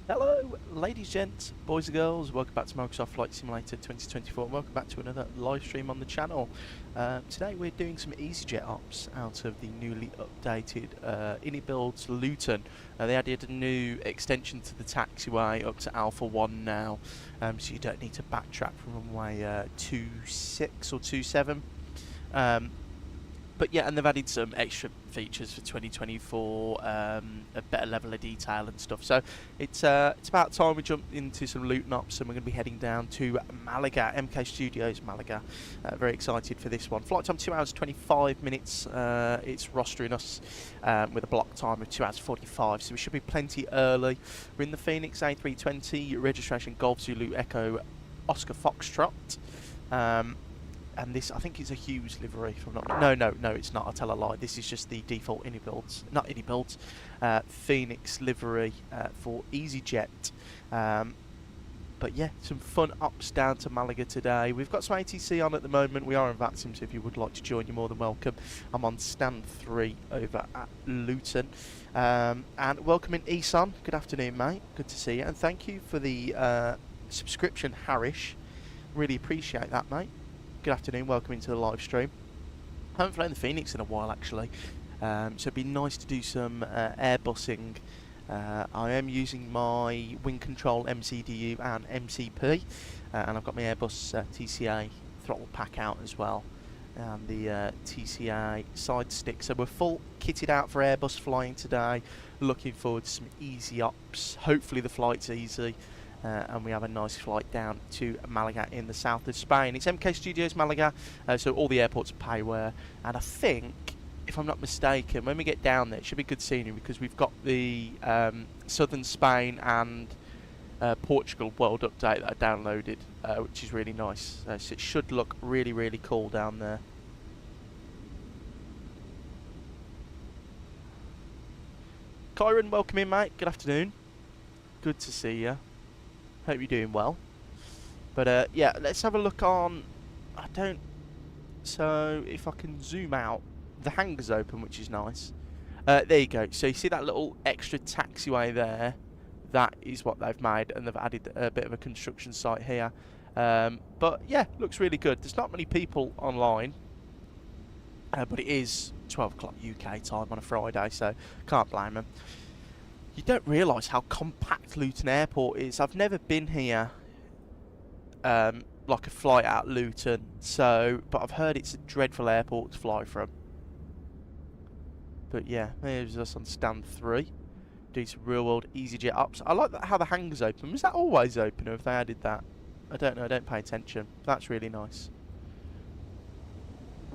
Hello, ladies, gents, boys and girls, welcome back to Microsoft Flight Simulator 2024 and welcome back to another live stream on the channel. Today we're doing some EasyJet ops out of the newly updated InnyBuilds Luton. They added a new extension to the taxiway up to Alpha 1 now, so you don't need to backtrack from runway 26 or 27. But yeah, and they've added some extra features for 2024, a better level of detail and stuff. So it's about time we jump into some Luton ops, and we're going to be heading down to Malaga, MK Studios, Malaga. Very excited for this one. Flight time 2 hours 25 minutes. It's rostering us with a block time of 2 hours 45, so we should be plenty early. We're in the Fenix A320, registration Golf Zulu Echo Oscar Foxtrot. and this, I think it's a Hughes livery. If I'm not, no, it's not. I tell a lie. This is just the default not any builds, Fenix livery for EasyJet. But yeah, some fun ups down to Malaga today. We've got some ATC on at the moment. We are in VATSIM, so if you would like to join, you're more than welcome. I'm on stand 3 over at Luton. And welcome in Eson. Good afternoon, mate. Good to see you. And thank you for the subscription, Harish. Really appreciate that, mate. Good afternoon. Welcome into the live stream. I haven't flown the Fenix in a while, actually. So it'd be nice to do some Airbusing. I am using my wing control MCDU and MCP, and I've got my Airbus TCA throttle pack out as well, and the TCA side stick. So we're full kitted out for Airbus flying today. Looking forward to some easy ops. Hopefully the flight's easy, and we have a nice flight down to Malaga in the south of Spain. It's MK Studios Malaga, so all the airports are payware, and I think, if I'm not mistaken, when we get down there, it should be good scenery because we've got the southern Spain and Portugal world update that I downloaded, which is really nice. So it should look really, really cool down there. Kyron, welcome in, mate. Good afternoon. Good to see you. Hope you're doing well. But yeah, let's have a look on. So if I can zoom out. The hangar's open, which is nice. There you go. So you see that little extra taxiway there? That is what they've made, and they've added a bit of a construction site here. But yeah, looks really good. There's not many people online, but it is 12 o'clock UK time on a Friday, so can't blame them. You don't realise how compact Luton Airport is. I've never been here, like a flight out Luton, but I've heard it's a dreadful airport to fly from. But yeah, there's us on stand 3. Do some real world EasyJet ups. I like how the hangar's open. Was that always open, or have they added that? I don't know, I don't pay attention. That's really nice.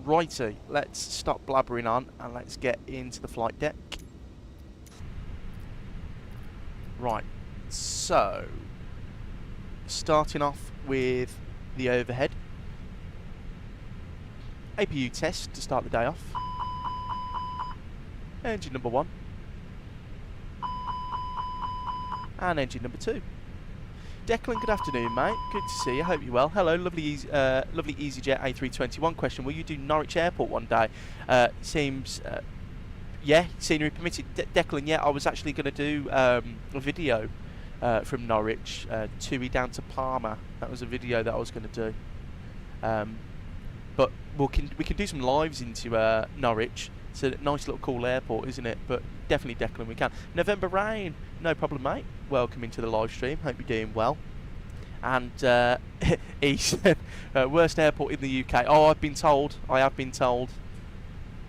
Righty, let's stop blabbering on and let's get into the flight deck. Right, so starting off with the overhead. APU test to start the day off. Engine number 1. And engine number 2. Declan, good afternoon, mate. Good to see you. Hope you're well. Hello, lovely EasyJet A320. One question: will you do Norwich Airport one day? Seems, yeah, scenery permitted. Declan, yeah, I was actually going to do a video from Norwich, Tui down to Palma. That was a video that I was going to do. But we can do some lives into Norwich. It's a nice little cool airport, isn't it? But definitely, Declan, we can. November Rain, no problem, mate. Welcome into the live stream. Hope you're doing well. And he said, worst airport in the UK. Oh, I've been told. I have been told.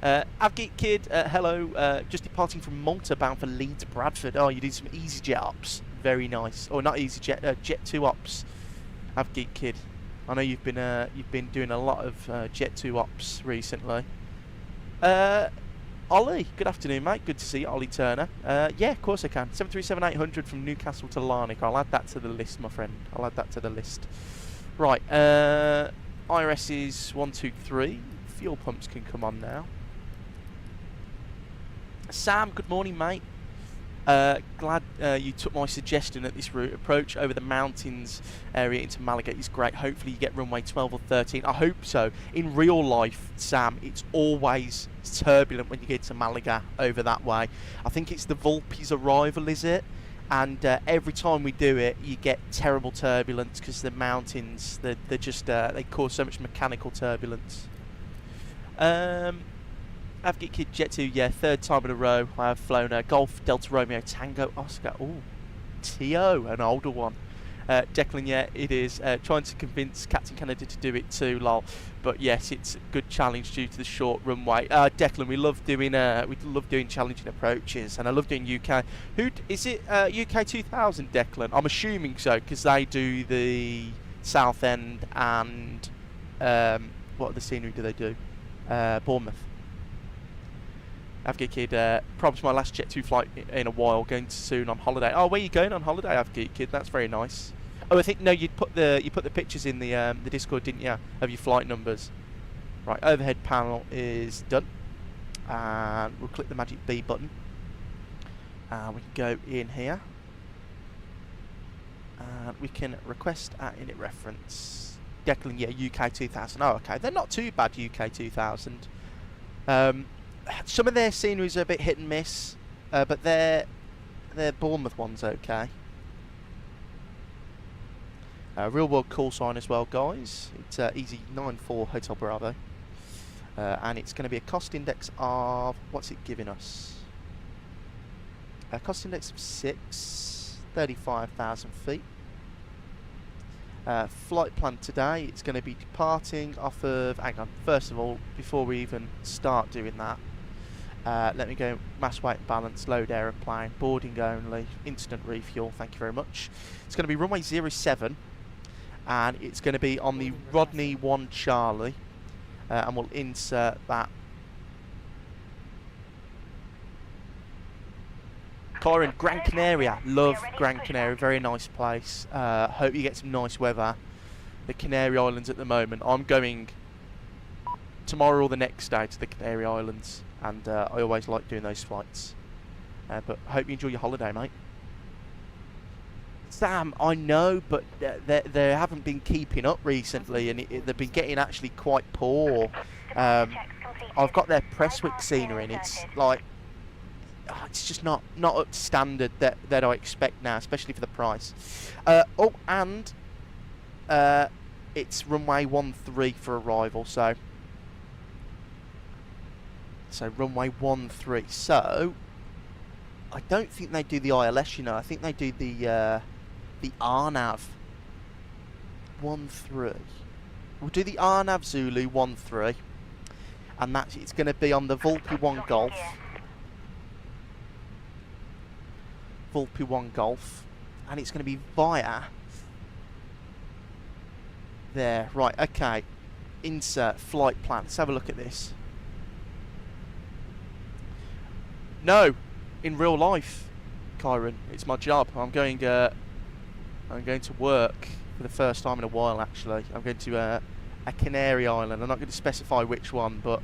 Avgeek Kid, hello. Just departing from Malta, bound for Leeds, Bradford. Oh, you did some EasyJet ops. Very nice. Or not EasyJet, Jet 2 ops. Avgeek Kid. I know you've been doing a lot of Jet 2 ops recently. Ollie, good afternoon, mate. Good to see you, Ollie Turner. Yeah, of course I can. 737-800 from Newcastle to Larnaca. I'll add that to the list, my friend. I'll add that to the list. Right, IRS is 1, 2, 3. Fuel pumps can come on now. Sam, good morning, mate. Glad you took my suggestion that this route approach over the mountains area into Malaga is great. Hopefully you get runway 12 or 13. I hope so. In real life, Sam, it's always turbulent when you get to Malaga over that way. I think it's the Volpe's arrival, is it? And every time we do it, you get terrible turbulence because the mountains, they're just they cause so much mechanical turbulence. Avgeek Kid Jet 2, yeah, 3rd time in a row I have flown a Golf Delta Romeo Tango Oscar. Ooh, T.O., an older one. Declan, yeah, it is. Trying to convince Captain Canada to do it too, lol. But yes, it's a good challenge due to the short runway. Declan, we love doing challenging approaches, and I love doing UK. Is it UK 2000, Declan? I'm assuming so, because they do the South End and what other scenery do they do? Bournemouth. Avgeek Kid, promised my last Jet 2 flight in a while, going soon on holiday. Oh, where are you going on holiday, Avgeek Kid? That's very nice. Oh, I think no. You put the pictures in the Discord, didn't you, of your flight numbers? Right. Overhead panel is done, and we'll click the magic B button. We can go in here, and we can request our init reference. Declan, yeah, UK 2000. Oh, okay. They're not too bad, UK 2000. Some of their sceneries are a bit hit and miss, but their Bournemouth one's okay. Real world call sign as well, guys. It's Easy 94 Hotel Bravo, and it's going to be a cost index of, what's it giving us? A cost index of 35,000 feet. Flight plan today, it's going to be departing off of, hang on, first of all, before we even start doing that, let me go mass weight and balance, load aeroplane, boarding only, instant refuel, thank you very much. It's going to be runway 07, and it's going to be on the Rodney 1 Charlie, and we'll insert that. Corin, Gran Canaria, love Gran Canaria, very nice place. Hope you get some nice weather. The Canary Islands at the moment. I'm going tomorrow or the next day to the Canary Islands, and I always like doing those flights. But hope you enjoy your holiday, mate. Sam, I know, but they haven't been keeping up recently, and they've been getting actually quite poor. I've got their Presswick scenery, and it's like, it's just not up to standard that I expect now, especially for the price. Oh, and it's runway 13 for arrival, so runway 13. So I don't think they do the ILS, you know. I think they do the RNAV 13. We'll do the RNAV Zulu 13, and it's going to be on the Volpi 1 Golf. Volpi 1 Golf, and it's going to be via there. Right, okay. Insert flight plan. Let's have a look at this. No, in real life, Kyron, it's my job. I'm going to work for the first time in a while. Actually, I'm going to a Canary Island. I'm not going to specify which one, but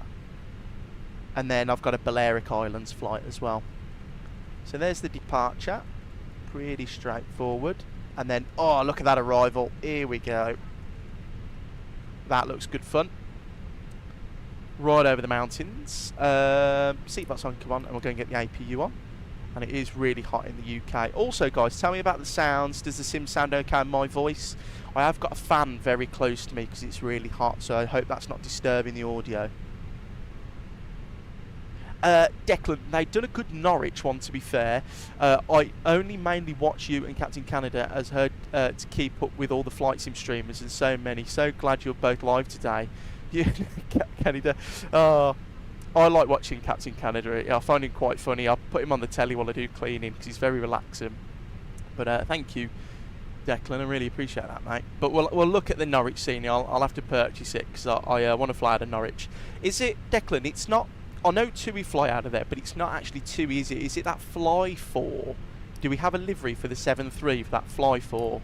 and then I've got a Balearic Islands flight as well. So there's the departure, pretty straightforward, and then, oh, look at that arrival, here we go. That looks good fun. Right over the mountains, seatbelts on, come on, and we're going to get the APU on, and it is really hot in the UK. Also, guys, tell me about the sounds. Does the sim sound okay in my voice? I have got a fan very close to me because it's really hot, so I hope that's not disturbing the audio. Declan, they've done a good Norwich one, to be fair. I only mainly watch you and Captain Canada as heard to keep up with all the flight sim streamers, and so many. So glad you're both live today. You, Canada. I like watching Captain Canada. I find him quite funny. I put him on the telly while I do cleaning because he's very relaxing. But thank you, Declan. I really appreciate that, mate. But we'll look at the Norwich scene. I'll have to purchase it because I want to fly out of Norwich. Is it, Declan? It's not. I know TUI fly out of there, but it's not actually TUI, is it? Is it that Fly 4? Do we have a livery for the 7-3 for that Fly 4?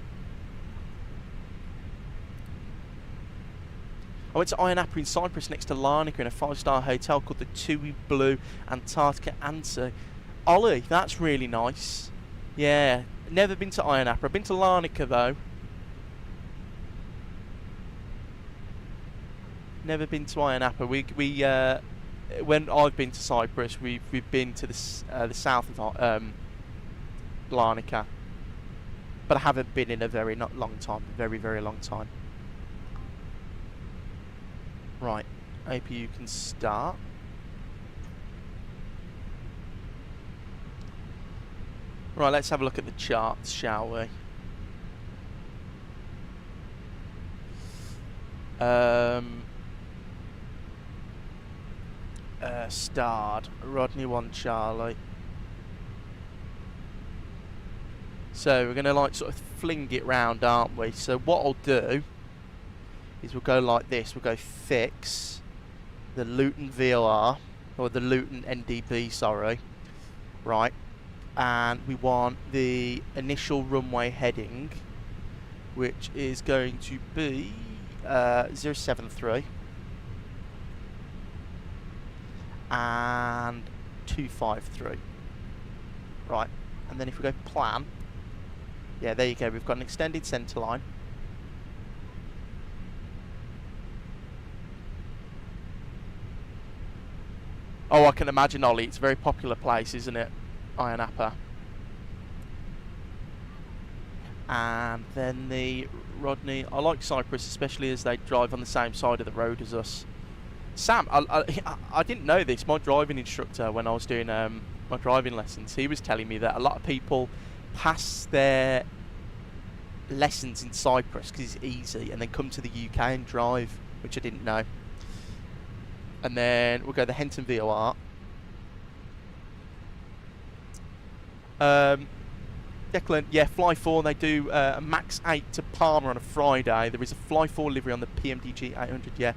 I went to Ayia Napa in Cyprus next to Larnaca in a 5-star hotel called the TUI Blue Antarctica Answer. Ollie, that's really nice. Yeah, never been to Ayia Napa. I've been to Larnaca though. Never been to Ayia Napa. When I've been to Cyprus, we've been to the south of Larnaca, but I haven't been in a very long time, very long time. Right, APU can start. Right, let's have a look at the charts, shall we? Starred, Rodney 1 Charlie. So we're going to like sort of fling it round, aren't we? So what I'll do is we'll go like this. We'll go fix the Luton VOR, or the Luton NDB, sorry. Right. And we want the initial runway heading which is going to be 073 and 253. Right, and then if we go plan, yeah, there you go, we've got an extended centre line. Oh, I can imagine, Ollie, it's a very popular place, isn't it? Ayia Napa. And then the Rodney, I like Cyprus, especially as they drive on the same side of the road as us. Sam, I didn't know this. My driving instructor, when I was doing my driving lessons, he was telling me that a lot of people pass their lessons in Cyprus because it's easy, and then come to the UK and drive, which I didn't know. And then we'll go the Henton VOR. Declan, yeah, Fly 4, they do a Max 8 to Palma on a Friday. There is a Fly 4 livery on the PMDG 800, yeah.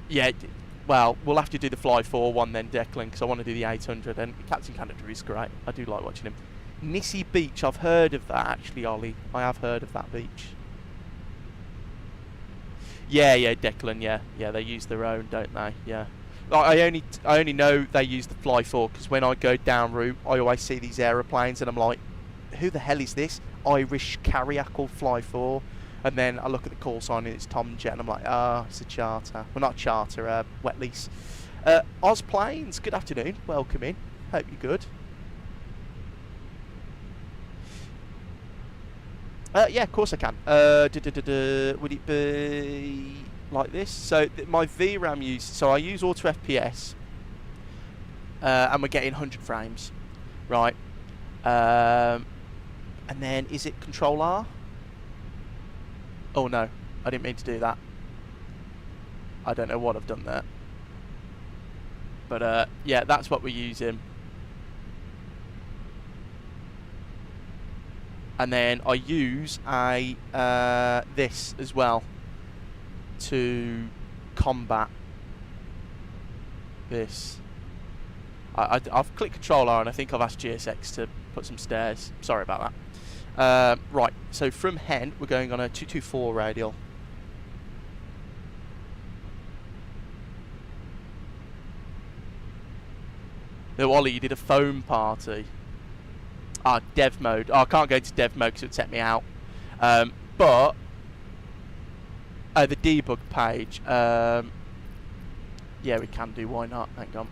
Yeah, well, we'll have to do the Fly 4 one then, Declan, because I want to do the 800, and Captain Canada is great. I do like watching him. Nissi Beach, I've heard of that, actually, Ollie. I have heard of that beach. Yeah, Declan, yeah, they use their own, don't they? Yeah. I only know they use the Fly 4 because when I go down route, I always see these aeroplanes and I'm like, who the hell is this? Irish carrier called Fly 4. And then I look at the call sign and it's Tom Jet and I'm like, oh, it's a charter. Well, not charter, wet lease. Oz Planes, good afternoon. Welcome in. Hope you're good. Yeah, of course I can. Would it be like this? So my VRAM use, so I use auto FPS, and we're getting 100 frames, right? And then is it Control R? Oh no, I didn't mean to do that. I don't know what I've done there. But yeah, that's what we're using. And then I use a this as well to combat this. I've clicked Control R and I think I've asked GSX to put some stairs. Sorry about that. Right, so from Hen we're going on a 224 radial. No, Ollie, you did a foam party. Ah, dev mode. Oh, I can't go into dev mode because it would set me out. But the debug page. Yeah, we can do. Why not? Hang on.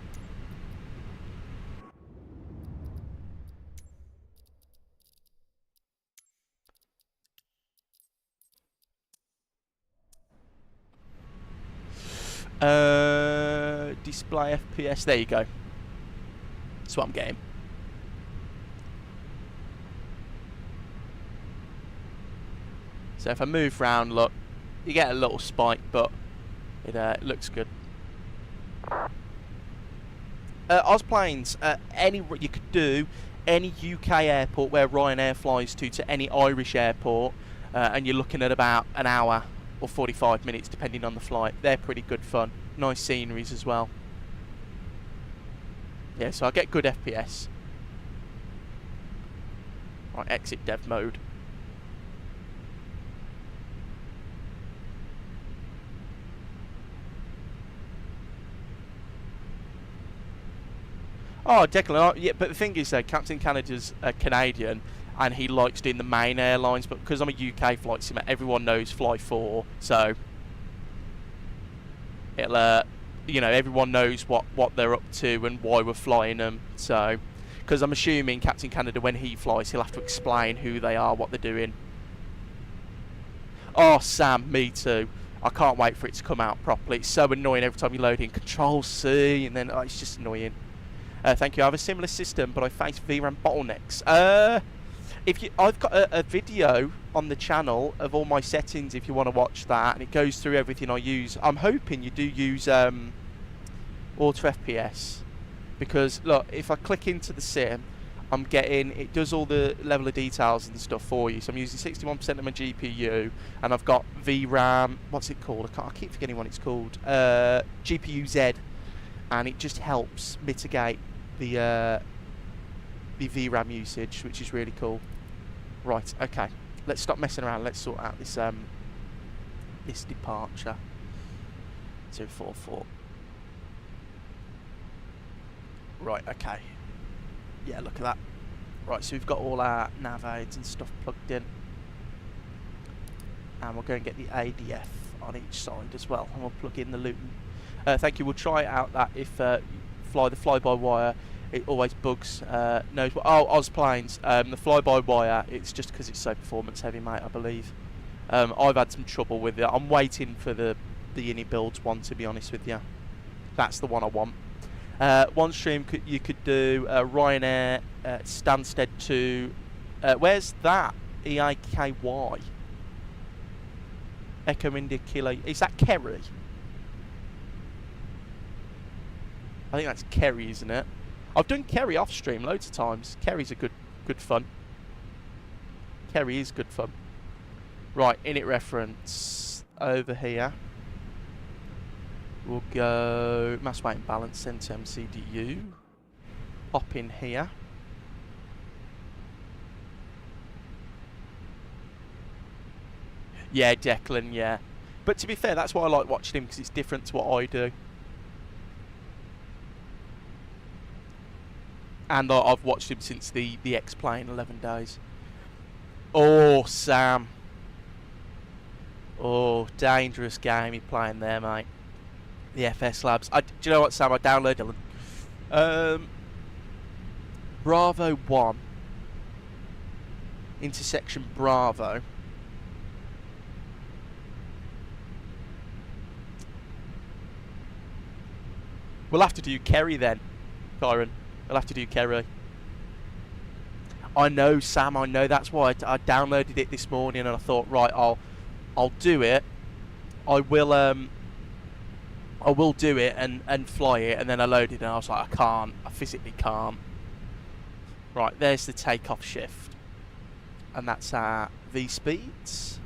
Display FPS. There you go. That's what I'm getting. So if I move round, look, you get a little spike, but it looks good. Ozplanes, you could do any UK airport where Ryanair flies to any Irish airport, and you're looking at about an hour or 45 minutes depending on the flight. They're pretty good fun. Nice sceneries as well. Yeah, so I get good FPS. Right, exit dev mode. Oh, Declan, yeah, but the thing is, Captain Canada's Canadian, and he likes doing the main airlines, but because I'm a UK flight sim, everyone knows Fly 4, so it'll, you know, everyone knows what they're up to and why we're flying them, so, because I'm assuming Captain Canada, when he flies, he'll have to explain who they are, what they're doing. Oh, Sam, me too. I can't wait for it to come out properly. It's so annoying every time you load in Control-C, and then, oh, it's just annoying. Thank you. I have a similar system, but I face VRAM bottlenecks. I've got a video on the channel of all my settings if you want to watch that, and it goes through everything I use. I'm hoping you do use auto FPS, because look, if I click into the sim, I'm getting, it does all the level of details and stuff for you. So I'm using 61% of my GPU, and I've got VRAM. What's it called? I keep forgetting what it's called. GPU Z, and it just helps mitigate the VRAM usage, which is really cool. Right, okay. let's stop messing around. Let's sort out this this departure. 244. Right, okay. Yeah, look at that. Right, so we've got all our nav aids and stuff plugged in. And we'll go and get the ADF on each side as well. And we'll plug in the Luton. Thank you. We'll try it out that if fly-by-wire, it always bugs. Knows what? Oh, Ozplanes. The fly-by-wire, it's just because it's so performance heavy, mate, I believe. I've had some trouble with it. I'm waiting for the Uni Builds one, to be honest with you. That's the one I want. One stream you could do Ryanair Stansted to where's that? EIKY Echo India Kilo. Is that Kerry? I think that's Kerry, isn't it? I've done Kerry off stream loads of times. Kerry's a good fun. Kerry is good fun. Right, init reference over here. We'll go mass weight and balance, send to MCDU. Hop in here. Yeah, Declan, yeah. But to be fair, that's why I like watching him, because it's different to what I do. And I've watched him since the X-Plane 11 days. Oh, Sam. Oh, dangerous game you're playing there, mate. The FS Labs. Do you know what, Sam? I downloaded Dillon. Bravo 1. Intersection Bravo. We'll have to do Kerry then, Kyron. We'll have to do Kerry. I know, Sam. I know. That's why I downloaded it this morning, and I thought, right, I'll do it. I will do it and fly it, and then I loaded it, and I was like, I can't. I physically can't. Right, there's the takeoff shift, and that's our V speeds.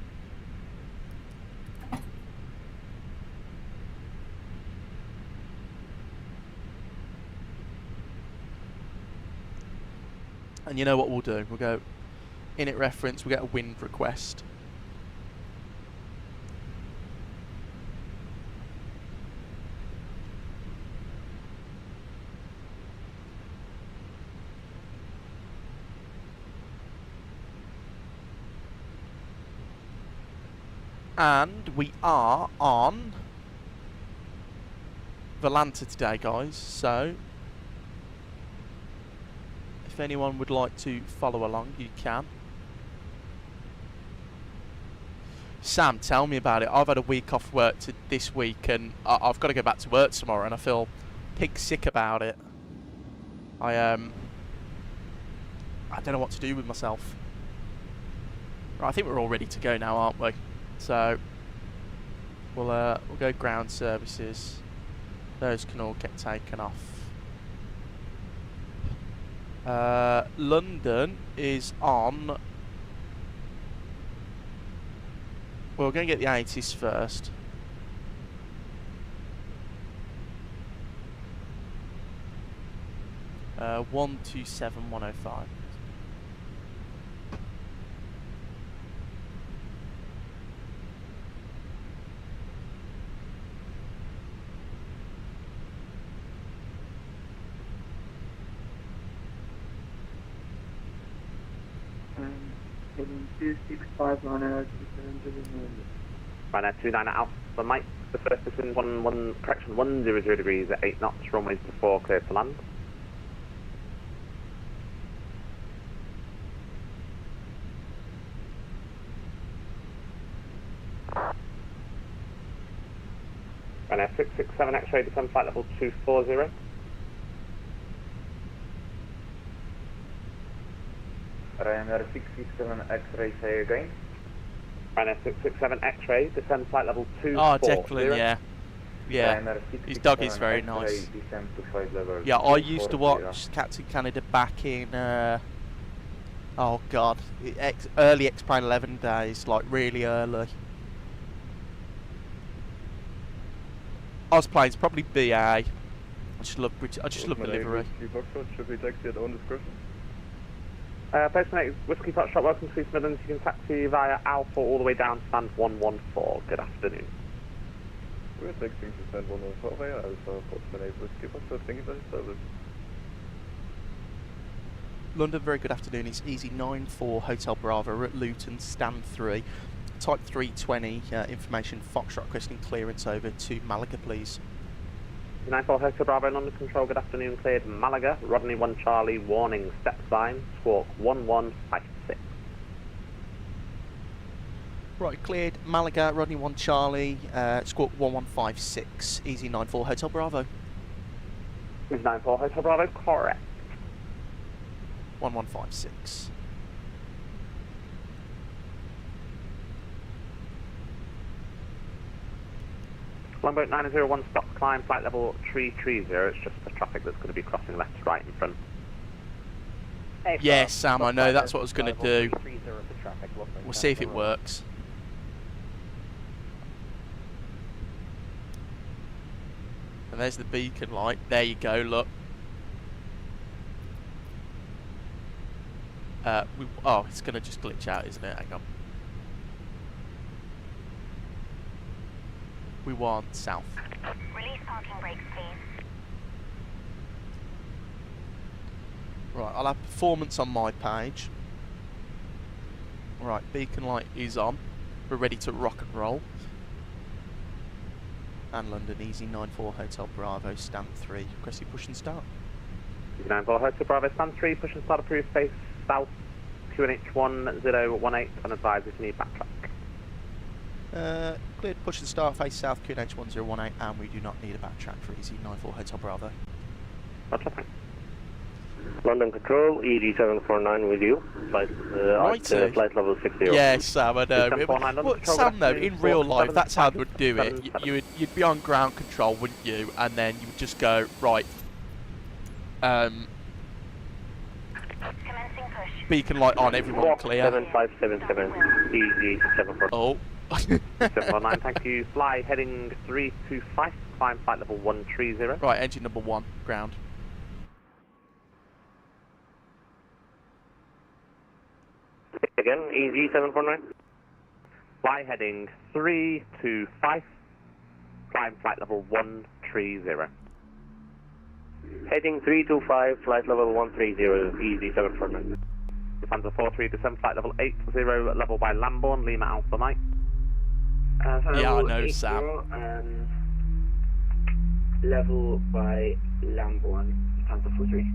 And you know what we'll do? We'll go init reference, we'll get a wind request. And we are on Volanta today, guys, so if anyone would like to follow along, you can. Sam, tell me about it. I've had a week off work this week, and I've got to go back to work tomorrow, and I feel pig sick about it. I don't know what to do with myself. Right, I think we're all ready to go now, aren't we? So we'll go ground services. Those can all get taken off. London is on. Well, we're going to get the 80s first. Uh, 127,105. Heading 265 Ryanair 29 Alpha Mike, the first position 100 degrees at 8 knots, runways to 4 clear to land. Ryanair 667 X-ray, descend flight level 240. Ryanair 667 X-ray, say again. Ryanair 667 X-ray, descend flight level 240. Oh, Declan, yeah. Yeah, his dog is very nice. Yeah, I used to watch Captain Canada back in, oh god, early X-Plane 11 days, like really early. Ozplane's probably BA. I just love the livery. Postman 8 Whiskey Foxtrot, welcome to East Midlands. You can taxi via Alpha all the way down to stand 114. Good afternoon. We're taking to stand 114 via Alpha, Postman 8 Whiskey Foxtrot. Thank you for the service. London, very good afternoon. It's Easy 94 Hotel Bravo. We're at Luton, stand 3. Type 320, information Foxtrot requesting clearance over to Malaga, please. 94 Hotel Bravo, London Control, good afternoon. Cleared Malaga, Rodney 1 Charlie, warning, step sign, squawk 1156. Right, cleared Malaga, Rodney 1 Charlie, squawk 1156. Easy 94 Hotel Bravo. Easy 94 Hotel Bravo, correct. 1156. Longboat 901 stop climb, flight level 330. It's just the traffic that's going to be crossing left to right in front. Yes, Sam, I know, that's what I was going to do. We'll see if it works. And there's the beacon light. There you go, look. Oh, it's going to just glitch out, isn't it? Hang on. We want south. Release parking brakes, please. Right, I'll have performance on my page. Right, beacon light is on. We're ready to rock and roll. And London, Easy 94 Hotel Bravo, stand 3. Requesting push and start. Easy 94 Hotel Bravo, stand 3, push and start approved, face south, QNH 1018, and advise if you need backtrack. Cleared push and start, face south, QNH 1018, and we do not need a backtrack for Easy 94 Hotel Bravo. Roger, thanks. London Control, EG749 with you. Flight flight level 60. Yes, Sam, I know. Well, Sam, though, in real life, that's how they would do it. You'd be on ground control, wouldn't you? And then you would just go, right. Commencing push. Beacon light on, everyone clear. 7577, EG749. Oh. 719, thank you. Fly heading 325, climb flight level 130. Right, engine number 1, ground. Again, EG749. Fly heading 325, climb flight level 130. Heading 325, flight level 130, EG749. Lufthansa 4327, flight level 80, level by Lambourne, Lima Alpha Mike. Yeah, I know, Sam. Level by Lambourne, Lufthansa 43.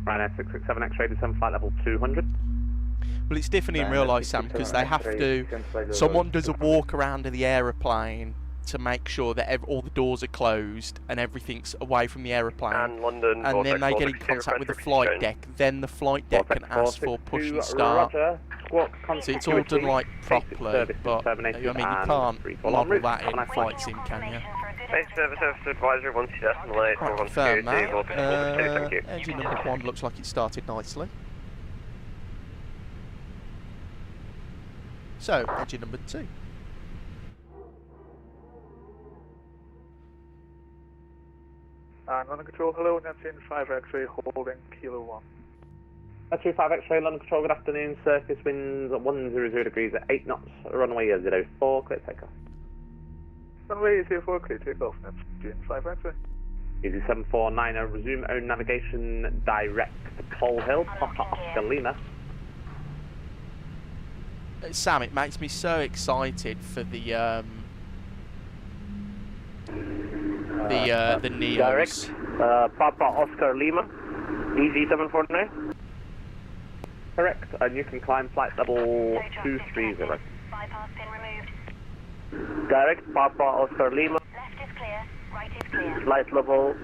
Ryanair 667, X-ray descend, flight level 200. Well, it's different in real life, Sam, because they have to... Someone does a walk around in the aeroplane to make sure that all the doors are closed and everyth's away from the aeroplane. And London, and then they get in contact with the flight deck. Then the flight deck can ask for push and start. So it's all done like properly, but I mean you can't model that in flight sim, can you? Base service advisor, once you estimate, Right, confirm that. Engine number 1 looks like it started nicely. So, engine number 2. London Control, hello, Neptune 5 X-ray holding Kilo 1. Neptune 5 X-ray, London Control, good afternoon. Surface winds at 100 degrees at 8 knots, runway 04, clear takeoff. Runway 04, clear takeoff, Neptune 5 X-ray. Easy 7490, resume own navigation direct to Pole Hill, Papa Oscar Lima. Sam, it makes me so excited for the Neos. Direct, Papa Oscar Lima, EG749. Correct, and you can climb flight level 230. Bypass pin removed. Direct, Papa Oscar Lima. Left is clear, right is clear. Flight level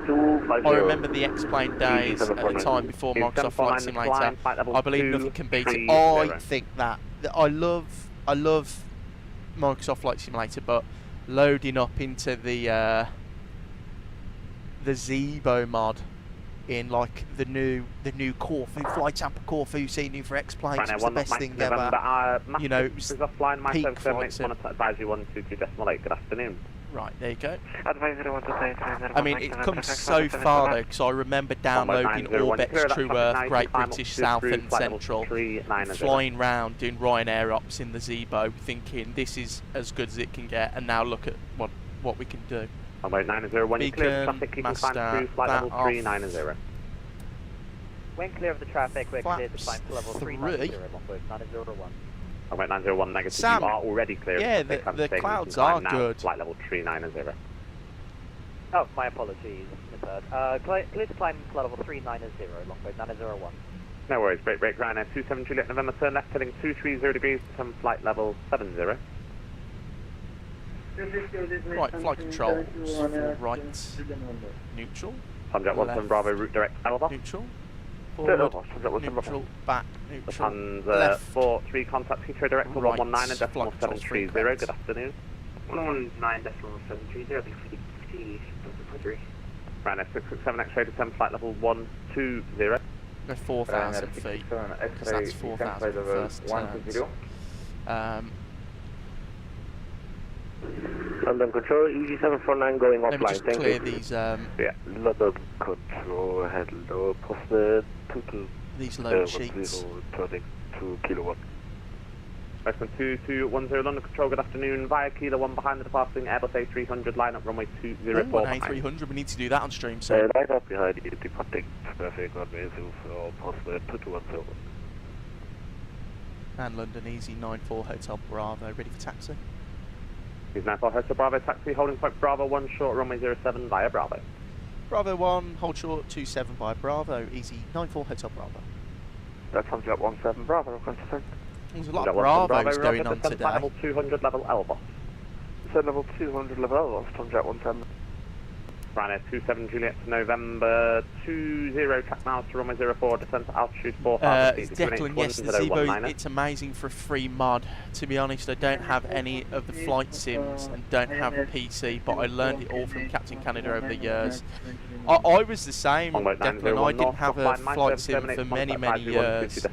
250. I remember the X-Plane days at the time before Microsoft Flight Simulator. I believe nothing can beat it. I think that I love Microsoft Flight Simulator, but loading up into the Zebo mod in like the new Corfu flight sample Corfu scene for X-Planes was the best thing ever. You know, it was peak flight sim. Advisory 122.8. Good afternoon. Right, there you go. Advisory 1 to say. I mean, it comes so far though, because I remember downloading Orbit's True Earth, Great British South and Central, and flying round doing Ryanair ops in the Zebo, thinking this is as good as it can get, and now look at what we can do. About 901, you clear the traffic, keep in climb through flight level 390. When clear of the traffic, we're clear to climb to level 390, 901. About 901 negative, Sam, you are already clear. yeah, the clouds are good. Flight level 390. Oh, my apologies, misheard. Clear to climb to level 390, Longboat 901. No worries, break, Ryanair 27 Juliet November, turn left heading 230 degrees, descend flight level 70. Right, flight controls, right, neutral, Sunjet 1 left, Bravo, route direct Alba. neutral, Sunjet forward, 1 neutral, back, neutral, Lufthansa left, 43 contact Heathrow direct for right, 119 and decimal flight controls 730, frequent. good afternoon. 119.730, Ryanair 667 X-ray descend flight level 120. go 4,000 feet, because that's 4,000 for the first turns. London Control, EG749 going Let me offline, just thank clear you. these London Control, hello, posted these load sheets. turning to Kilo 1. Western 2210 London Control, good afternoon. Via Kilo 1 behind the departing Airbus A320, line up runway 204. Oh, an A300, we need to do that on stream soon. Line up behind you, departing traffic runway 04, posted 2210. And London Easy 94 Hotel Bravo, ready for taxi. He's now for Hotel Bravo taxi, holding point Bravo 1 short, runway 07 via Bravo. Bravo 1, hold short, 27 by Bravo, Easy 94 Hotel Bravo. That's Sunjet 17 Bravo, request to send. There's a lot of Bravos going on today. today. Level 200 level Elba. Descend level 200 level Elba, Sunjet 17. Ryanair 27 Juliet to November 20 track miles to runway 04, descent to altitude 4,000 feet. Declan, yes, the Zebo, it's amazing for a free mod. To be honest, I don't have any of the flight sims and don't have a PC, but I learned it all from Captain Canada over the years. I was the same, Declan. I didn't have a flight sim for many years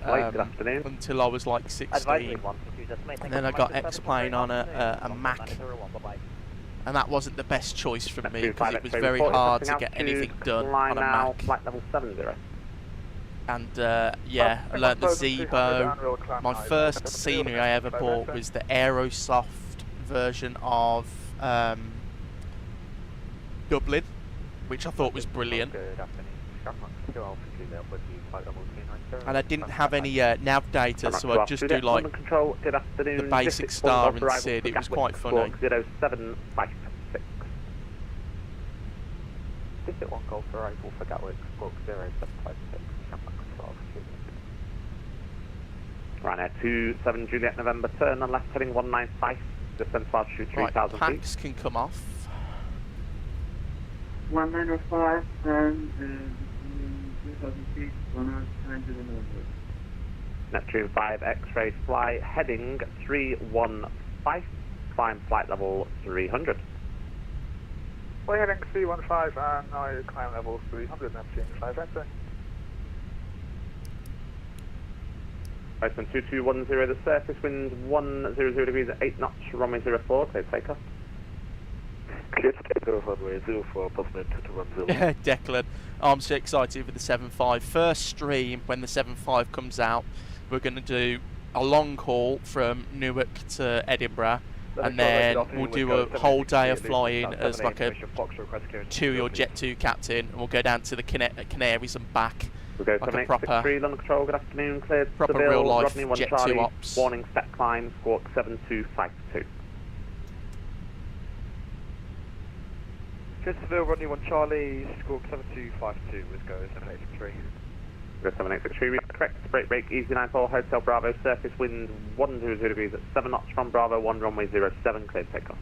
until I was like 16. And then I got X-Plane on a Mac. And that wasn't the best choice for me because it was very hard to get anything done on a Mac. Flight level 70. And yeah, I learnt the Zebo. My first scenery I ever bought was the Aerosoft version of Dublin, which I thought was brilliant. And I didn't have any nav data, so I'd just do like the basic star and SID. It was quite funny. 0756. Visit 1 Golf for April for Gatwick, squawk 0756. Ryanair 27 Juliet November, turn on left heading 195, descend to altitude 3,000 right, feet. packs can come off. 1905 and 3,000 feet, 100 to the northward. Neptune 5 X-ray fly heading 315, climb flight level 300. Fly heading 315 and now climb level 300, Neptune 5 enter. Iceland 2210, the surface wind 100 degrees at 8 knots, runway 04, clear takeoff. Clear to take off runway 04, postman 2210. Declan, I'm so excited for the 7.5. First stream, when the 7.5 comes out, we're going to do a long haul from Newark to Edinburgh, and then we'll do a whole day of flying as like a TUI or Jet 2 captain, and we'll go down to the Canaries and back. We'll go like to a proper London Control, good afternoon, cleared proper Seville, real life Rodney 1 Jet Charlie, 2 ops. warning step climb, squawk 7252. Cleared Seville, Rodney 1 Charlie, squawk 7252 with go 7863. Go 7863, correct, break, easy 94, Hotel Bravo, surface wind 100 degrees at 7 knots from Bravo 1, runway 07, clear takeoff.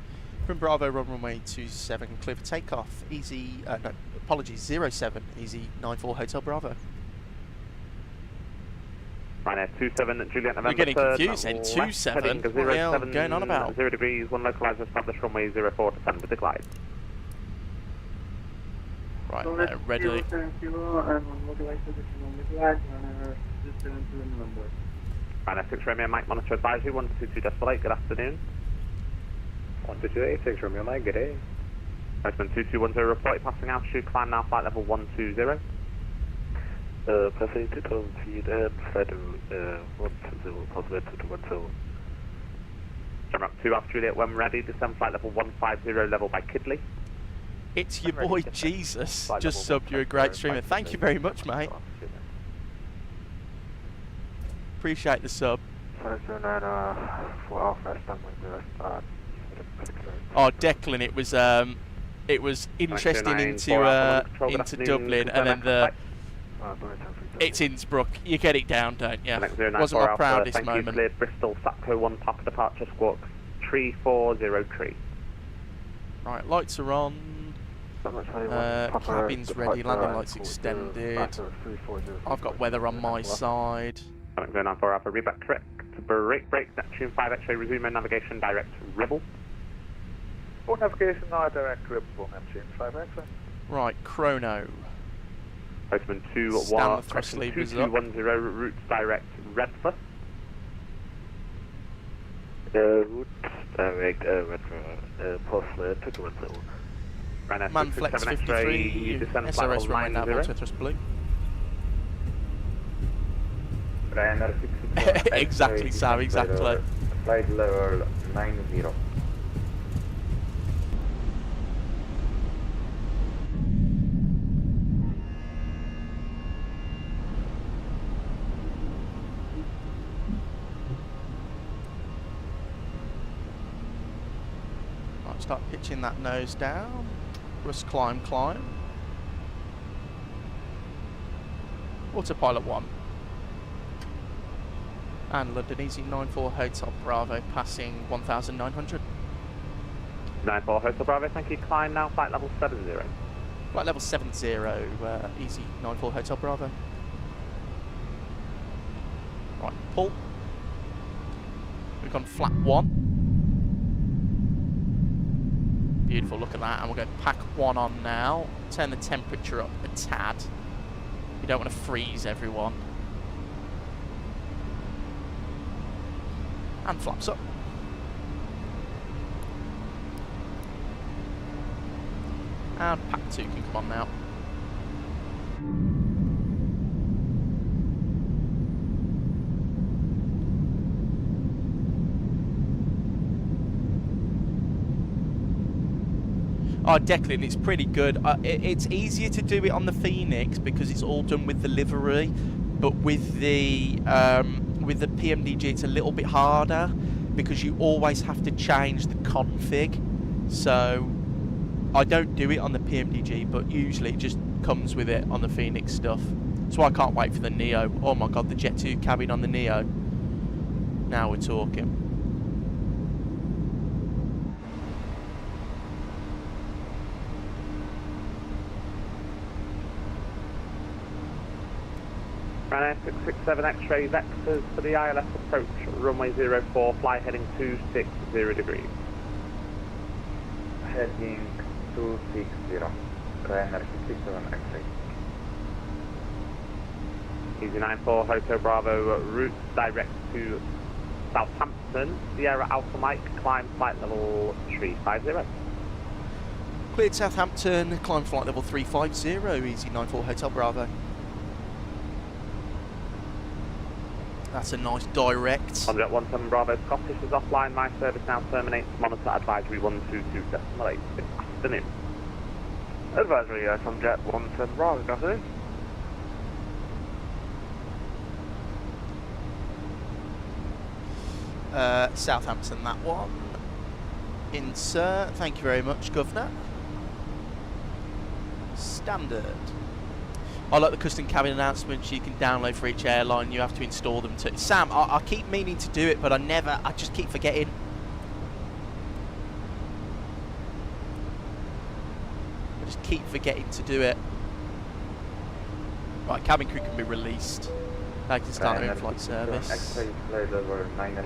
From Bravo, runway 27, clear for takeoff. Easy, no, apologies, 07, Easy 94 Hotel Bravo. Ryanair 27 Juliet November. We're getting confused then, 27? What the hell going on about? 0 degrees, 1 localizer established, runway 04, descend with the glide. Right, ready. Ryanair 6 Romeo, Mike monitor advisory, 122.8, good afternoon. 12286 Romeo Mike, good day. Postman 2210, reported passing altitude, climb now, flight level 120. Passing 2,000 feet and flight to 120, possible 2210. Jump up 2 after Juliet when ready, descend flight level 150, level by Kidley. It's your I'm ready boy to Jesus. Flight Just level subbed you a great 150, streamer. Thank you very much, mate. Appreciate the sub. Oh, Declan, it was interesting into Dublin, and then it's Innsbruck. You get it down, don't you? Wasn't my proudest Thank moment. you, cleared Bristol, Satco 1, Papa departure squawk 3403. Right, lights are on. Cabin's ready. Landing lights extended. I've got weather on my side. 094 Alpha, read back correct. Brake, Neptune 5 X-ray, resume navigation, direct Rebel. Full navigation, now direct Rebel, Neptune 5 X-ray. Right, chrono. Postman Stand the thrust levers up. 2210, routes direct Redford. Route direct Redford, postman 2210. Man flex 53. SRS runway nav auto thrust blue. Ryanair 64. Exactly, Sam, exactly. Flight level 90. Right, start pitching that nose down. Rust climb. Autopilot 1. And London Easy 94 Hotel Bravo passing 1,900. 94 Hotel Bravo, thank you. Climb now, flight level 70. Flight level 70, Easy 94 Hotel Bravo. Right, pull. We've gone flat 1. Beautiful, look at that. And we're going to pack 1 on now. Turn the temperature up a tad. You don't want to freeze everyone. And flaps up. And pack 2 can come on now. Oh, Declan, it's pretty good. It's easier to do it on the Phoenix because it's all done with the livery, but with the PMDG it's a little bit harder because you always have to change the config. So I don't do it on the PMDG, but usually it just comes with it on the Phoenix stuff. So I can't wait for the Neo. Oh my god, the Jet 2 cabin on the Neo. Now we're talking. Ryanair 667 X-ray vectors for the ILS approach, runway 04, fly heading 260 degrees. Heading 260. Ryanair 667 X-ray. Easy 94 Hotel Bravo, route direct to Southampton, Sierra Alpha Mike, climb flight level 350. Cleared Southampton, climb flight level 350, Easy 94 Hotel Bravo. That's a nice direct. 117 Bravo Scottish is offline. My service now terminates. Monitor advisory 122.8. Good afternoon. Advisory from Jet 17 Bravo, good afternoon. Southampton, that one. Insert. Thank you very much, Governor. Standard. I like the custom cabin announcements you can download for each airline. You have to install them too. Sam, I keep meaning to do it, but I just keep forgetting. I just keep forgetting to do it. Right, cabin crew can be released. They can start their in-flight service. X-ray flight level 90.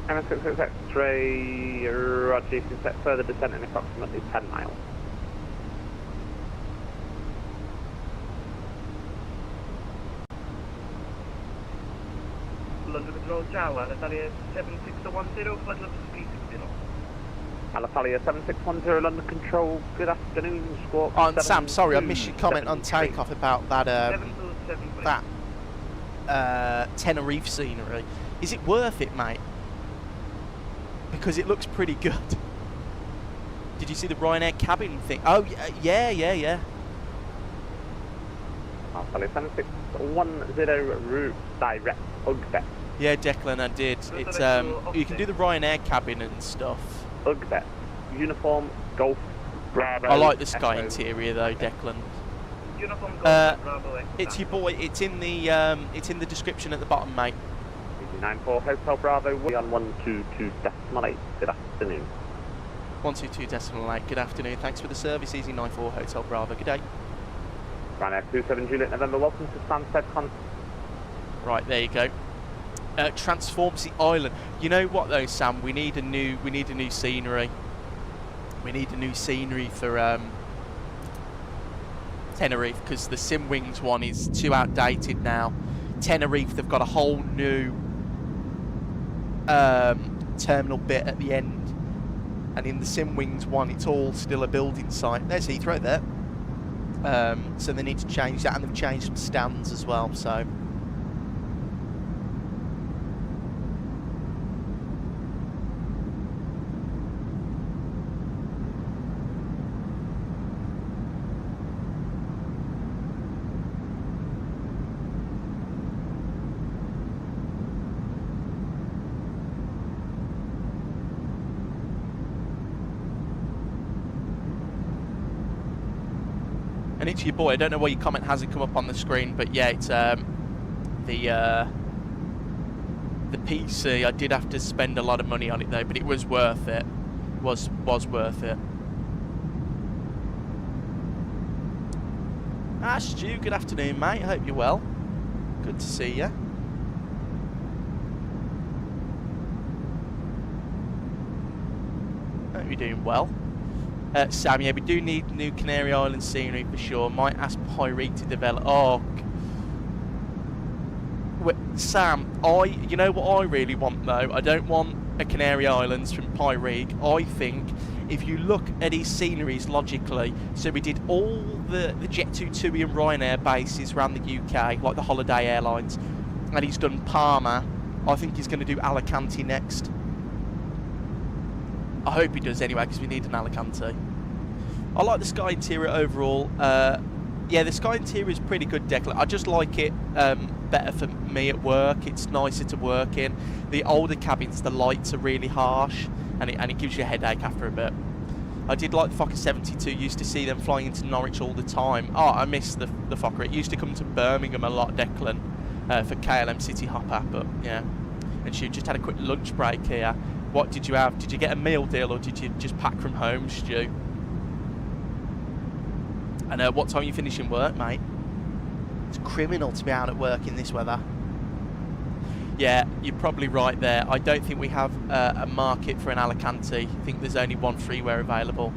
MS-66 X-ray, roger, you can set further descent in approximately 10 miles. London Control Java, Natalia 7610, flight level 360. Alitalia 7610 London Control, good afternoon, squawk. Oh, and Sam, sorry, I missed your comment on takeoff about that Tenerife scenery. Is it worth it, mate? Because it looks pretty good. Did you see the Ryanair cabin thing? Oh, yeah. Alitalia 7610 route direct Ugbet. Yeah, Declan, I did. It's you can do the Ryanair cabin and stuff. Ugbet. Uniform Golf Bravo. I like the sky Echo. interior though, Declan. Uniform Golf Bravo Echo. It's your boy. It's in the description at the bottom, mate. 94 Hotel Bravo. We on 122.8. Good afternoon. 122.8. Good afternoon. Thanks for the service. Easy 94 Hotel Bravo. Good day. Ryanair 27 Juliet November. Welcome to Stansted Con. Right, there you go. Transforms the island. You know what though, Sam? We need a new scenery. We need a new scenery for Tenerife, because the Sim Wings one is too outdated now. Tenerife, they've got a whole new terminal bit at the end, and in the Sim Wings one, it's all still a building site. There's Heathrow there. So they need to change that, and they've changed some stands as well. So. And it's your boy. I don't know why your comment hasn't come up on the screen, but yeah, it's the PC. I did have to spend a lot of money on it though, but it was worth it. Was worth it. Stu, good afternoon, mate. I hope you're well. Good to see you. Hope you're doing well. Sam, yeah, we do need new Canary Island scenery for sure. Might ask Pyreek to develop. Oh, Sam, you know what I really want though? I don't want a Canary Islands from Pyreek. I think if you look at his sceneries logically, so we did all the Jet220 and Ryanair bases around the UK, like the holiday airlines, and he's done Palma. I think he's going to do Alicante next. I hope he does anyway, because we need an Alicante. I like the sky interior overall. Yeah, the sky interior is pretty good, Declan. I just like it better for me at work. It's nicer to work in. The older cabins, the lights are really harsh, and it gives you a headache after a bit. I did like the Fokker 72. Used to see them flying into Norwich all the time. Oh, I miss the Fokker. It used to come to Birmingham a lot, Declan, for KLM City Hopper, but yeah. And she just had a quick lunch break here. What did you have? Did you get a meal deal, or did you just pack from home, Stu? And what time are you finishing work, mate? It's criminal to be out at work in this weather. Yeah, you're probably right there. I don't think we have a market for an Alicante. I think there's only one freeware available.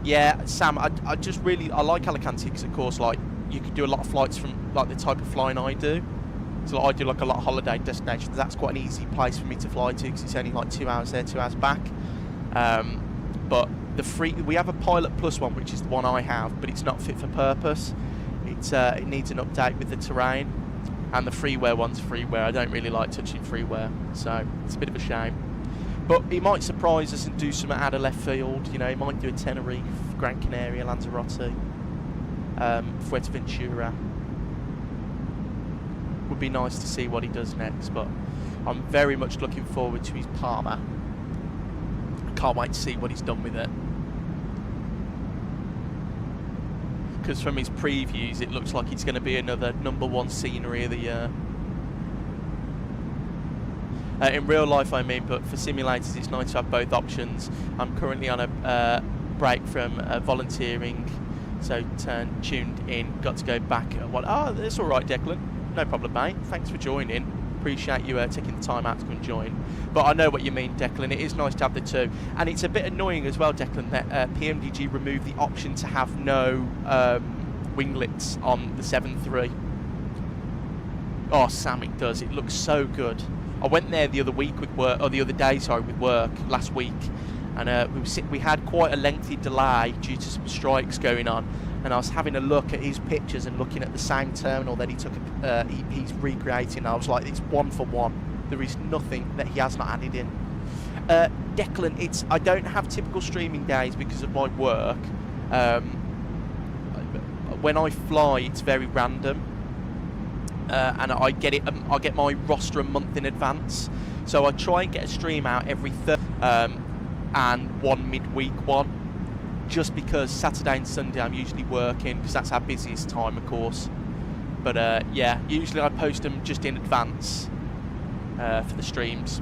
Yeah, Sam, I like Alicante because, of course, like, you could do a lot of flights from like the type of flying I do. So like, I do like a lot of holiday destinations. That's quite an easy place for me to fly to because it's only like 2 hours there, 2 hours back. But we have a Pilot Plus one, which is the one I have, but it's not fit for purpose. It needs an update with the terrain, and the freeware one's freeware. I don't really like touching freeware, so it's a bit of a shame. But he might surprise us and do some out of left field. You know, he might do a Tenerife, Gran Canaria, Lanzarote, Fuerteventura. Would be nice to see what he does next, but I'm very much looking forward to his Palma. I can't wait to see what he's done with it, because from his previews it looks like it's going to be another #1 scenery of the year. In real life I mean, but for simulators it's nice to have both options. I'm currently on a break from volunteering, so tuned in, got to go back at what. Oh, that's alright, Declan. No problem, mate. Thanks for joining. Appreciate you taking the time out to come and join. But I know what you mean, Declan. It is nice to have the two. And it's a bit annoying as well, Declan, that PMDG removed the option to have no winglets on the 7.3. Oh, Sam, it does. It looks so good. I went there the other week with work, or the other day, sorry, with work last week, and we had quite a lengthy delay due to some strikes going on. And I was having a look at his pictures and looking at the same terminal that he took. He's recreating. I was like, it's one for one. There is nothing that he has not added in. Declan, I don't have typical streaming days because of my work. When I fly, it's very random, and I get my roster a month in advance. So I try and get a stream out every Thursday and one midweek one. Just because Saturday and Sunday I'm usually working, because that's our busiest time, of course. But yeah, usually I post them just in advance for the streams.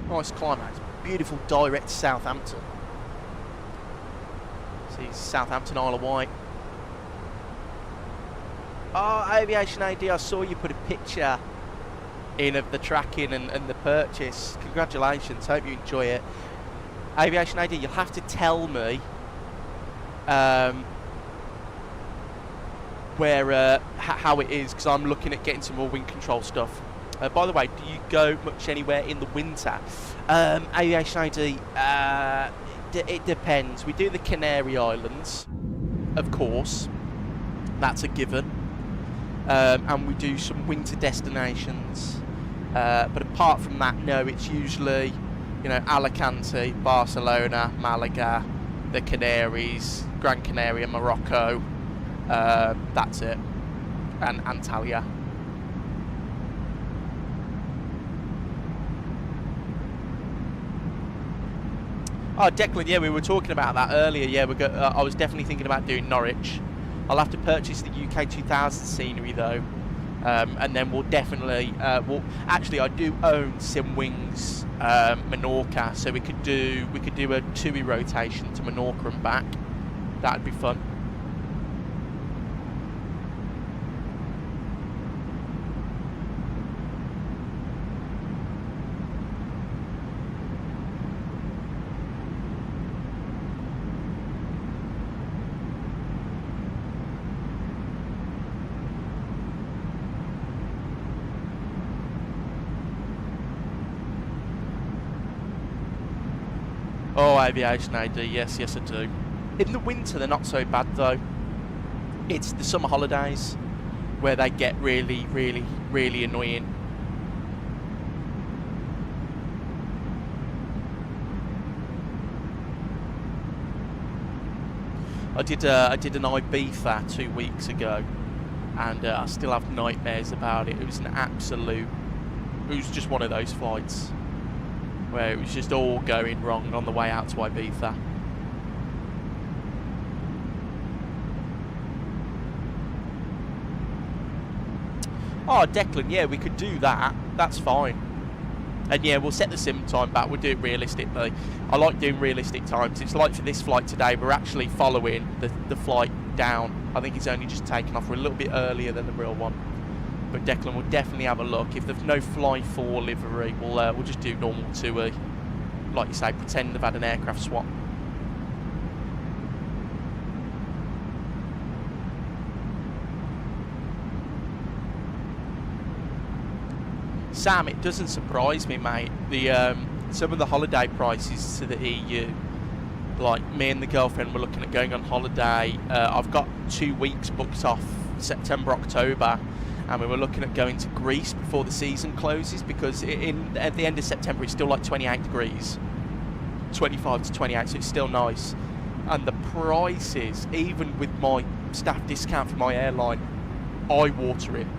Nice climate, beautiful direct to Southampton. See Southampton, Isle of Wight. Oh, Aviation AD, I saw you put a picture in of the tracking and the purchase. Congratulations, hope you enjoy it. Aviation AD, you'll have to tell me how it is, because I'm looking at getting some more wind control stuff. By the way, do you go much anywhere in the winter? Aviation AD, it depends. We do the Canary Islands, of course. That's a given. And we do some winter destinations. But apart from that, no, it's usually, Alicante, Barcelona, Malaga, the Canaries, Gran Canaria, Morocco. That's it. And Antalya. Oh, Declan, yeah, we were talking about that earlier. Yeah, I was definitely thinking about doing Norwich. I'll have to purchase the UK 2000 scenery though, and then we'll definitely. Actually, I do own Simwings Menorca, so we could do a TUI rotation to Menorca and back. That'd be fun. Oh, Aviation AD, yes I do. In the winter they're not so bad though. It's the summer holidays where they get really, really, really annoying. I did an Ibiza 2 weeks ago, and I still have nightmares about it. It was just one of those flights where it was just all going wrong on the way out to Ibiza. Oh, Declan, yeah, we could do that. That's fine. And yeah, we'll set the sim time back. We'll do it realistically. I like doing realistic times. It's like for this flight today, we're actually following the flight down. I think it's only just taken off. We're a little bit earlier than the real one. But Declan will definitely have a look. If there's no Fly 4 livery, we'll just do normal TUI. Like you say, pretend they've had an aircraft swap. Sam, it doesn't surprise me, mate. Some of the holiday prices to the EU, like me and the girlfriend were looking at going on holiday. I've got 2 weeks booked off, September, October. And we were looking at going to Greece before the season closes, because at the end of September it's still like 28 degrees, 25 to 28, so it's still nice. And the prices, even with my staff discount for my airline, eye-watering.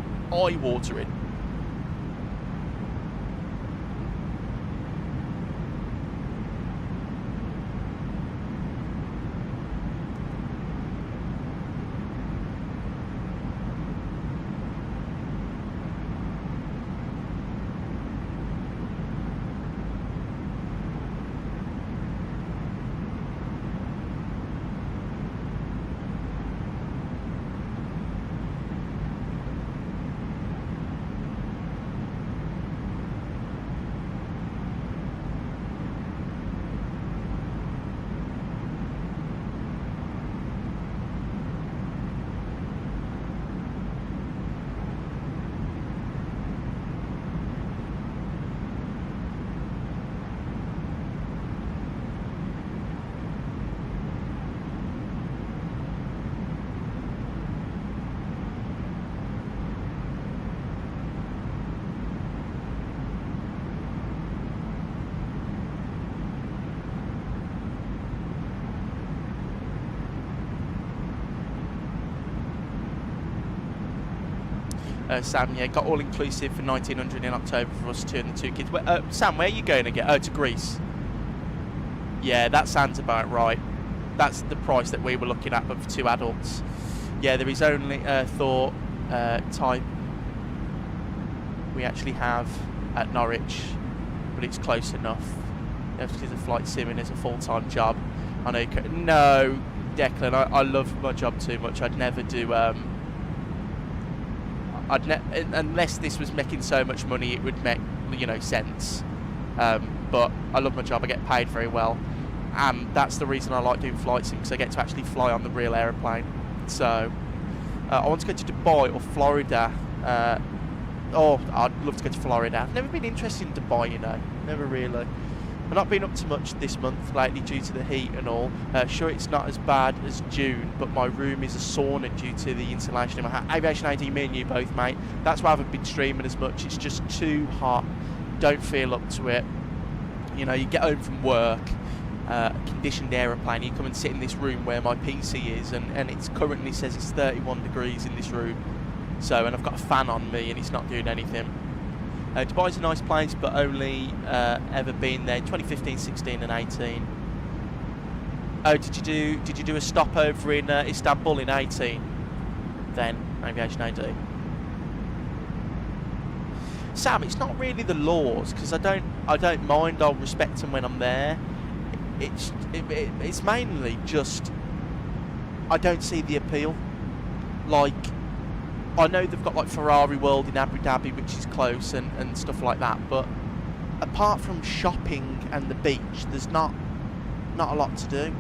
Sam, yeah, got all inclusive for 1900 in October for us two and the 2 kids. Sam, where are you going again? Oh, to Greece. Yeah, that sounds about right. That's the price that we were looking at, but for 2 adults. Yeah, there is only Thor type we actually have at Norwich, but it's close enough. Because a flight simming is a full-time job. I know. No, Declan, I love my job too much. I'd never do. Unless this was making so much money, it would make sense. But I love my job. I get paid very well, and that's the reason I like doing flight sim, because I get to actually fly on the real aeroplane. So I want to go to Dubai or Florida. I'd love to go to Florida. I've never been interested in Dubai, never really. I've not been up to much this month lately due to the heat and all. Sure, it's not as bad as June, but my room is a sauna due to the insulation in my house. Aviation AD, me and you both, mate. That's why I haven't been streaming as much. It's just too hot. Don't feel up to it. You get home from work, conditioned aeroplane, you come and sit in this room where my PC is, and it currently says it's 31 degrees in this room. So, and I've got a fan on me and it's not doing anything. Dubai's a nice place, but only ever been there 2015, 16 and 18. Oh, did you do a stopover in Istanbul in 18? Then Aviation AD. Sam, it's not really the laws, because I don't mind. I'll respect them when I'm there. It's mainly just I don't see the appeal. Like, I know they've got like Ferrari World in Abu Dhabi, which is close, and stuff like that, but apart from shopping and the beach, there's not a lot to do.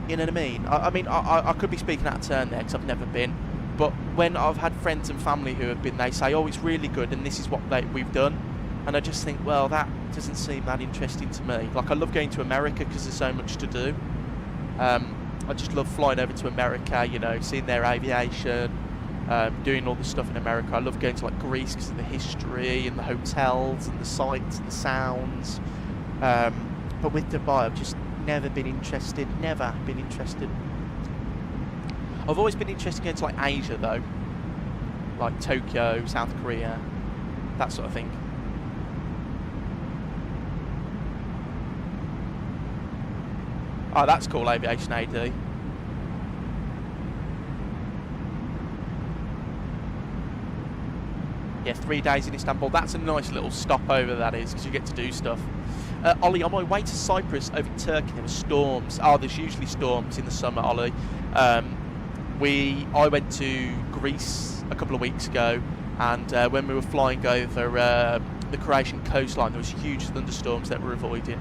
You know what I mean? I could be speaking out of turn there because I've never been, but when I've had friends and family who have been, they say, oh, it's really good and this is what we've done, and I just think, well, that doesn't seem that interesting to me. Like, I love going to America because there's so much to do. I just love flying over to America, seeing their aviation, doing all the stuff in America. I love going to like Greece because of the history and the hotels and the sights and the sounds. But with Dubai, I've just never been interested. I've always been interested in going to like Asia though, like Tokyo, South Korea, that sort of thing. Oh, that's cool, Aviation AD. Yeah, 3 days in Istanbul. That's a nice little stopover, that is, because you get to do stuff. Ollie, on my way to Cyprus over Turkey, there were storms. Oh, there's usually storms in the summer, Ollie. I went to Greece a couple of weeks ago, and when we were flying over the Croatian coastline, there was huge thunderstorms that were avoided.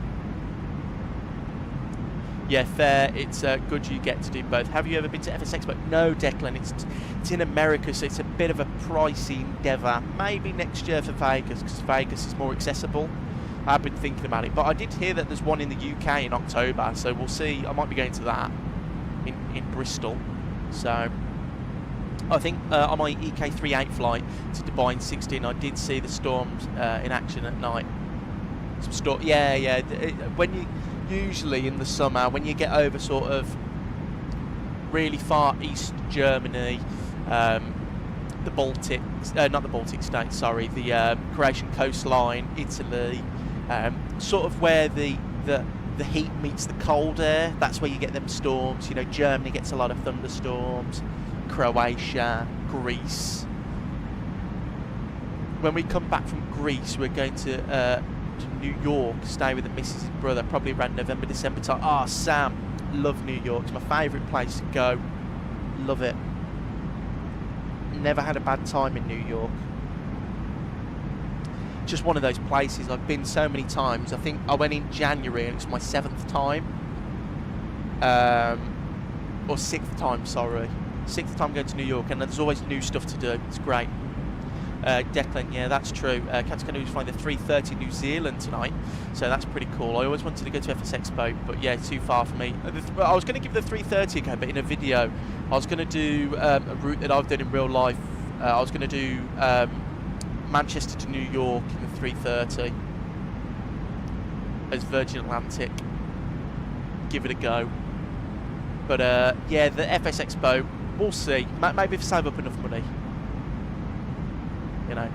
Yeah, fair. It's good you get to do both. Have you ever been to FS Expo? No, Declan. It's in America, so it's a bit of a pricey endeavour. Maybe next year for Vegas, because Vegas is more accessible. I've been thinking about it, but I did hear that there's one in the UK in October, so we'll see. I might be going to that in Bristol. So I think on my EK38 flight to Dubai in 16, I did see the storms in action at night. Yeah. When you usually in the summer, when you get over sort of really far east Germany, the Baltics, not the Baltic states, sorry, the Croatian coastline, Italy, sort of where the heat meets the cold air, that's where you get them storms. Germany gets a lot of thunderstorms, Croatia, Greece. When we come back from Greece, we're going to New York, stay with the missus' brother, probably around November, December time. Oh, Sam, love New York. It's my favourite place to go. Love it. Never had a bad time in New York. Just one of those places. I've been so many times. I think I went in January and it's my 7th time. Or 6th time, sorry. 6th time going to New York, and there's always new stuff to do. It's great. Declan, yeah, that's true. Captain Canoe's flying the 330 New Zealand tonight, so that's pretty cool. I always wanted to go to FS Expo, but yeah, too far for me. I was going to give the 330 a go, but in a video, I was going to do a route that I've done in real life. I was going to do Manchester to New York in the 330 as Virgin Atlantic. Give it a go. But yeah, the FS Expo, we'll see. Maybe if I save up enough money. you know.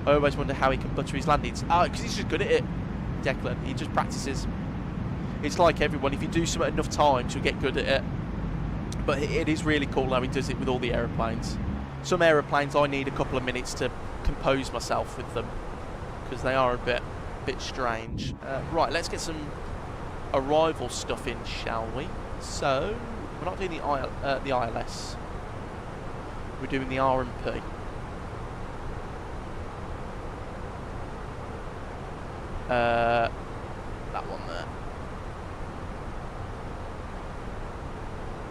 I always wonder how he can butter his landings. Oh, because he's just good at it, Declan. He just practices. It's like everyone. If you do something enough times, you'll get good at it. But it is really cool how he does it with all the aeroplanes. Some aeroplanes I need a couple of minutes to compose myself with them because they are a bit strange. Right, let's get some arrival stuff in, shall we? So we're not doing the ILS. We're doing the RMP. That one there.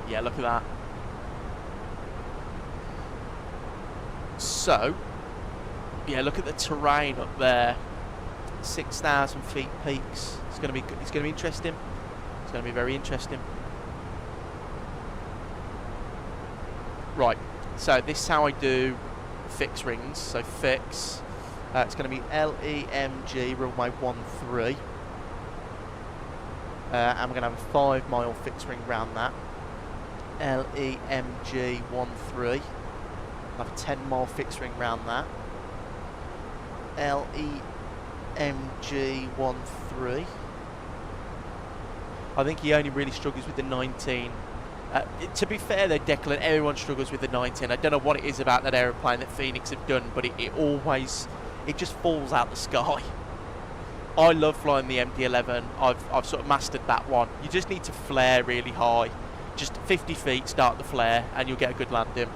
Yeah, look at that. So, yeah, look at the terrain up there. 6,000 feet peaks. It's going to be interesting. It's going to be very interesting. Right. So this is how I do fix rings. So fix. It's going to be LEMG runway 13. And we're going to have a 5 mile fixed ring round that. LEMG 13. I'll have a 10 mile fixed ring round that. LEMG 13. I think he only really struggles with the 19. To be fair though, Declan, everyone struggles with the 19. I don't know what it is about that aeroplane that Fenix have done, but it always, it just falls out the sky. I love flying the MD-11. I've sort of mastered that one. You just need to flare really high. Just 50 feet, start the flare, and you'll get a good landing.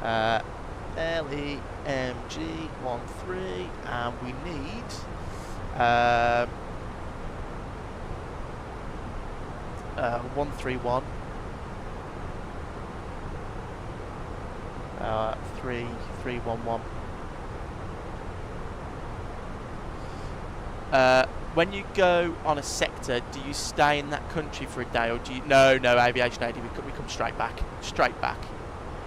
LEMG 13, and we need 131 3311. When you go on a sector, do you stay in that country for a day, or do you? No, Aviation AD, we come straight back.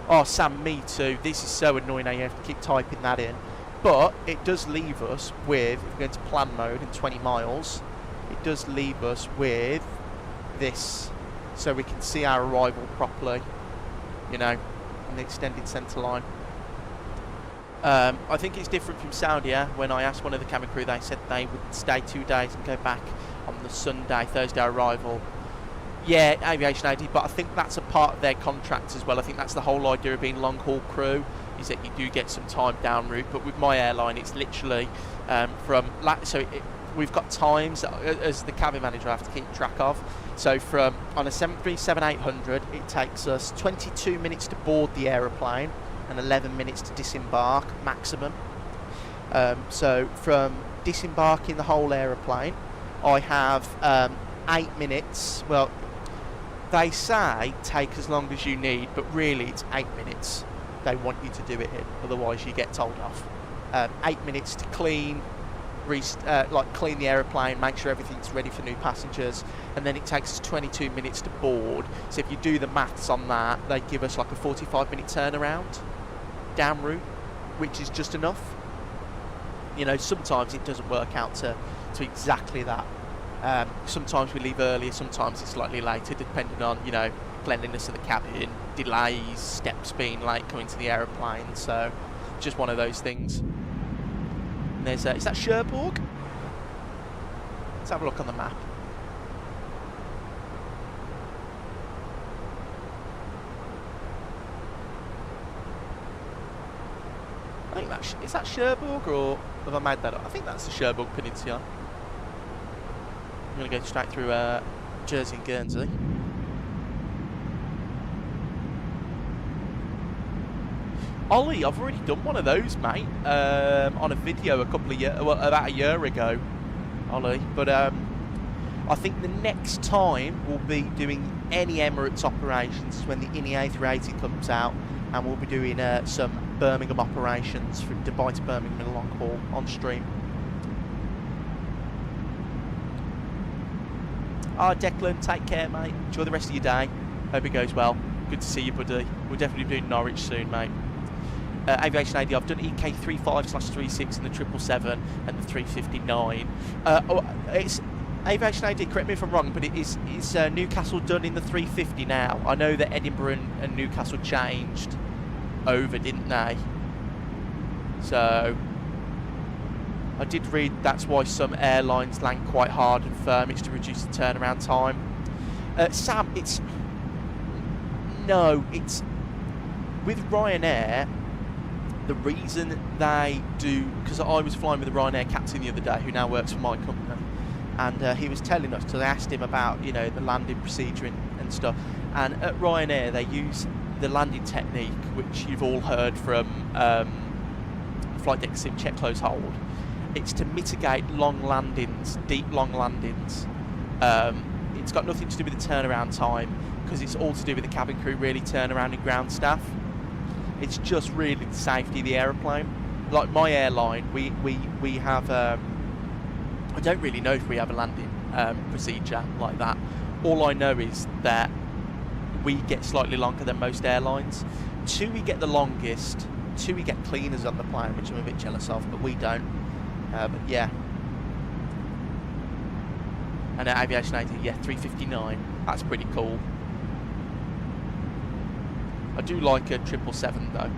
Oh, Sam, me too. This is so annoying how you have to keep typing that in. But it does leave us with, if we're going to plan mode in 20 miles, it does leave us with this, so we can see our arrival properly, you know, on the extended centre line. I think it's different from Saudi. When I asked one of the cabin crew, they said they would stay 2 days and go back on the Thursday arrival. Yeah, Aviation AD, but I think that's a part of their contract as well. I think that's the whole idea of being long-haul crew, is that you do get some time down route. But with my airline, it's literally we've got times as the cabin manager I have to keep track of. So from on a 737-800, it takes us 22 minutes to board the aeroplane and 11 minutes to disembark maximum. So from disembarking the whole aeroplane, I have 8 minutes. Well, they say take as long as you need, but really it's 8 minutes they want you to do it in, otherwise you get told off. 8 minutes to clean, clean the aeroplane, make sure everything's ready for new passengers, and then it takes us 22 minutes to board. So if you do the maths on that, they give us like a 45-minute turnaround down route, which is just enough. You know, sometimes it doesn't work out to exactly that. Sometimes we leave earlier, sometimes it's slightly later, depending on, you know, cleanliness of the cabin, delays, steps being late coming to the aeroplane. So just one of those things. And there's is that Cherbourg? Let's have a look on the map. I think is that Cherbourg, or have I made that up? I think that's the Cherbourg Peninsula. I'm going to go straight through Jersey and Guernsey. Ollie, I've already done one of those, mate, on a video about a year ago, Ollie. But I think the next time we'll be doing any Emirates operations when the INI A380 comes out, and we'll be doing some Birmingham operations from Dubai to Birmingham in a long haul on stream. Declan, take care, mate. Enjoy the rest of your day. Hope it goes well. Good to see you, buddy. We'll definitely be doing Norwich soon, mate. Aviation AD, I've done EK35/36 and the 777 and the 359. It's Aviation AD, correct me if I'm wrong, but is Newcastle done in the 350 now? I know that Edinburgh and Newcastle changed. over, didn't they? So I did read that's why some airlines land quite hard and firm. It's to reduce the turnaround time. Sam, it's with Ryanair. The reason they do, because I was flying with the Ryanair captain the other day, who now works for my company, and he was telling us, because I asked him about, you know, the landing procedure and stuff. And at Ryanair, they use the landing technique, which you've all heard from flight deck sim check, close, hold. It's to mitigate long landings, deep long landings. It's got nothing to do with the turnaround time, because it's all to do with the cabin crew really turnaround and ground staff. It's just really the safety of the aeroplane. Like my airline, we have I don't really know if we have a landing procedure like that. All I know is that we get slightly longer than most airlines. Two, we get the longest. Two, we get cleaners on the plane, which I'm a bit jealous of, but we don't. But yeah. And at Aviation-SIM, yeah, 359. That's pretty cool. I do like a 777 though.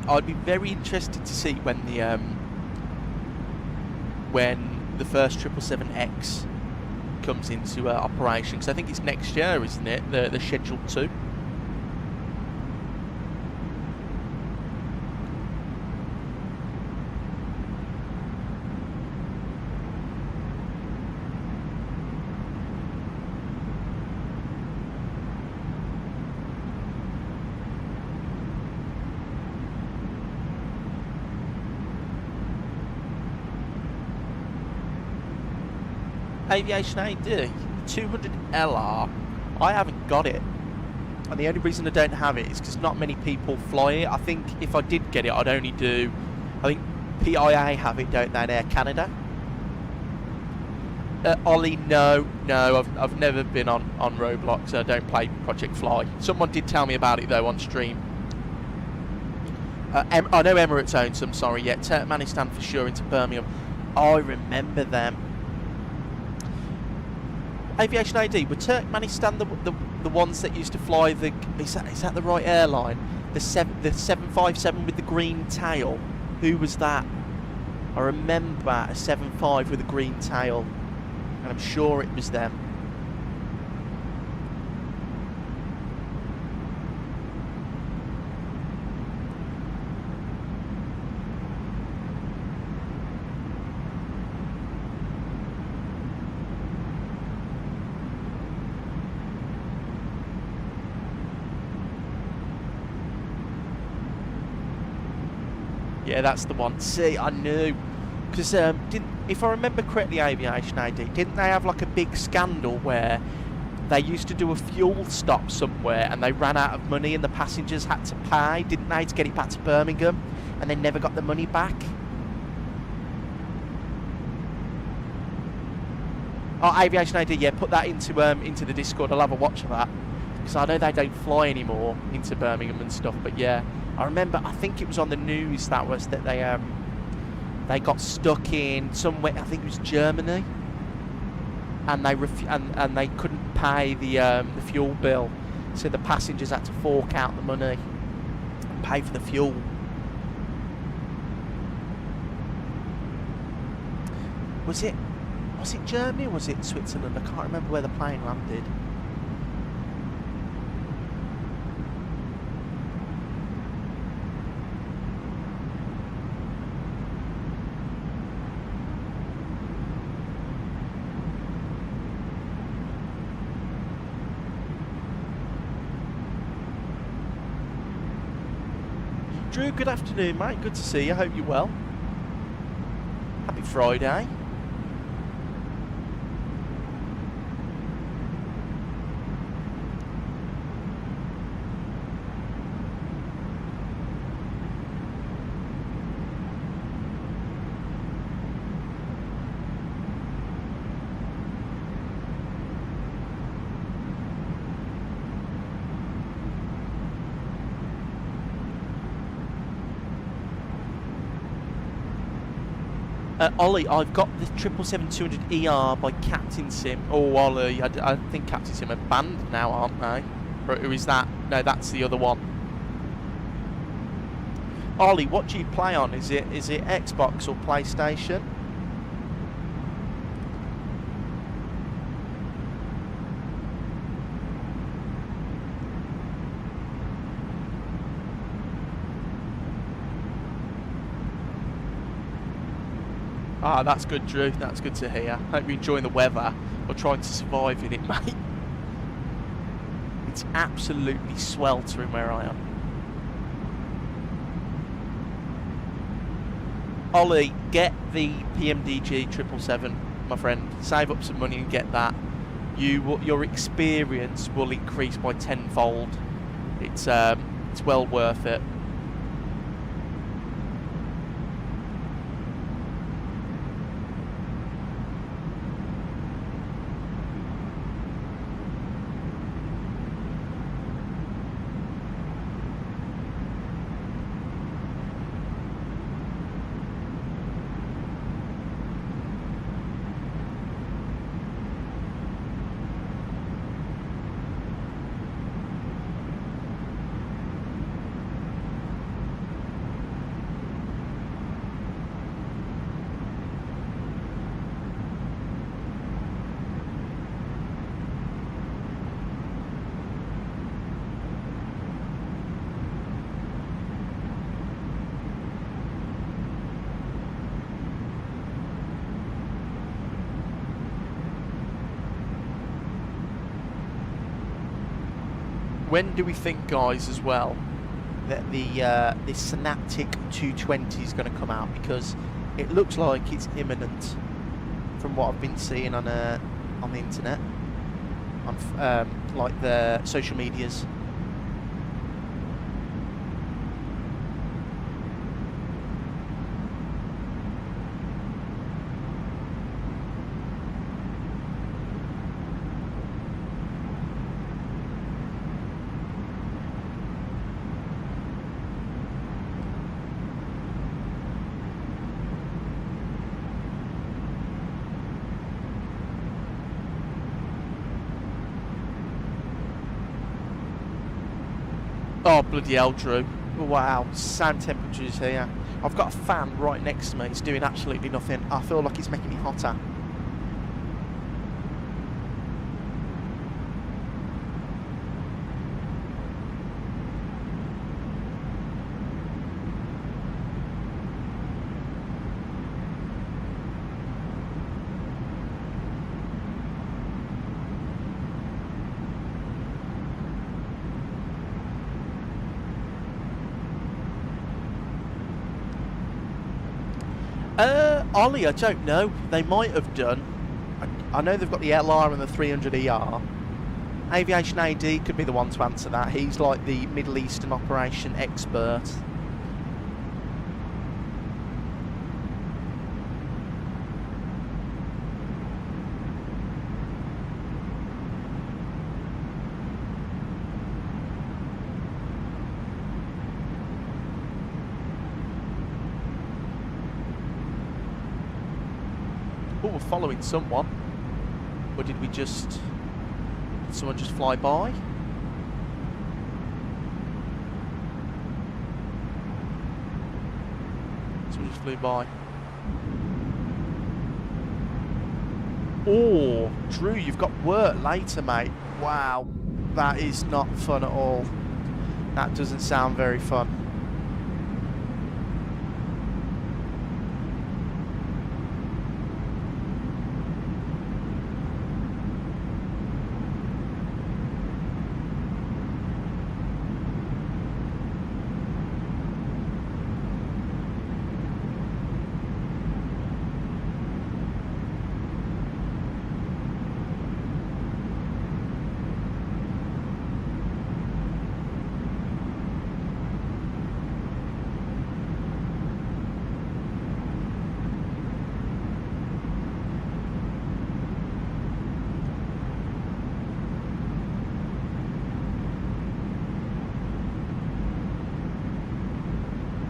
I'd be very interested to see when the first 777X comes into operation, because I think it's next year, isn't it? The scheduled 2. Aviation AD 200LR. I haven't got it, and the only reason I don't have it is because not many people fly it. I think if I did get it, I'd only do, I think PIA have it, don't they, in Air Canada? Ollie, no, I've never been on Roblox. I don't play Project Fly. Someone did tell me about it though on stream. I know Emirates owns some, sorry, yeah. Turkmenistan for sure, into Birmingham. I remember them. Aviation AD, were Turkmenistan the ones that used to fly the, is that the right airline? The 757 with the green tail? Who was that? I remember a 75 with a green tail, and I'm sure it was them. Yeah, that's the one. See, I knew. Because, if I remember correctly, Aviation AD, didn't they have like a big scandal where they used to do a fuel stop somewhere and they ran out of money and the passengers had to pay, didn't they, to get it back to Birmingham, and they never got the money back? Oh, Aviation AD, yeah, put that into the Discord. I'll have a watch of that, because I know they don't fly anymore into Birmingham and stuff, but yeah. I remember, I think it was on the news that they got stuck in somewhere, I think it was Germany, and they couldn't pay the fuel bill, so the passengers had to fork out the money and pay for the fuel. Was it Germany or was it Switzerland? I can't remember where the plane landed. Drew, good afternoon, mate. Good to see you. Hope you're well. Happy Friday. Ollie, I've got the 777-200ER by Captain Sim. Oh, Ollie, I think Captain Sim are banned now, aren't they? Or who is that? No, that's the other one. Ollie, what do you play on? Is it Xbox or PlayStation? Ah, that's good, Drew. That's good to hear. Hope you're enjoying the weather or trying to survive in it, mate. It's absolutely sweltering where I am. Ollie, get the PMDG 777, my friend. Save up some money and get that. Your experience will increase by tenfold. It's well worth it. When do we think, guys, as well, that this Synaptic 220 is going to come out? Because it looks like it's imminent from what I've been seeing on the internet, on like the social medias. Oh, bloody hell, Drew. Wow, same temperatures here. I've got a fan right next to me. It's doing absolutely nothing. I feel like it's making me hotter. Ollie, I don't know. They might have done. I know they've got the LR and the 300ER. Aviation AD could be the one to answer that. He's like the Middle Eastern operation expert. Oh, we're following someone. Or did we just... did someone just fly by? Someone just flew by. Oh, Drew, you've got work later, mate. Wow. That is not fun at all. That doesn't sound very fun.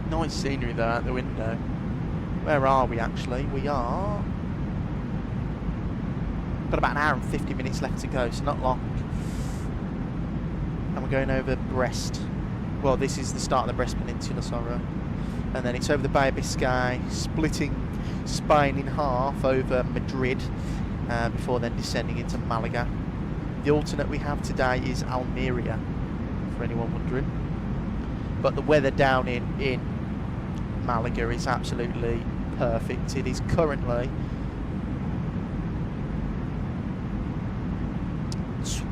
Nice scenery there out the window. Where are we actually? We are... got about an hour and 50 minutes left to go, so not long. And we're going over Brest. Well, this is the start of the Brest Peninsula, sorry. And then it's over the Bay of Biscay, splitting Spain in half over Madrid, before then descending into Malaga. The alternate we have today is Almeria, for anyone wondering. But the weather down in Malaga is absolutely perfect. It is currently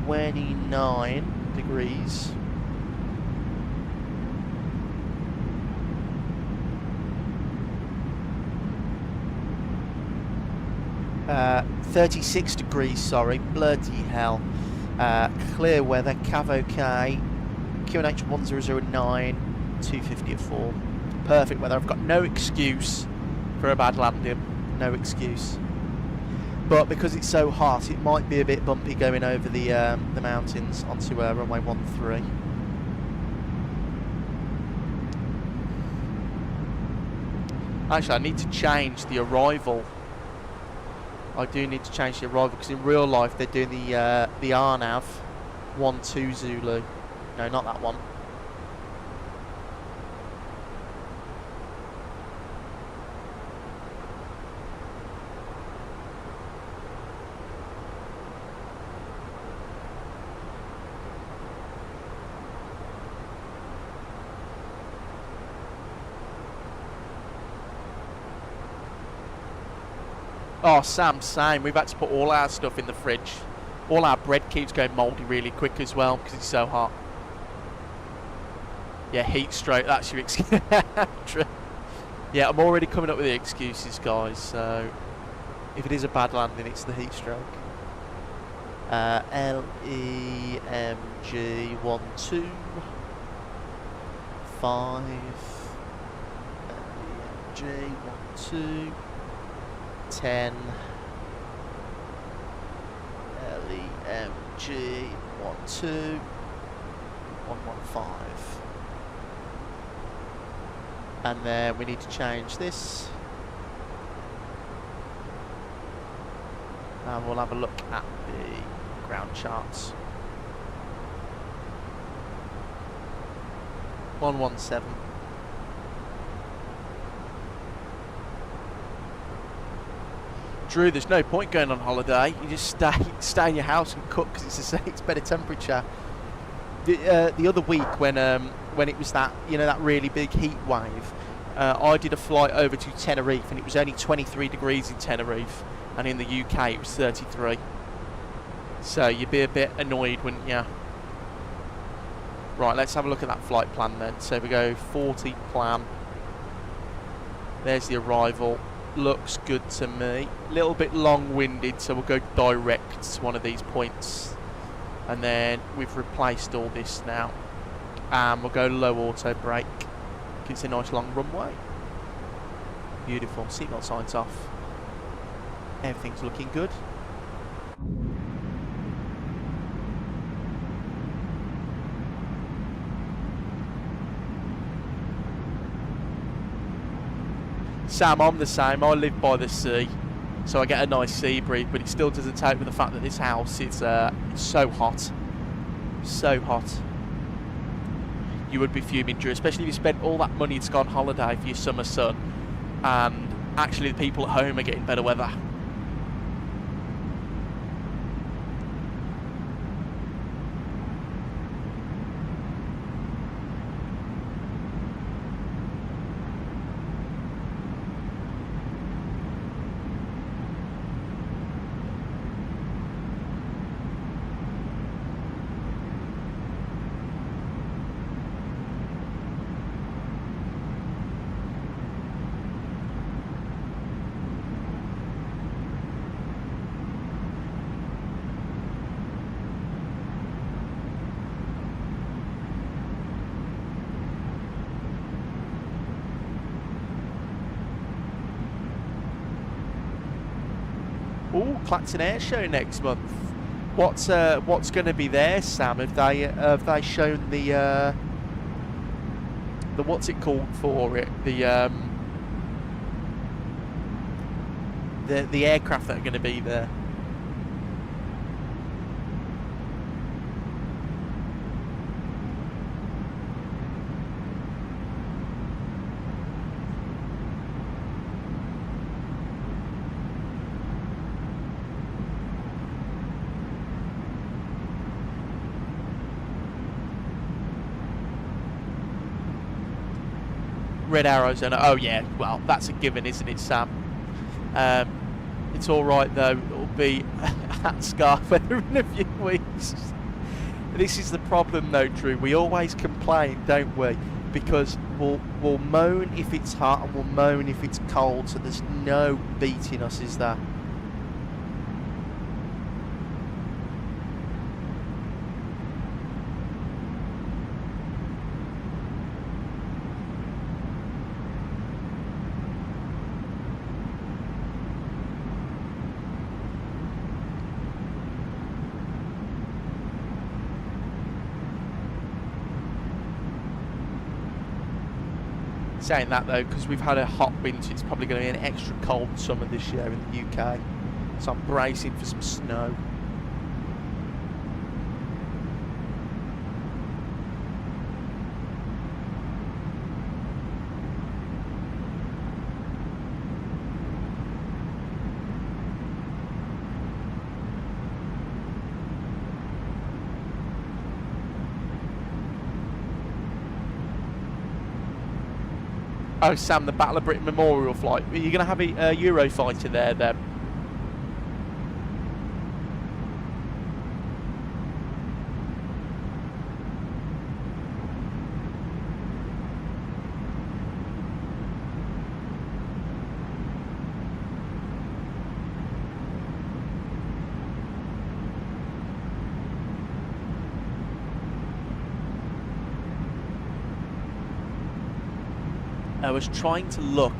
29 degrees. Uh, 36 degrees, sorry, bloody hell. Clear weather, Cav OK, QNH 1009, 250 at 4. Perfect weather. I've got no excuse for a bad landing. No excuse. But because it's so hot, it might be a bit bumpy going over the mountains onto runway 13. Actually, I need to change the arrival. I do need to change the arrival because in real life they're doing the RNAV 12 Zulu. No, not that one. Oh, Sam, same. We've had to put all our stuff in the fridge. All our bread keeps going mouldy really quick as well because it's so hot. Yeah, heat stroke. That's your excuse. Yeah, I'm already coming up with the excuses, guys. So, if it is a bad landing, it's the heat stroke. LEMG 12 5. LEMG 12 10. LEMG 12 115. And then we need to change this. And we'll have a look at the ground charts. 117. Drew, there's no point going on holiday. You just stay in your house and cook because it's better temperature. The other week when it was that that really big heat wave, I did a flight over to Tenerife and it was only 23 degrees in Tenerife, and in the UK it was 33. So you'd be a bit annoyed, wouldn't you? Right, let's have a look at that flight plan then. So we go 40 plan. There's the arrival. Looks good to me. A little bit long-winded, so we'll go direct to one of these points. And then we've replaced all this now. And we'll go low auto brake. It's a nice long runway. Beautiful. Seatbelt signs off. Everything's looking good. Sam, I'm the same. I live by the sea, so I get a nice sea breeze, but it still doesn't take with the fact that this house it's so hot. So hot. You would be fuming, Drew, especially if you spent all that money to go on holiday for your summer sun, and actually the people at home are getting better weather. Ooh, Clacton Air Show next month. What's going to be there, Sam? Have they shown the what's it called for it? The the aircraft that are going to be there. Red arrows and oh yeah, well that's a given, isn't it, Sam? It's all right though. It'll be at scarf weather in a few weeks. This is the problem though, Drew. We always complain, don't we? Because we'll moan if it's hot and we'll moan if it's cold. So there's no beating us, is there? Saying that though, because we've had a hot winter, it's probably going to be an extra cold summer this year in the UK. So I'm bracing for some snow. Oh, Sam, the Battle of Britain Memorial flight. Are you going to have a Eurofighter there then? I was trying to look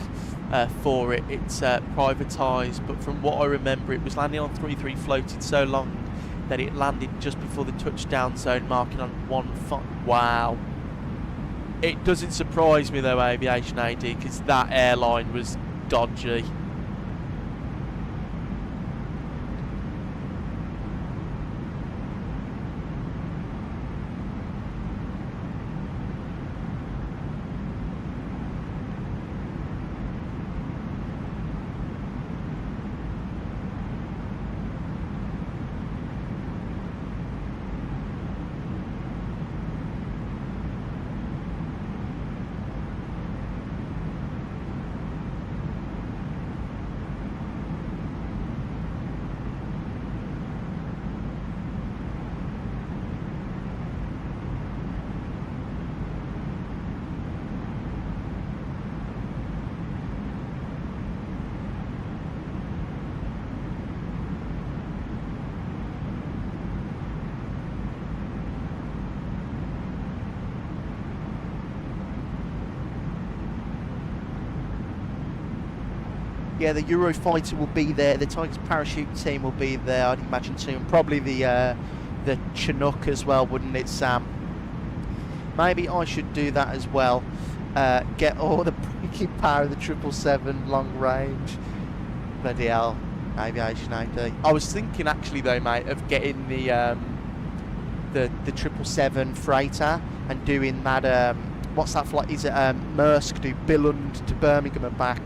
for it. It's privatised, but from what I remember, it was landing on 3-3, floated so long that it landed just before the touchdown zone, marking on 1-5. Wow. It doesn't surprise me though, Aviation AD, because that airline was dodgy. Yeah, the Eurofighter will be there. The Tigers parachute team will be there, I'd imagine too, and probably the Chinook as well, wouldn't it, Sam? Maybe I should do that as well. Get all the braking power of the 777 long range. Bloody hell, Aviation AD. I was thinking actually though, mate, of getting the 777 freighter and doing that. What's that flight? Is it Maersk do Billund to Birmingham and back?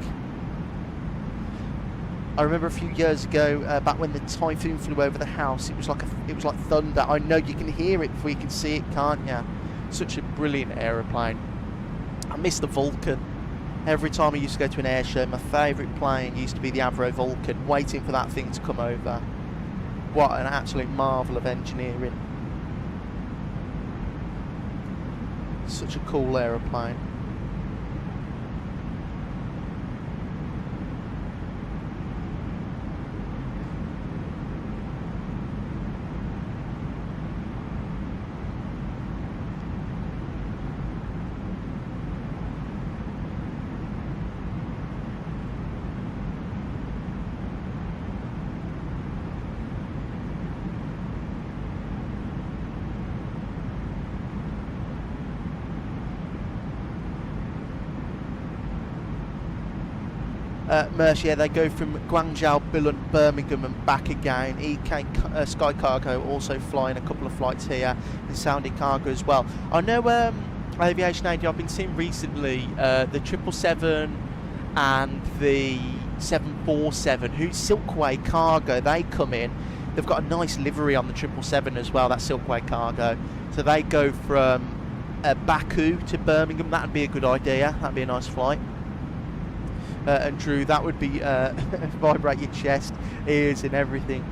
I remember a few years ago, back when the Typhoon flew over the house, it was like thunder. I know you can hear it before you can see it, can't you? Such a brilliant aeroplane. I miss the Vulcan. Every time I used to go to an air show, my favourite plane used to be the Avro Vulcan, waiting for that thing to come over. What an absolute marvel of engineering. Such a cool aeroplane. Mercy, yeah, they go from Guangzhou, Dillon, Birmingham and back again. Sky Cargo also flying a couple of flights here, and Saudi Cargo as well. I know Aviation AD, I've been seeing recently the 777 and the 747, who's Silkway Cargo, they come in. They've got a nice livery on the 777 as well, that's Silkway Cargo. So they go from Baku to Birmingham. That'd be a good idea, that'd be a nice flight. And Drew, that would be vibrate your chest, ears and everything.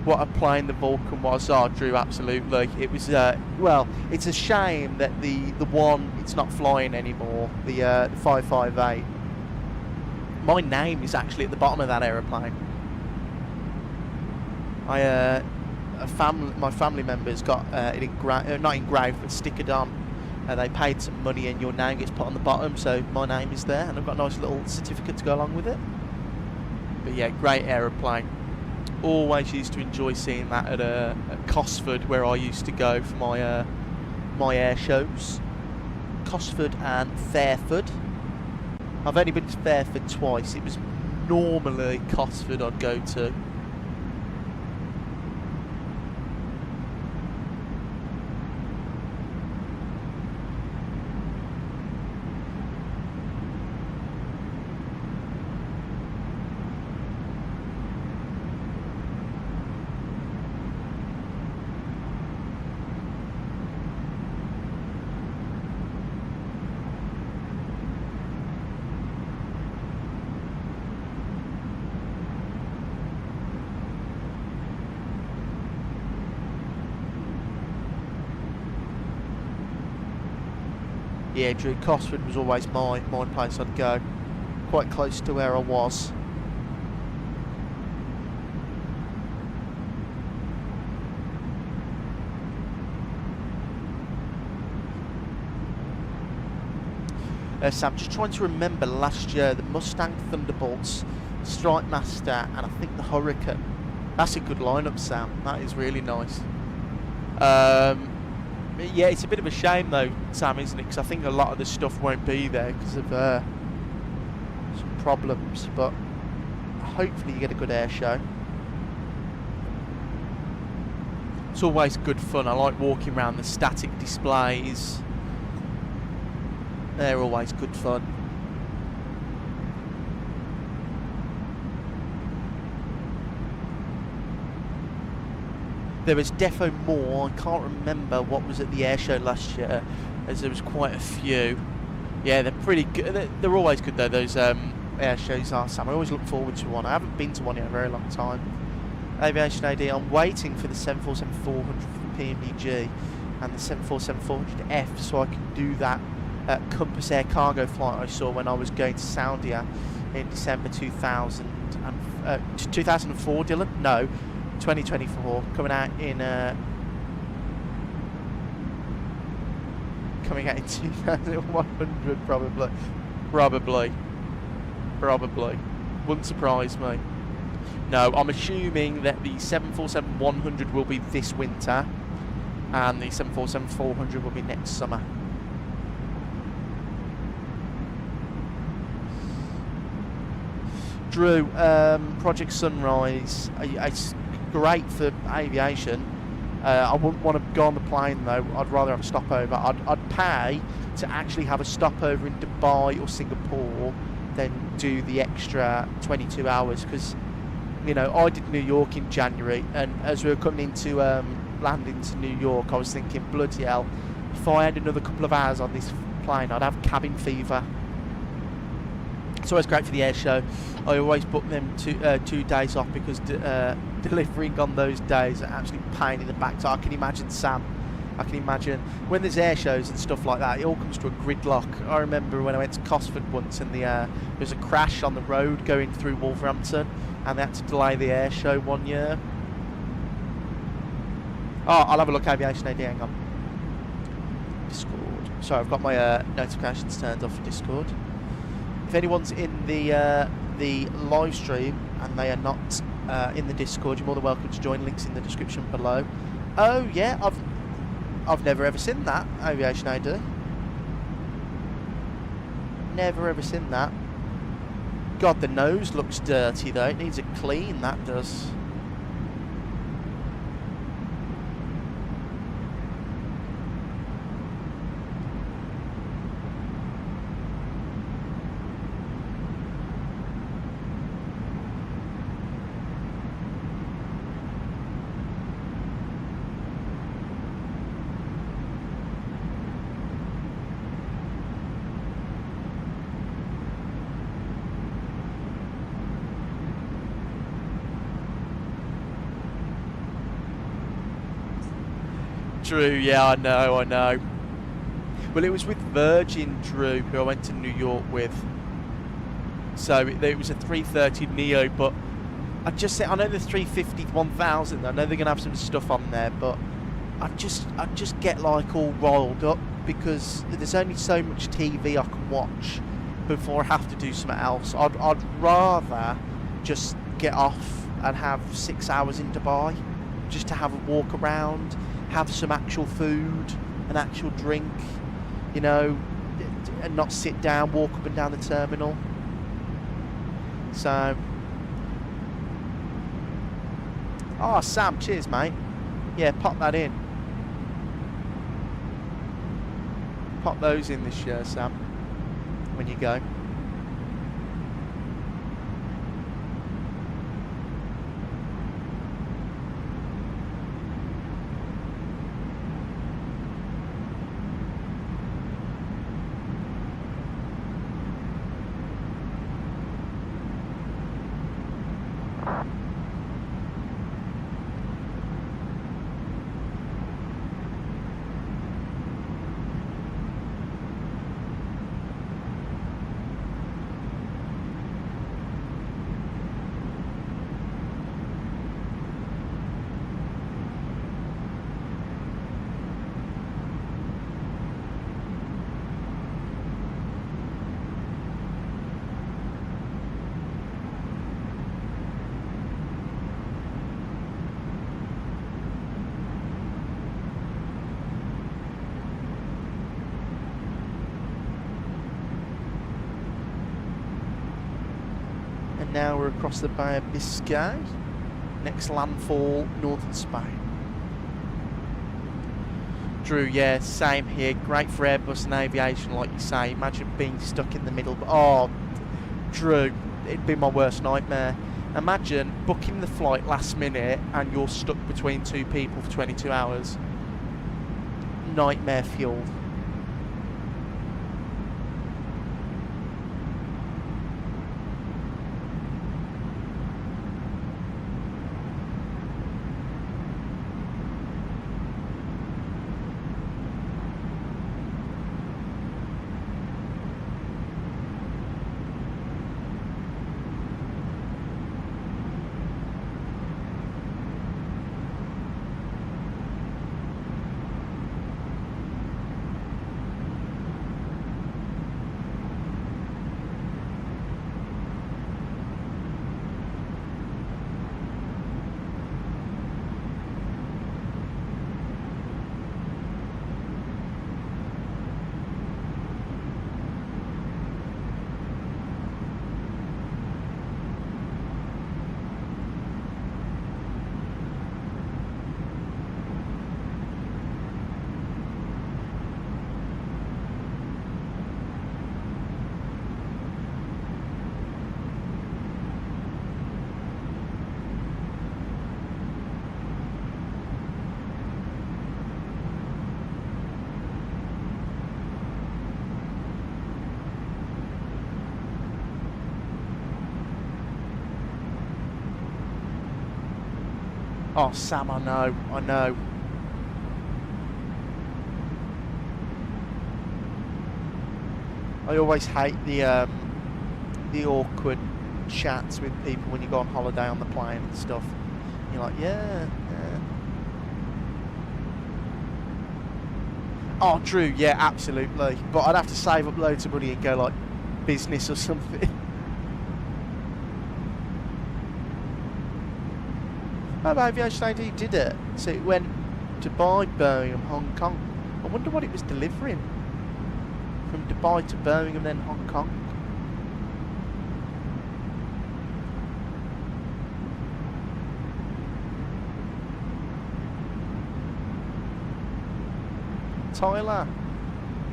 What a plane the Vulcan was. Oh, Drew, absolutely. It was, well, it's a shame that the one, it's not flying anymore, the 558. My name is actually at the bottom of that aeroplane. My family members got it not engraved, but stickered on. They paid some money and your name gets put on the bottom, so my name is there, and I've got a nice little certificate to go along with it. But yeah, great aeroplane. Always used to enjoy seeing that at Cosford, where I used to go for my my air shows. Cosford and Fairford. I've only been to Fairford twice. It was normally Cosford I'd go to. Yeah, Drew, Cosford was always my place I'd go. Quite close to where I was. Sam, just trying to remember last year, the Mustang Thunderbolts, Strike Master, and I think the Hurricane. That's a good lineup, Sam. That is really nice. Yeah, it's a bit of a shame though, Sam, isn't it? Because I think a lot of the stuff won't be there because of some problems. But hopefully you get a good air show. It's always good fun. I like walking around the static displays. They're always good fun. There was defo more. I can't remember what was at the air show last year, as there was quite a few. Yeah, they're pretty good. They're always good though, those air shows are, Sam. I always look forward to one. I haven't been to one in a very long time. Aviation AD, I'm waiting for the 747-400 for PMDG and the 747-400F so I can do that Compass Air cargo flight I saw when I was going to Saudi in December 2004, Dillon? No, 2024, coming out in 2100 probably. Wouldn't surprise me. No, I'm assuming that the 747-100 will be this winter and the 747-400 will be next summer. Drew, Project Sunrise, it's great for aviation. I wouldn't want to go on the plane though. I'd rather have a stopover. I'd pay to actually have a stopover in Dubai or Singapore than do the extra 22 hours because, you know, I did New York in January, and as we were coming into landing to New York, I was thinking, bloody hell, if I had another couple of hours on this plane, I'd have cabin fever. It's always great for the air show. I always book them 2 days off because delivering on those days are actually pain in the back. So I can imagine, Sam, I can imagine when there's air shows and stuff like that, it all comes to a gridlock. I remember when I went to Cosford once and there was a crash on the road going through Wolverhampton and they had to delay the air show 1 year. Oh, I'll have a look, Aviation AD, hang on. Discord. Sorry, I've got my notifications turned off for Discord. If anyone's in the live stream and they are not in the Discord, you're more than welcome to join. Links in the description below. Oh yeah, I've never ever seen that, Aviation AD. Never ever seen that. God, the nose looks dirty though. It needs a clean, that does. Drew, yeah, I know. Well, it was with Virgin, Drew, who I went to New York with. So it was a 330neo, but I know the 350-1000. I know they're going to have some stuff on there, but I just get like all rolled up because there's only so much TV I can watch before I have to do something else. I'd rather just get off and have 6 hours in Dubai, just to have a walk around, have some actual food, an actual drink, you know, and not sit down, walk up and down the terminal. So, oh, Sam, cheers, mate. Yeah, pop that in. Pop those in this year, Sam, when you go. Now we're across the Bay of Biscay. Next landfall, northern Spain. Drew, yeah, same here. Great for Airbus and aviation, like you say. Imagine being stuck in the middle. Oh, Drew, it'd be my worst nightmare. Imagine booking the flight last minute and you're stuck between two people for 22 hours. Nightmare fuel. Oh, Sam, I know. I always hate the awkward chats with people when you go on holiday on the plane and stuff. You're like, yeah. Oh, Drew, yeah, absolutely. But I'd have to save up loads of money and go like business or something. Oh, Aviation-SIM did it. So it went Dubai, Birmingham, Hong Kong. I wonder what it was delivering. From Dubai to Birmingham, then Hong Kong. Tyler.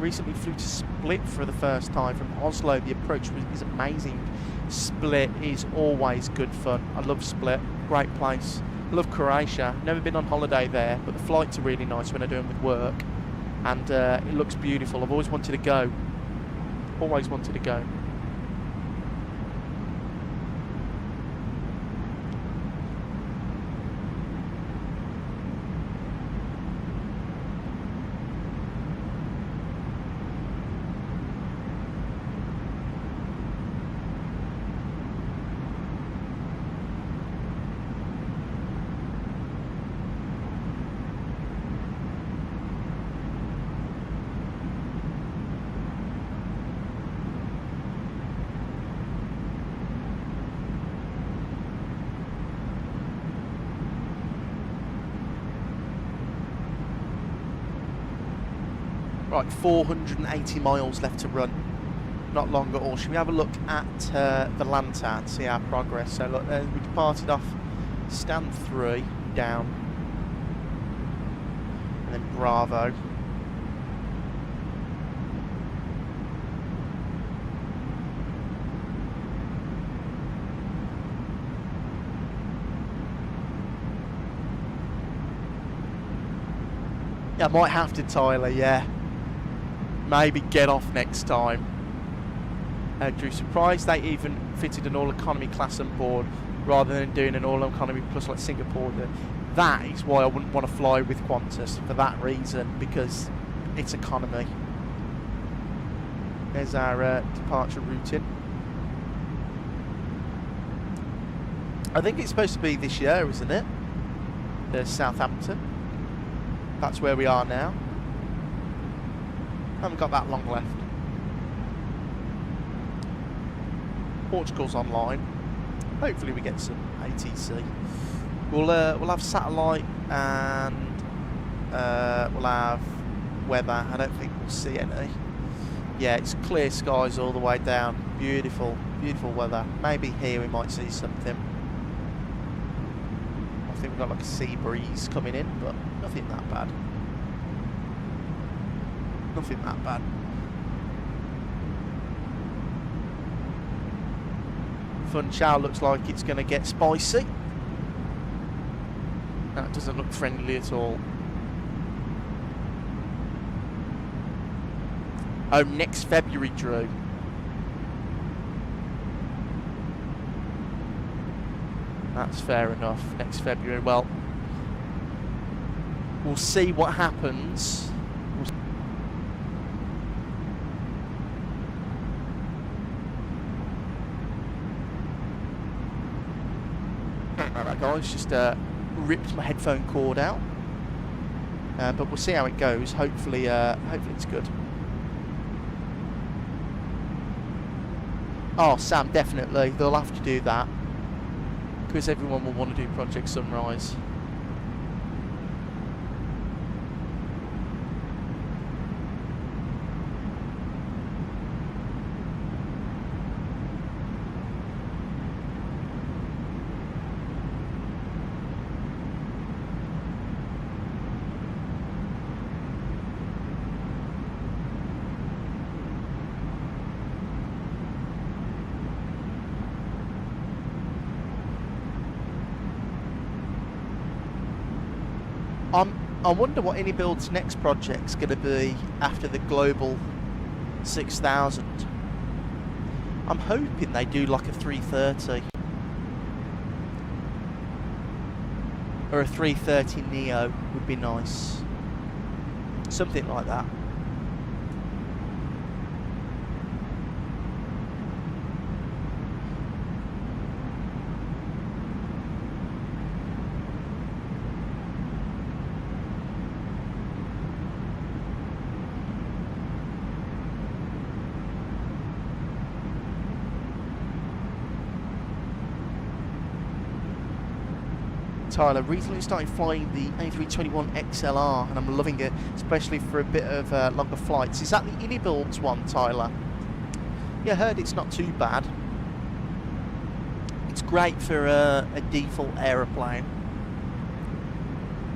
Recently flew to Split for the first time from Oslo. The approach is amazing. Split is always good fun. I love Split. Great place. I love Croatia. Never been on holiday there, but the flights are really nice when I do them with work. And it looks beautiful. I've always wanted to go. Always wanted to go. Right, 480 miles left to run. Not long at all. Should we have a look at the Lanta and see our progress? So look, we departed off stand 3 down, and then Bravo. Yeah, I might have to, Tyler, yeah. Maybe get off next time. Drew, surprised they even fitted an all-economy class on board rather than doing an all-economy plus like Singapore did. That is why I wouldn't want to fly with Qantas, for that reason, because it's economy. There's our departure routing. I think it's supposed to be this year, isn't it? There's Southampton. That's where we are now. Haven't got that long left. Portugal's online. Hopefully we get some ATC. We'll have satellite and we'll have weather. I don't think we'll see any. Yeah, it's clear skies all the way down. Beautiful, beautiful weather. Maybe here we might see something. I think we've got like a sea breeze coming in, but nothing that bad. Nothing that bad. Funchal looks like it's going to get spicy. That doesn't look friendly at all. Oh, next February, Drew. That's fair enough. Next February. Well, we'll see what happens. Alright guys, just ripped my headphone cord out. But we'll see how it goes. Hopefully it's good. Oh, Sam, definitely. They'll have to do that. Because everyone will want to do Project Sunrise. I wonder what AnyBuild's next project's going to be after the Global 6000. I'm hoping they do like a 330 or a 330neo would be nice. Something like that. Tyler, recently started flying the A321XLR and I'm loving it, especially for a bit of longer flights. Is that the AnyBuild's one, Tyler? Yeah, I heard it's not too bad. It's great for a default aeroplane.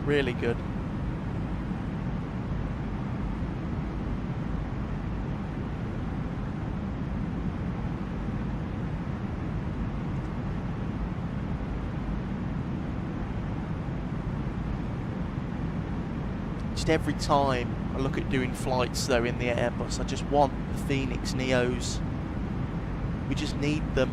Really good. Just every time I look at doing flights though in the Airbus, I just want the Fenix Neos. We just need them.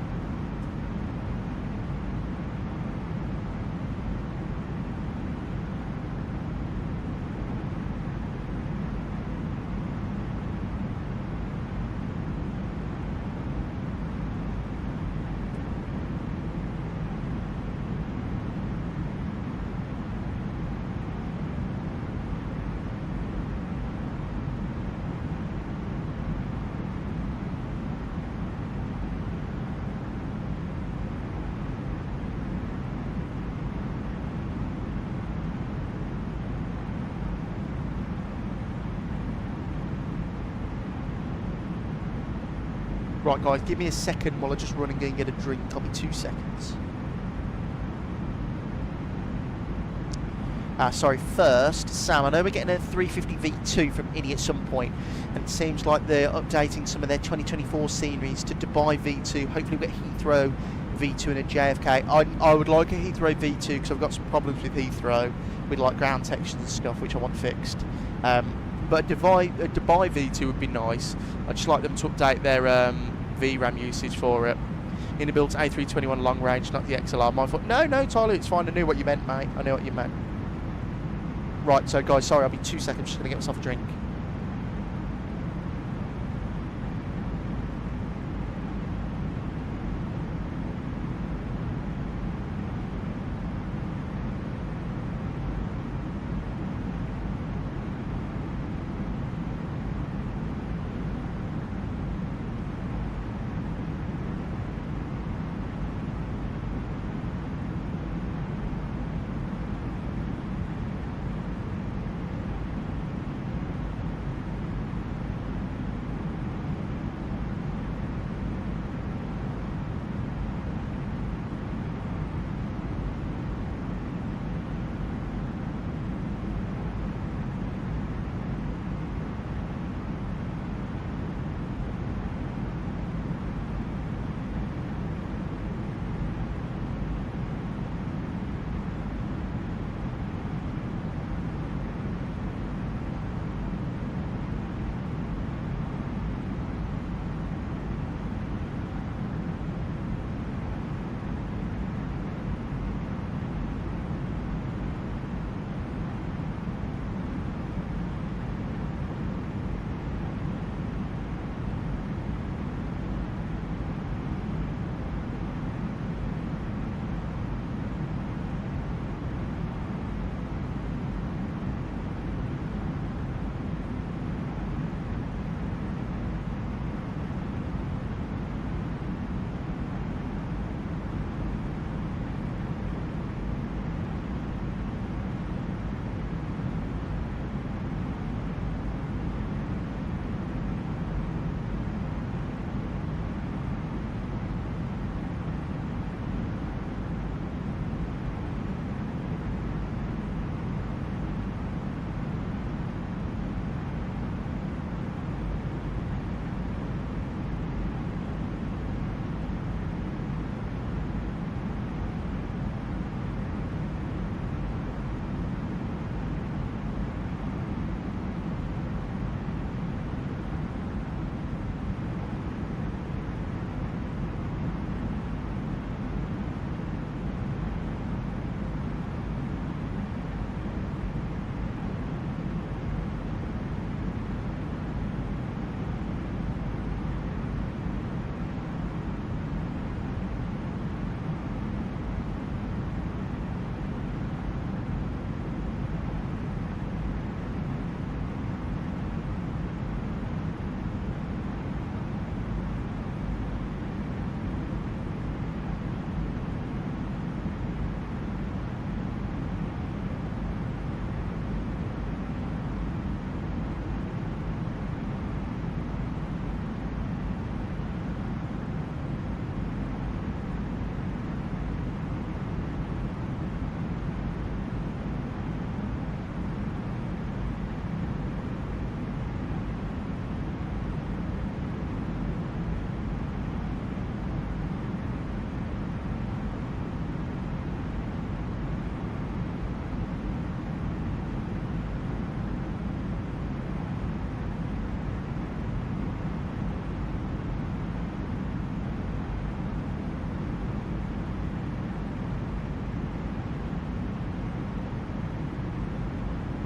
Right guys, give me a second while I just run and go and get a drink. I'll be 2 seconds. Sorry, first, Sam, I know we're getting a 350 V2 from Indy at some point, and it seems like they're updating some of their 2024 sceneries to Dubai V2. Hopefully we'll get Heathrow V2 and a JFK. I would like a Heathrow V2 because I've got some problems with Heathrow with like ground textures and stuff which I want fixed. But a Dubai V2 would be nice. I'd just like them to update their VRAM usage for it. Inbuilt A321 long range, not the XLR. My fault. No, Tyler, it's fine. I knew what you meant, mate. I knew what you meant. Right, so guys, sorry, I'll be 2 seconds. Just going to get myself a drink.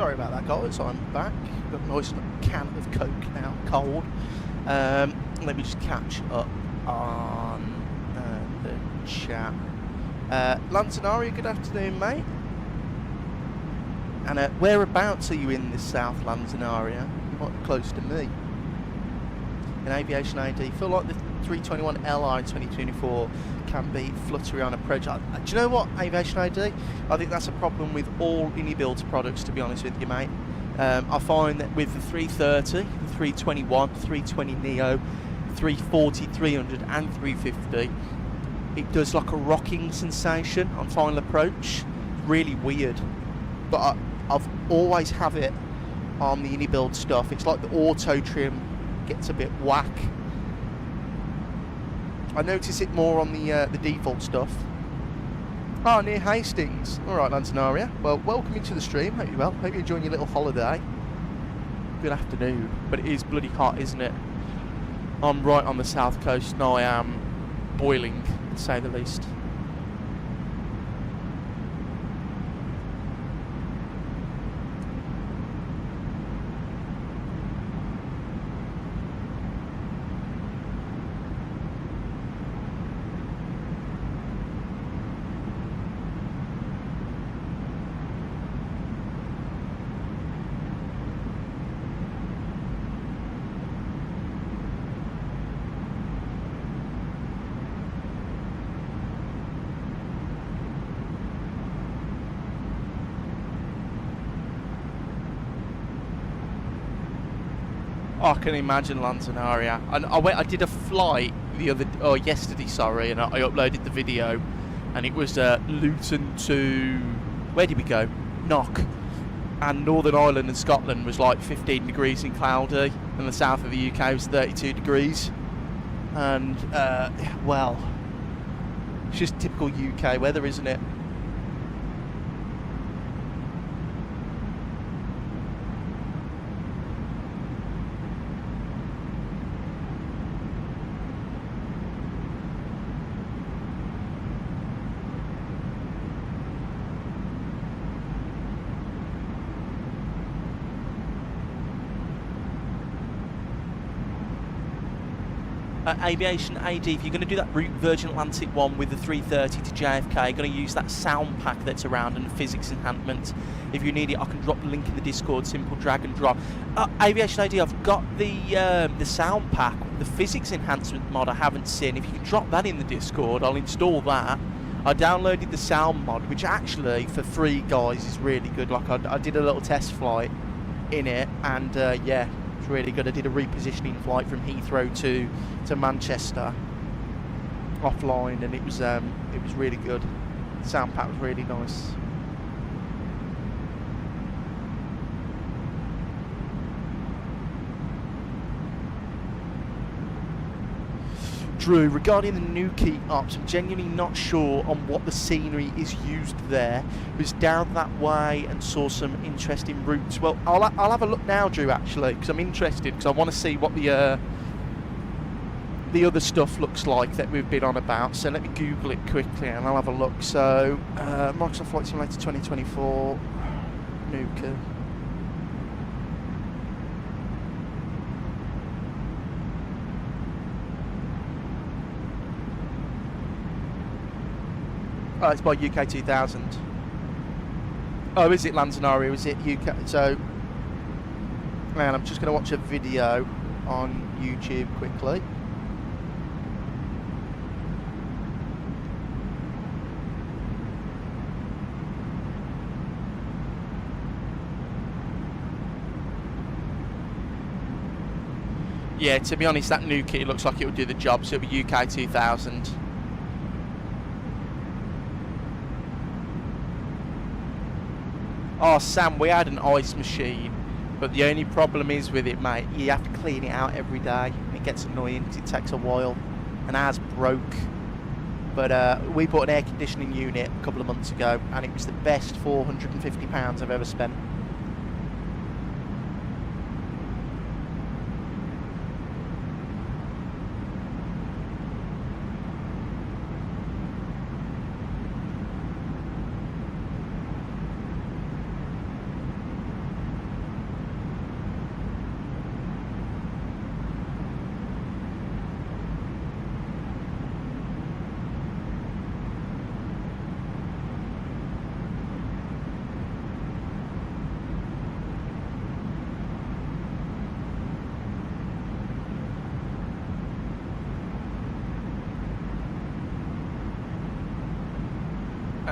Sorry about that, guys. I'm back. Got a nice can of Coke now, cold. Let me just catch up on the chat. Lanzarote, good afternoon, mate. And whereabouts are you in this South Lanzarote? You might be close to me. In Aviation AD, feel like the 321LI 2024 can be fluttery on approach. Do you know what, Aviation AD? I think that's a problem with all IndyBuild products, to be honest with you, mate. I find that with the 330, the 321, 320neo, 340, 300 and 350, it does like a rocking sensation on final approach. Really weird. But I've always have it on the IndyBuild stuff. It's like the auto trim gets a bit whack. I notice it more on the default stuff. Oh, near Hastings. Alright, Lanzarote. Well, welcome into the stream. Hope you're well. Hope you're enjoying your little holiday. Good afternoon. But it is bloody hot, isn't it? I'm right on the south coast and I am boiling, to say the least. I can imagine Lanzarote. And I did a flight yesterday, sorry, and I uploaded the video, and it was Luton to, where did we go? Knock. And Northern Ireland and Scotland was like 15 degrees and cloudy, and the south of the UK was 32 degrees. And well, it's just typical UK weather, isn't it? Aviation AD, if you're going to do that route Virgin Atlantic one with the 330 to JFK, you're going to use that sound pack that's around and the physics enhancement. If you need it, I can drop the link in the Discord, simple drag and drop. Aviation AD, I've got the sound pack, the physics enhancement mod I haven't seen. If you can drop that in the Discord, I'll install that. I downloaded the sound mod, which actually for free, guys, is really good. Like I did a little test flight in it, and yeah, it's really good. I did a repositioning flight from Heathrow to Manchester offline, and it was really good. The sound pack was really nice. Drew, regarding the new key ops, I'm genuinely not sure on what the scenery is used there. I was down that way and saw some interesting routes. Well, I'll have a look now, Drew, actually, because I'm interested, because I want to see what the other stuff looks like that we've been on about. So let me Google it quickly and I'll have a look. So, Microsoft Flight Simulator 2024, Nuka. Oh, it's by UK 2000. Oh, is it Lanzarote? Is it UK? So, man, I'm just going to watch a video on YouTube quickly. Yeah, to be honest, that new kit looks like it would do the job, so it'll be UK 2000. Oh, Sam, we had an ice machine, but the only problem is with it, mate, you have to clean it out every day. It gets annoying because it takes a while, and ours broke. But we bought an air conditioning unit a couple of months ago, and it was the best £450 I've ever spent.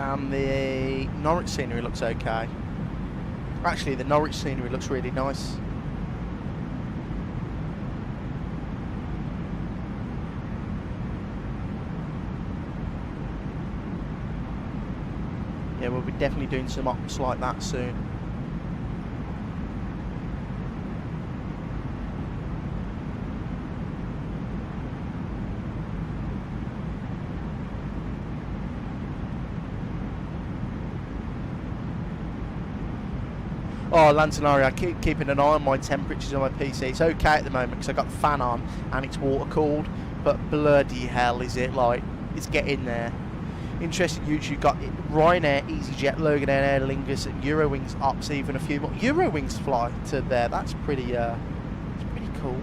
and the Norwich scenery looks okay. Actually, the Norwich scenery looks really nice. Yeah, we'll be definitely doing some ops like that soon. Oh, Lantanari, I keep keeping an eye on my temperatures on my PC. It's okay at the moment because I've got the fan on and it's water cooled, but bloody hell is it, like, it's getting there. Interesting news, you've got Ryanair, EasyJet, Logan Air Lingus and Eurowings ops, even a few more. Eurowings fly to there, that's pretty cool.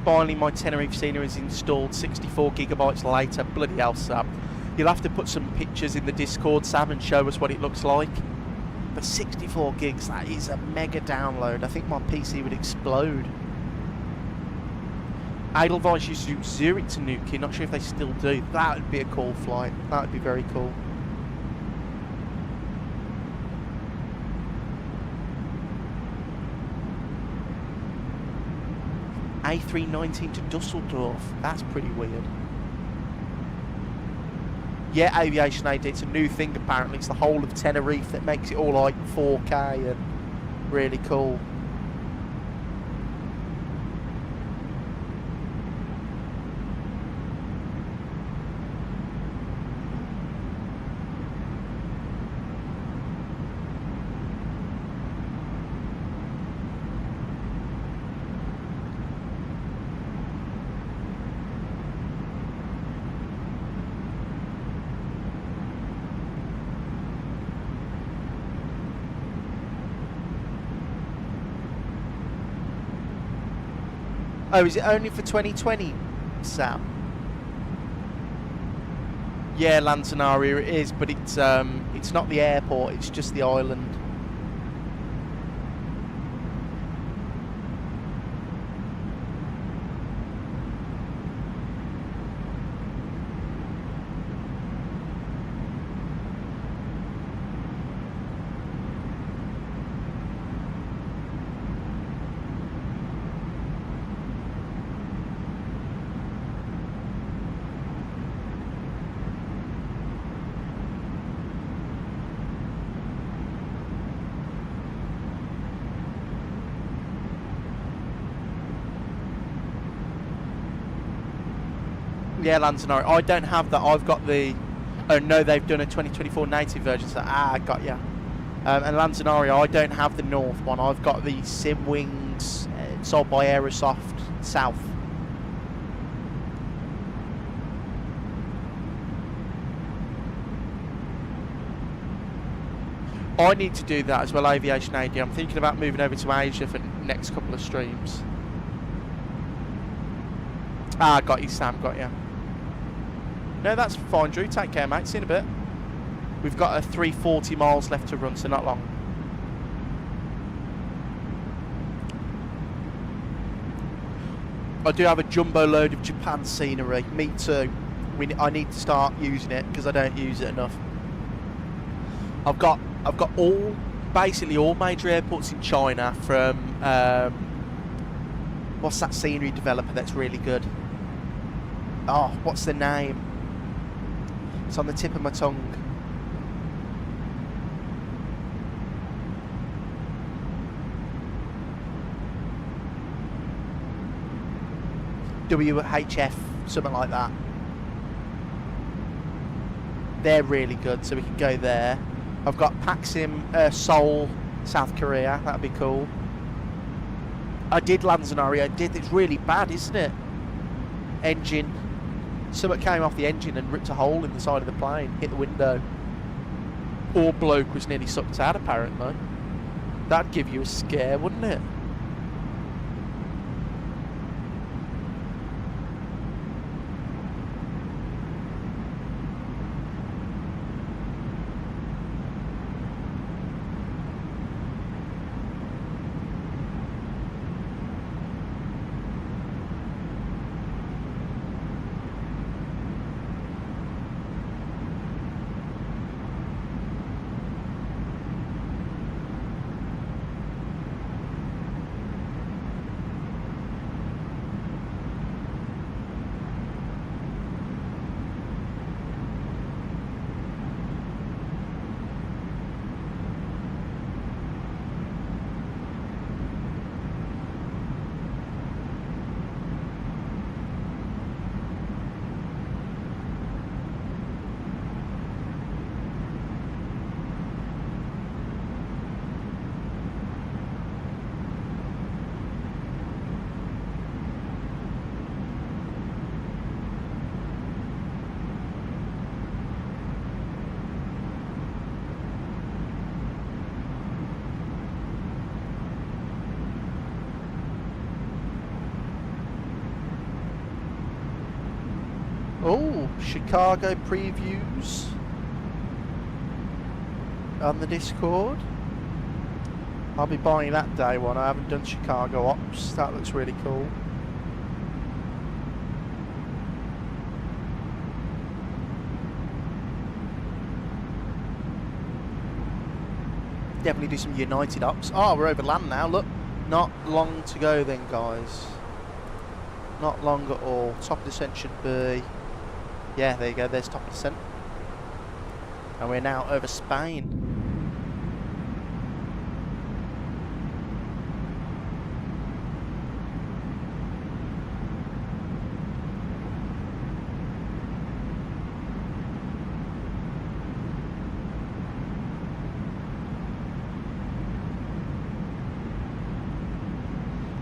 Finally, my Tenerife scenery is installed 64 gigabytes later. Bloody hell, Sam. You'll have to put some pictures in the Discord, Sam, and show us what it looks like. But 64 gigs, that is a mega download. I think my PC would explode. Edelweiss used to do Zurich to Newquay. Not sure if they still do. That would be a cool flight. That would be very cool. A319 to Dusseldorf. That's pretty weird. Yeah, Aviation AD. It's a new thing apparently. It's the whole of Tenerife that makes it all like 4K and really cool. Oh, is it only for 2020, Sam? Yeah, Lantanari, it is, but it's not the airport, it's just the island. Yeah, Lantanari. I don't have that. I've got the... Oh, no, they've done a 2024 native version. So, got ya. And Lantanari, I don't have the North one. I've got the Sim Wings sold by Aerosoft South. I need to do that as well, Aviation AD. I'm thinking about moving over to Asia for the next couple of streams. Got you, Sam, got you. No, that's fine, Drew. Take care, mate. See you in a bit. We've got a 340 miles left to run, so not long. I do have a jumbo load of Japan scenery. Me too. I need to start using it because I don't use it enough. I've got basically all major airports in China from what's that scenery developer that's really good? Oh, what's the name? It's on the tip of my tongue. WHF, something like that. They're really good, so we can go there. I've got Paksim, Seoul, South Korea. That'd be cool. I did Lanzarote. I did. It's really bad, isn't it? Engine. Something came off the engine and ripped a hole in the side of the plane, hit the window. Poor bloke was nearly sucked out, apparently. That'd give you a scare, wouldn't it? Oh, Chicago previews on the Discord. I'll be buying that day one. I haven't done Chicago Ops. That looks really cool. Definitely do some United Ops. Oh, we're over land now. Look, not long to go then, guys. Not long at all. Top of descent should be... Yeah, there you go, there's top of descent. And we're now over Spain.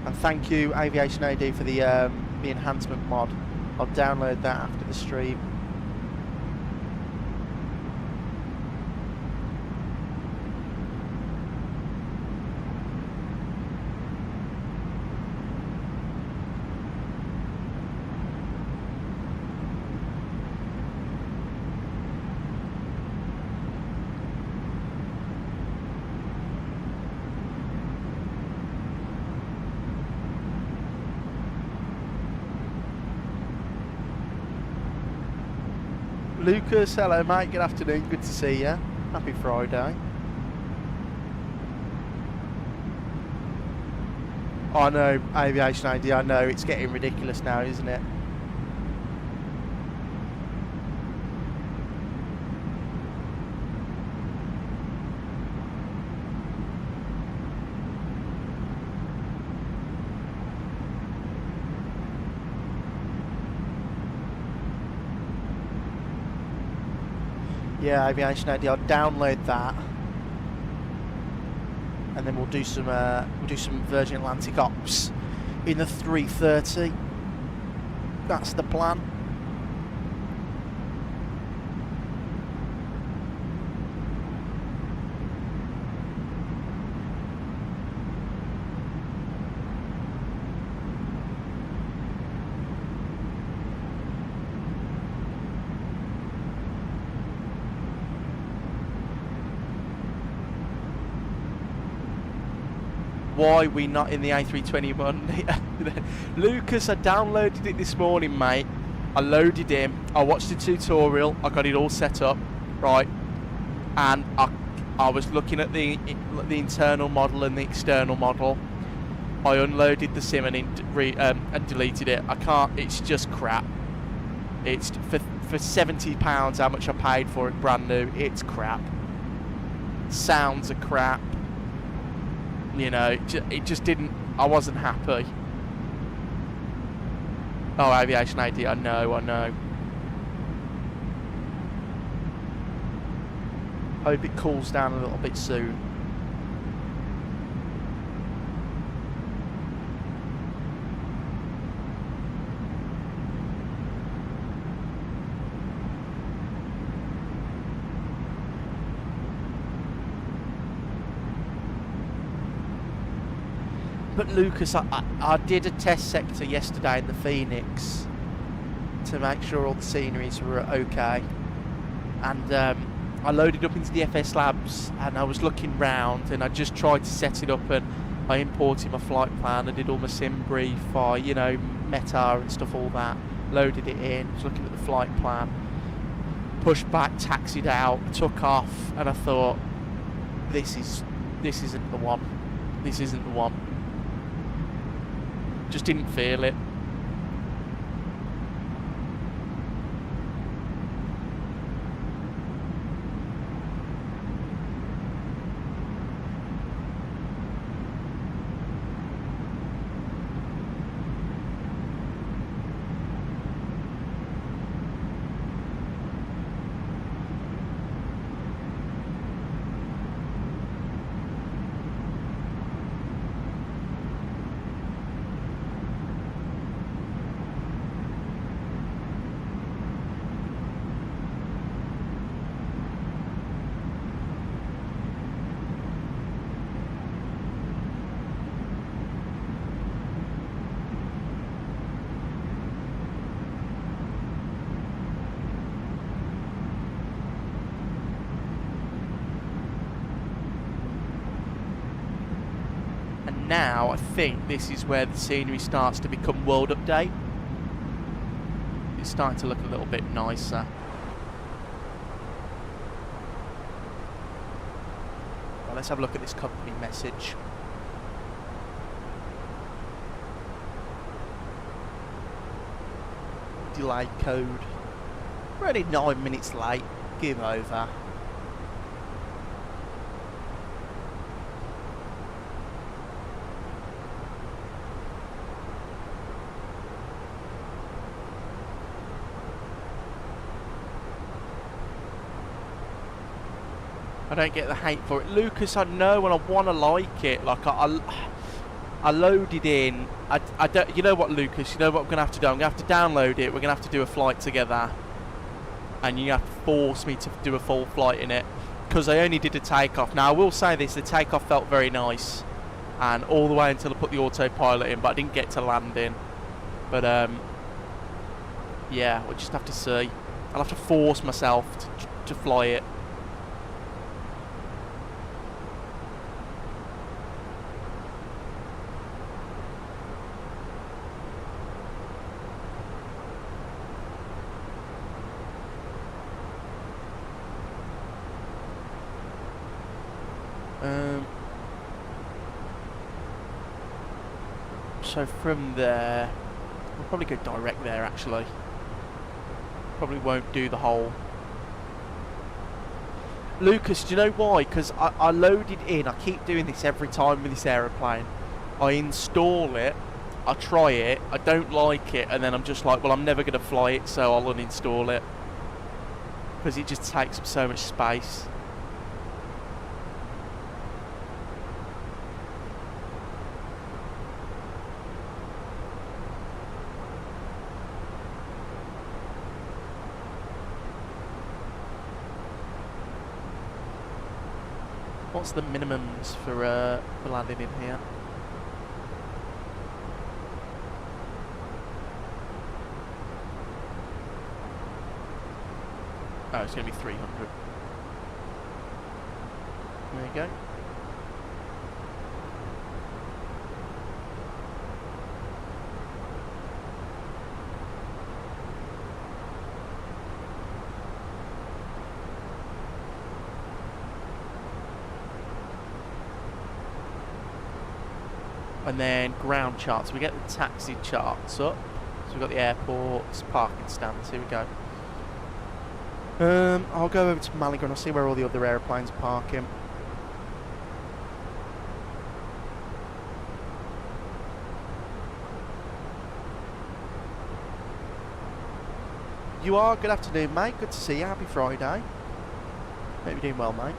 And thank you, Aviation AD, for the enhancement mod. I'll download that after the stream. Lucas, hello mate, good afternoon, good to see you. Happy Friday. I know, Aviation AD, I know, it's getting ridiculous now, isn't it? Yeah, Aviation AD, I'll download that, and then we'll do some Virgin Atlantic Ops in the 330. That's the plan. Why we not in the A321? Lucas, I downloaded it this morning, mate. I loaded in, I watched the tutorial, I got it all set up, right? And I was looking at the internal model and the external model. I unloaded the sim and deleted it. I can't, it's just crap. It's for £70 how much I paid for it brand new, it's crap. Sounds are crap. You know, it just didn't, I wasn't happy. Oh, Aviation AD, I know. Hope it cools down a little bit soon. But Lucas, I did a test sector yesterday in the Phoenix to make sure all the sceneries were okay, and I loaded up into the FS Labs and I was looking round and I just tried to set it up, and I imported my flight plan, I did all my sim brief, you know, meta and stuff, all that, loaded it in, was looking at the flight plan, pushed back, taxied out, took off, and I thought, this isn't the one. This isn't the one. Just didn't feel it. Now I think this is where the scenery starts to become world update. It's starting to look a little bit nicer. Well, let's have a look at this company message. Delay code. We're only 9 minutes late. Give over. I don't get the hate for it. Lucas, I know and I want to like it. Like, I loaded in. I don't, you know what, Lucas? You know what I'm going to have to do? I'm going to have to download it. We're going to have to do a flight together. And you have to force me to do a full flight in it. Because I only did a takeoff. Now, I will say this. The takeoff felt very nice. And all the way until I put the autopilot in. But I didn't get to landing. But, yeah, we'll just have to see. I'll have to force myself to fly it. So from there, we'll probably go direct there actually. Probably won't do the whole. Lucas, do you know why? Because I loaded in, I keep doing this every time with this aeroplane. I install it, I try it, I don't like it, and then I'm just like, well, I'm never going to fly it, so I'll uninstall it. Because it just takes up so much space. What's the minimums for landing in here? Oh, it's going to be 300. There you go. And then ground charts. We get the taxi charts up. So we've got the airports, parking stands. Here we go. I'll go over to Malaga and I'll see where all the other airplanes are parking. You are. Good afternoon, mate. Good to see you. Happy Friday. Hope you're doing well, mate.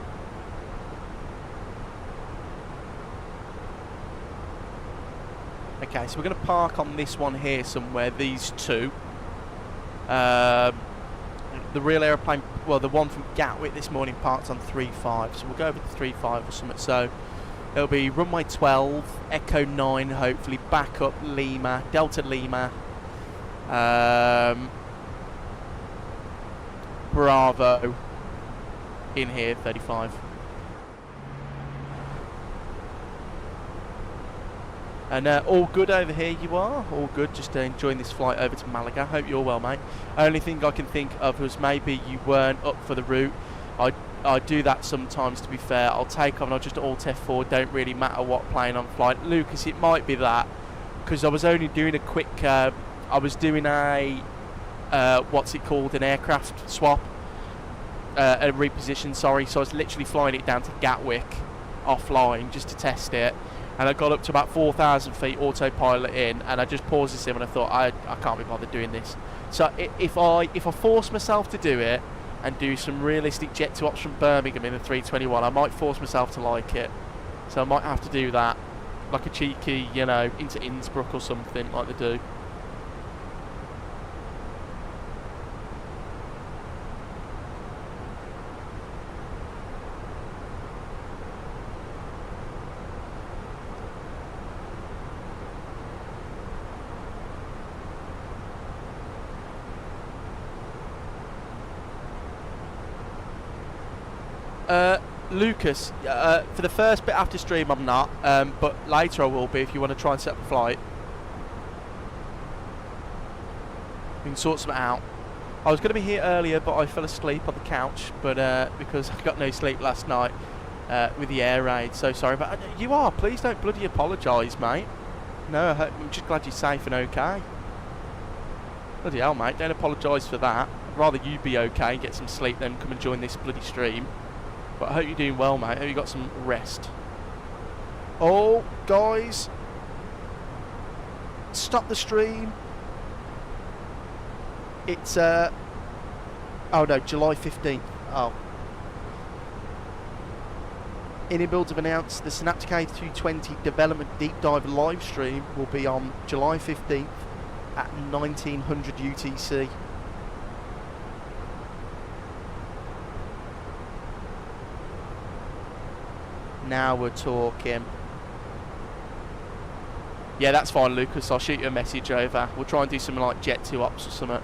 Okay, so we're going to park on this one here somewhere, these two. The real aeroplane, well, the one from Gatwick this morning parked on 3.5, so we'll go over to 3.5 or something. So It'll be runway 12, Echo 9, hopefully, back up Lima, Delta Lima, Bravo, in here, 35. And all good over here you are, all good, just enjoying this flight over to Malaga. Hope you're well, mate. Only thing I can think of was maybe you weren't up for the route. I do that sometimes, to be fair. I'll take off and I'll just alt F4, don't really matter what plane I'm flying. Lucas, it might be that, because I was only doing a quick, I was doing a, what's it called, an aircraft swap, a reposition, sorry. So I was literally flying it down to Gatwick offline just to test it. And I got up to about 4,000 feet autopilot in, and I just paused the sim and I thought, I can't be bothered doing this. So if I force myself to do it and do some realistic jet to ops from Birmingham in the 321, I might force myself to like it. So I might have to do that, like a cheeky, you know, into Innsbruck or something like they do. Lucas, for the first bit after stream I'm not, but later I will be if you want to try and set up a flight. We can sort something out. I was going to be here earlier, but I fell asleep on the couch, but because I got no sleep last night with the air raid, so sorry. But you are, please don't bloody apologise, mate. No, I'm just glad you're safe and okay. Bloody hell, mate, don't apologise for that. I'd rather you be okay and get some sleep than come and join this bloody stream. But I hope you're doing well, mate. I hope you got some rest. Oh, guys. Stop the stream. It's, oh no, July 15th. Oh. InnyBuilds have announced the Fenix A320 development deep dive live stream will be on July 15th at 1900 UTC. Now we're talking. Yeah, that's fine, Lucas. I'll shoot you a message over. We'll try and do something like Jet 2 Ops or something.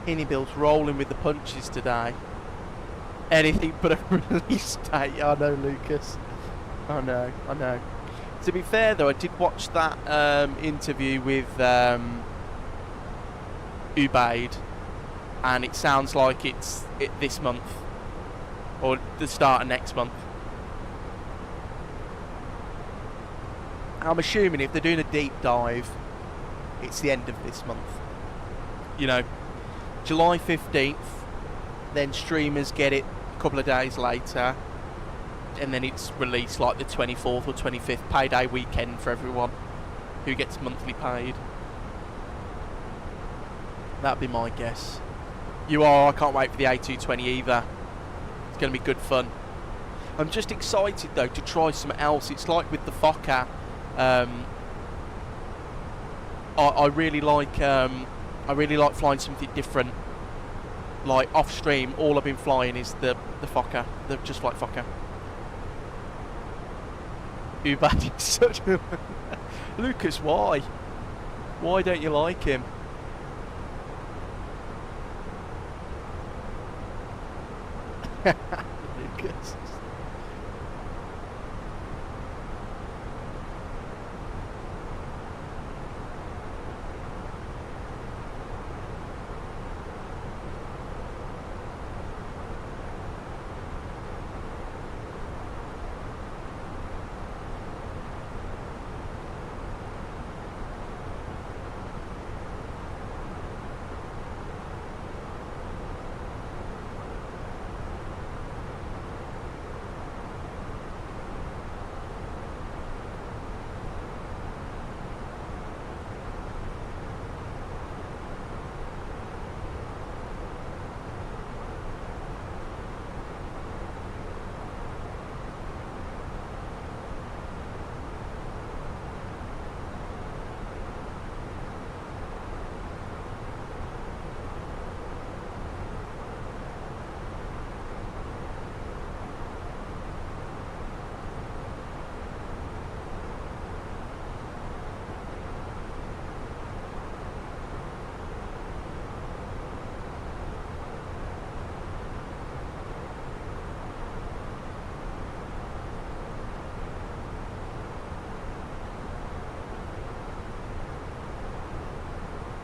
InnyBuilds rolling with the punches today. Anything but a release date. I know, Lucas. I know. To be fair though, I did watch that interview with Ubaid, and it sounds like it's this month or the start of next month. I'm assuming if they're doing a deep dive, it's the end of this month. You know, July 15th, then streamers get it a couple of days later, and then it's released like the 24th or 25th, payday weekend for everyone who gets monthly paid. That'd be my guess. You are. I can't wait for the A220 either. It's going to be good fun. I'm just excited though to try something else. It's like with the Fokker. I really like flying something different. Like off stream, all I've been flying is the Fokker, the just like Fokker. Ubad is such a Lucas, why? Why don't you like him? Lucas.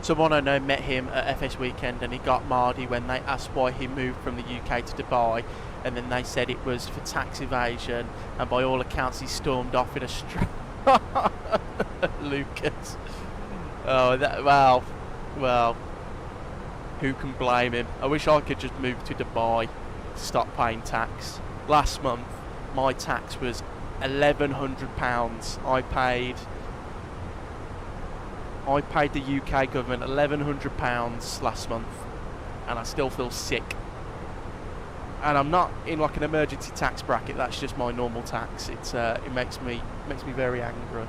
Someone I know met him at FS Weekend, and he got Mardy when they asked why he moved from the UK to Dubai, and then they said it was for tax evasion, and by all accounts he stormed off in a Lucas. Oh, well, who can blame him? I wish I could just move to Dubai to stop paying tax. Last month, my tax was £1,100. I paid the UK government £1,100 last month, and I still feel sick. And I'm not in like an emergency tax bracket. That's just my normal tax. It makes me very angry.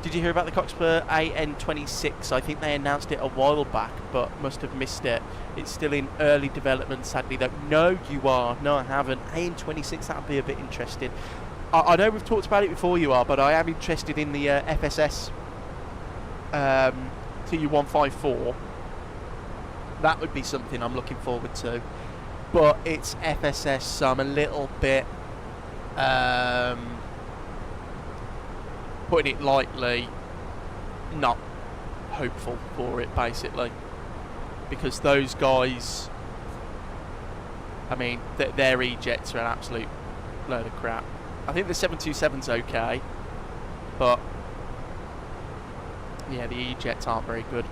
Did you hear about the Cockspur AN26? I think they announced it a while back, but must have missed it. It's still in early development, sadly, though. No, you are. No, I haven't. AN26, that would be a bit interesting. I know we've talked about it before, you are, but I am interested in the FSS TU154. That would be something I'm looking forward to. But it's FSS, so I'm a little bit... putting it lightly, not hopeful for it, basically, because those guys, I mean, their E-jets are an absolute load of crap. I think the 727's okay, but yeah, the E-jets aren't very good.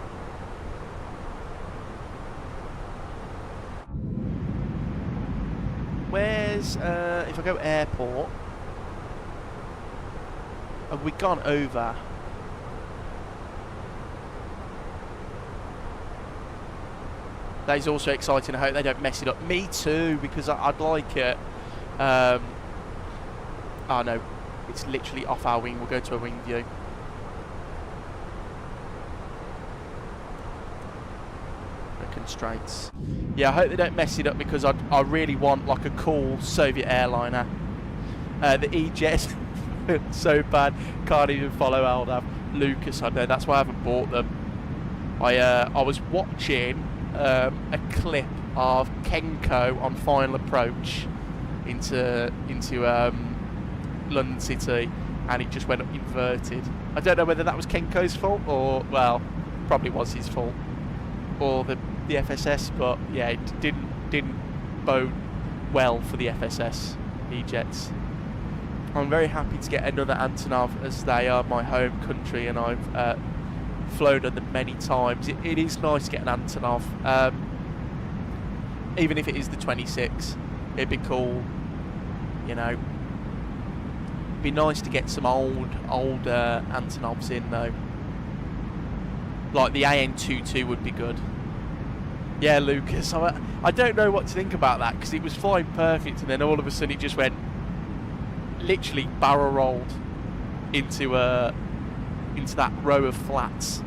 Where's if I go airport? Have we gone over? That is also exciting. I hope they don't mess it up. Me too, because I'd like it. Oh no, it's literally off our wing. We'll go to a wing view. No constraints. Yeah, I hope they don't mess it up, because I really want like a cool Soviet airliner. The E-Jet. So bad, can't even follow Aldav. Lucas, I know, that's why I haven't bought them. I was watching a clip of Kenko on final approach into London City, and it just went up inverted. I don't know whether that was Kenko's fault, or, well, probably was his fault, or the FSS, but yeah, it didn't bode well for the FSS E-Jets. I'm very happy to get another Antonov, as they are my home country, and I've flown on them many times. It is nice to get an Antonov, even if it is the 26. It'd be cool, you know. It'd be nice to get some old Antonovs in, though. Like the AN22 would be good. Yeah, Lucas, I don't know what to think about that, because it was flying perfect, and then all of a sudden it just went, literally barrel rolled into that row of flats.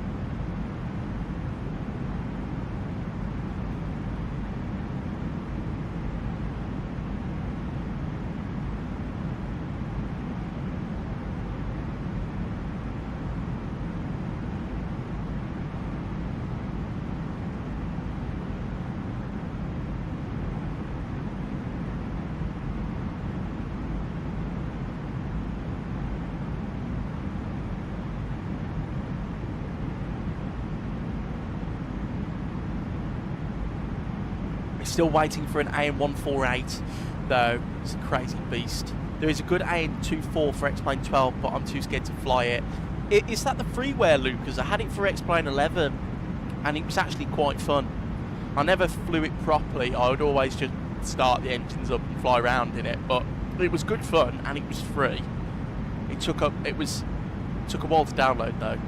Still waiting for an AN148, though. It's a crazy beast. There is a good AN24 for X-Plane 12, but I'm too scared to fly it. Is that the freeware, Lucas? I had it for X-Plane 11, and it was actually quite fun. I never flew it properly. I would always just start the engines up and fly around in it, but it was good fun, and it was free. It took a while to download, though.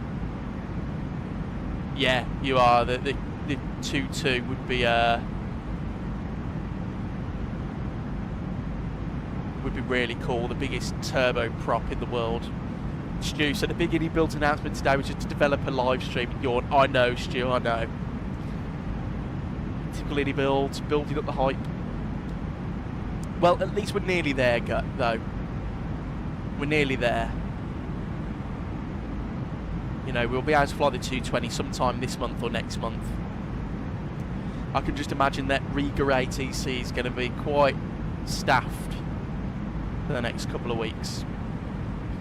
Yeah, you are. The 2.2 would be really cool. The biggest turboprop in the world. Stu, so the big indie built announcement today was just to develop a live stream. Yawn. I know, Stu, I know. Typical indie builds, building up the hype. Well, at least we're nearly there, though. We're nearly there. You know, we'll be able to fly the 220 sometime this month or next month. I can just imagine that Riga ATC is going to be quite staffed for the next couple of weeks.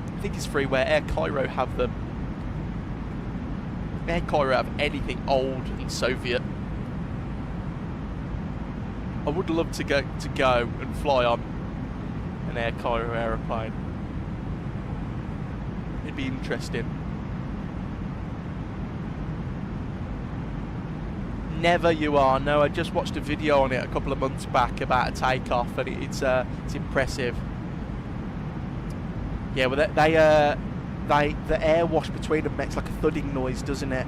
I think it's freeware. Air Cairo have them. air carrier out of anything old and Soviet. I would love to go and fly on an air carrier aeroplane. It'd be interesting. Never you are. No, I just watched a video on it a couple of months back about a takeoff, and it's impressive. Yeah, well, the air wash between them makes like a thudding noise, doesn't it?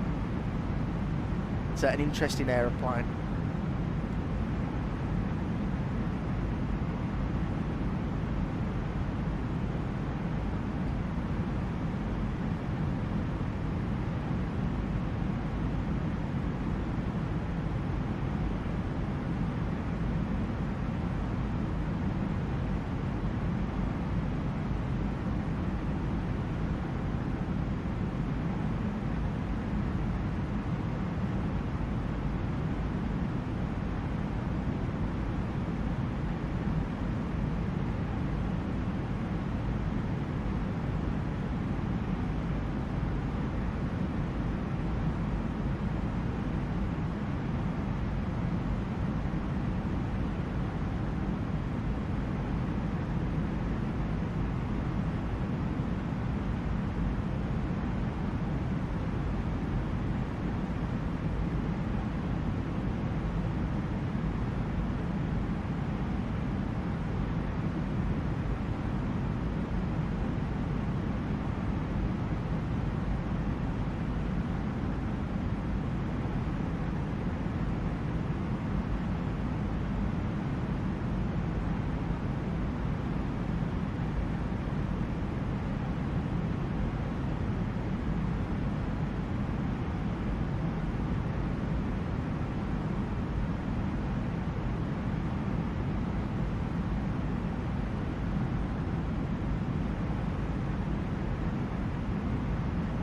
It's an interesting aeroplane.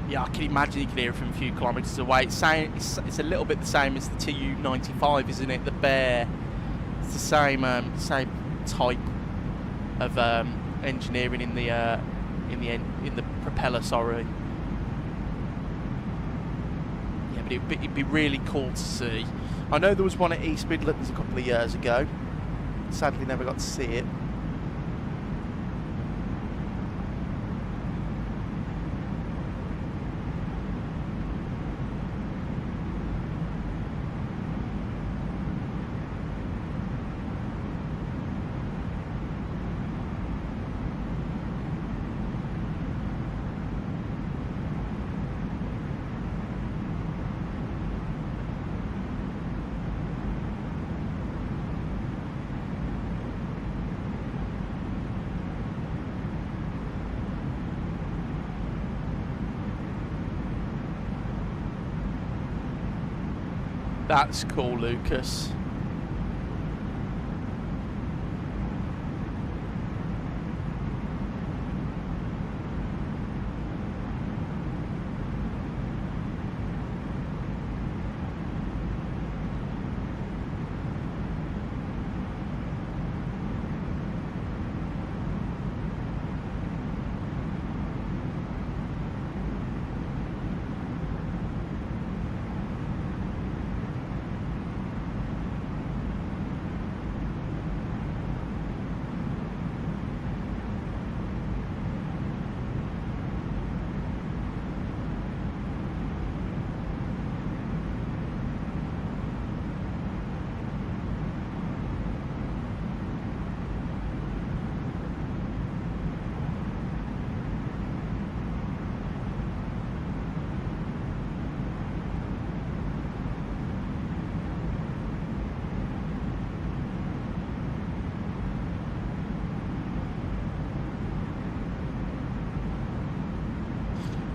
Yeah, I can imagine you can hear it from a few kilometres away. It's a little bit the same as the Tu-95, isn't it? The Bear. It's the same type of engineering in the propeller. Sorry. Yeah, but it'd be really cool to see. I know there was one at East Midlands a couple of years ago. Sadly, never got to see it. That's cool, Lucas.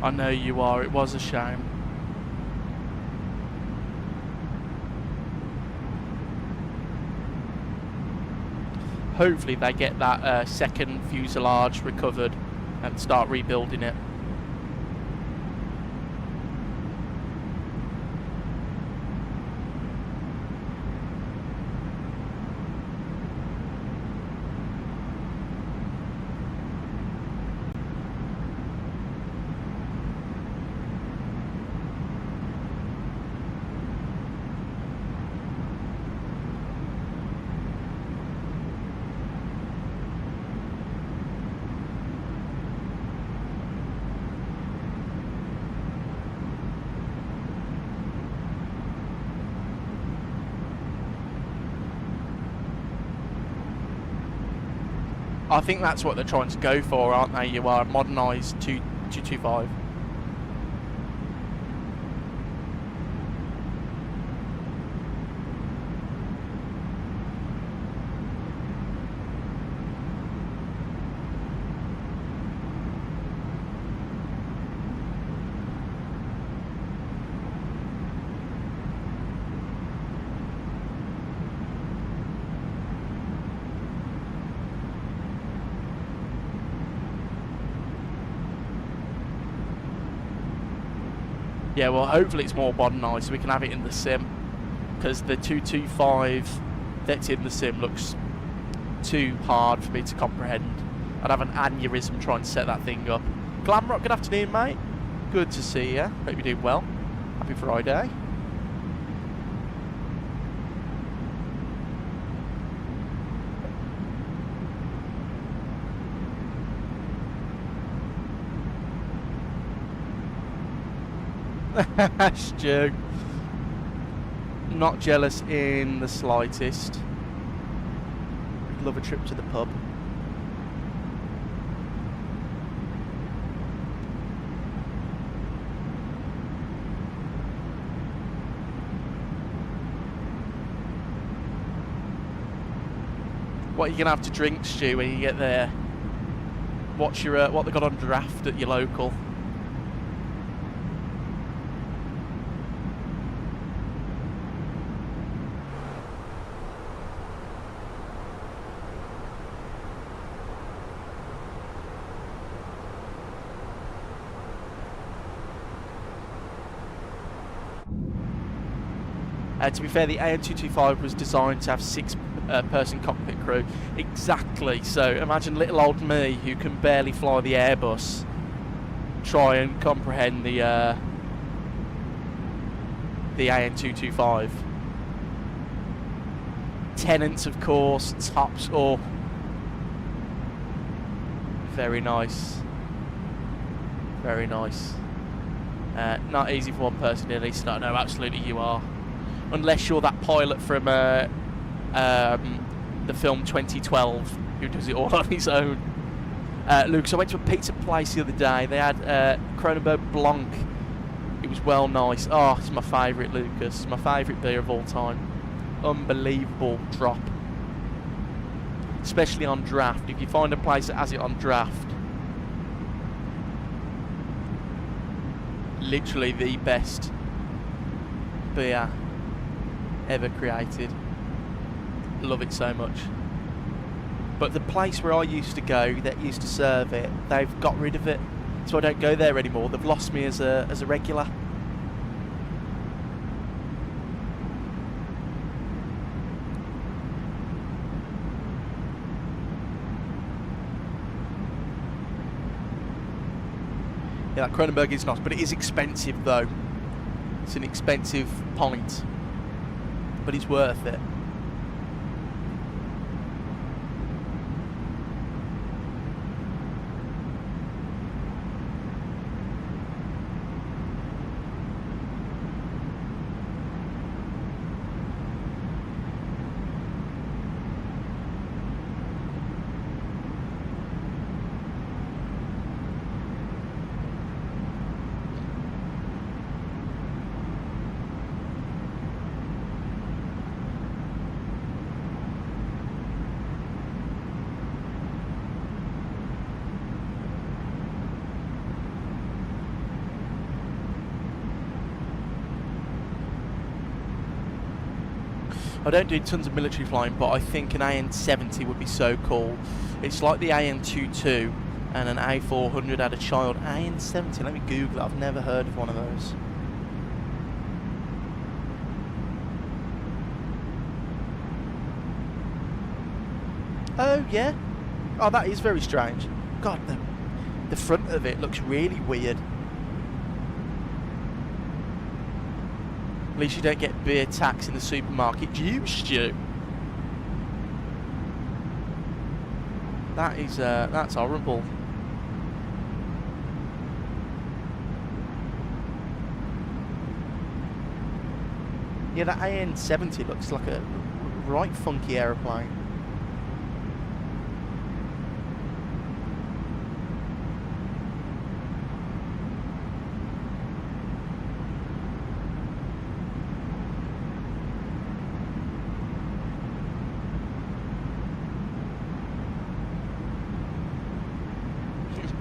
I know you are. It was a shame. Hopefully they get that second fuselage recovered and start rebuilding it. I think that's what they're trying to go for, aren't they? You are a modernised 225. Yeah, well, hopefully it's more modernised so we can have it in the sim. Because the 225 that's in the sim looks too hard for me to comprehend. I'd have an aneurysm trying to set that thing up. Glamrock, good afternoon, mate. Good to see you. Hope you're doing well. Happy Friday. Stu. Not jealous in the slightest. Love a trip to the pub. What are you gonna have to drink, Stu, when you get there? What's your what they got on draft at your local? To be fair, the AN225 was designed to have 6-person cockpit crew. Exactly. So imagine little old me, who can barely fly the Airbus, try and comprehend the AN225. Tenants, of course, tops. Oh, very nice. Very nice. Not easy for one person, at least. No, absolutely you are. Unless you're that pilot from the film 2012 who does it all on his own. Luke, so I went to a pizza place the other day. They had Kronenbourg Blanc. It was well nice. Oh, it's my favourite, Lucas. My favourite beer of all time. Unbelievable drop. Especially on draft. If you find a place that has it on draft, literally the best beer ever created. Love it so much. But the place where I used to go that used to serve it, they've got rid of it, so I don't go there anymore. They've lost me as a regular. Yeah, that Kronenbourg is nice, but it is expensive though. It's an expensive pint, but it's worth it. I don't do tons of military flying, but I think an AN-70 would be so cool. It's like the AN-22 and an A400 had a child. AN-70, let me Google it. I've never heard of one of those. Oh, yeah. Oh, that is very strange. God, the front of it looks really weird. At least you don't get beer tax in the supermarket. Do you, Stu? That is, that's horrible. Yeah, that AN-70 looks like a right funky aeroplane.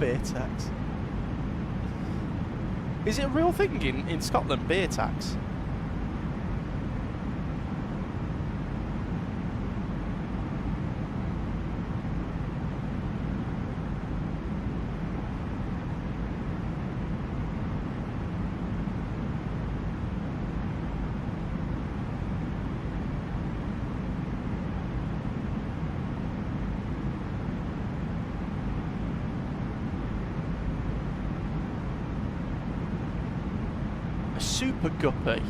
beer tax. Is it a real thing in Scotland, beer tax? Super guppy.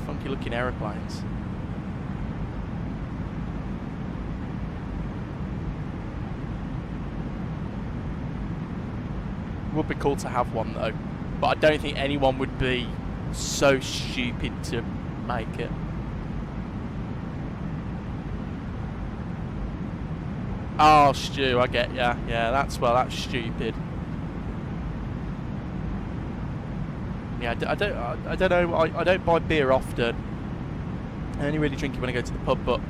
Funky looking aeroplanes. Would be cool to have one though, but I don't think anyone would be so stupid to make it. Oh, Stu, I get ya. Yeah, that's stupid. Yeah, I don't know. I don't buy beer often. I only really drink it when I go to the pub. But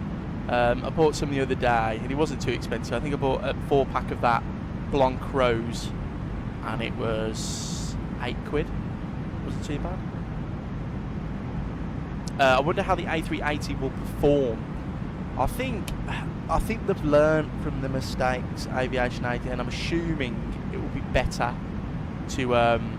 I bought some the other day, and it wasn't too expensive. I think I bought a 4-pack of that Blanc Rose, and it was £8. Wasn't too bad. I wonder how the A380 will perform. I think they've learned from the mistakes Aviation-SIM, and I'm assuming it will be better to on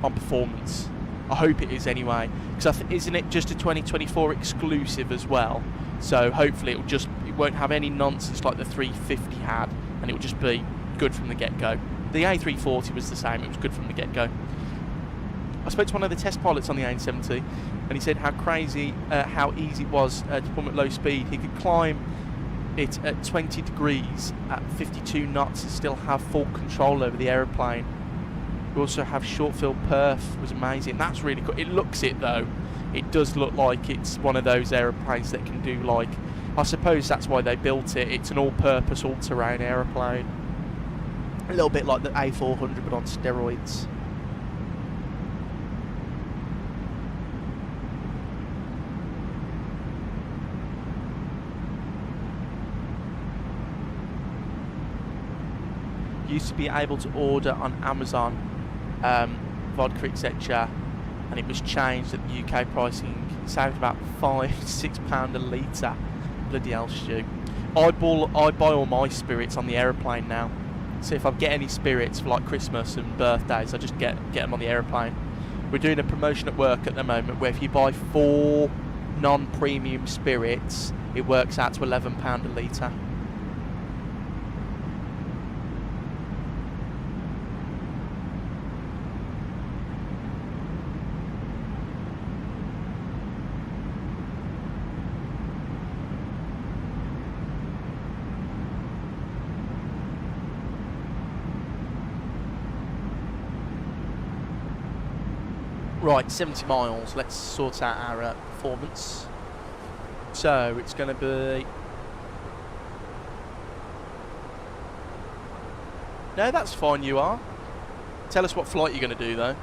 performance. I hope it is anyway, because isn't it just a 2024 exclusive as well? So hopefully it won't have any nonsense like the 350 had, and it will just be good from the get-go. The A340 was the same; it was good from the get-go. I spoke to one of the test pilots on the A370, and he said how easy it was to perform at low speed. He could climb it at 20 degrees at 52 knots and still have full control over the aeroplane. We also have short field perf, was amazing. That's really cool. It looks it though. It does look like it's one of those aeroplanes that can do, like, I suppose that's why they built it. It's an all-purpose, all-terrain aeroplane. A little bit like the A400 but on steroids. Used to be able to order on Amazon vodka, etc., and it was changed at the UK pricing, saved about £5-6 a litre. Bloody hell, Stu. I buy all my spirits on the aeroplane now. So if I get any spirits for like Christmas and birthdays, I just get them on the aeroplane. We're doing a promotion at work at the moment where if you buy 4 non-premium spirits, it works out to £11 a litre. Right, 70 miles. Let's sort out our performance. So it's going to be... No, that's fine, you are. Tell us what flight you're going to do, though.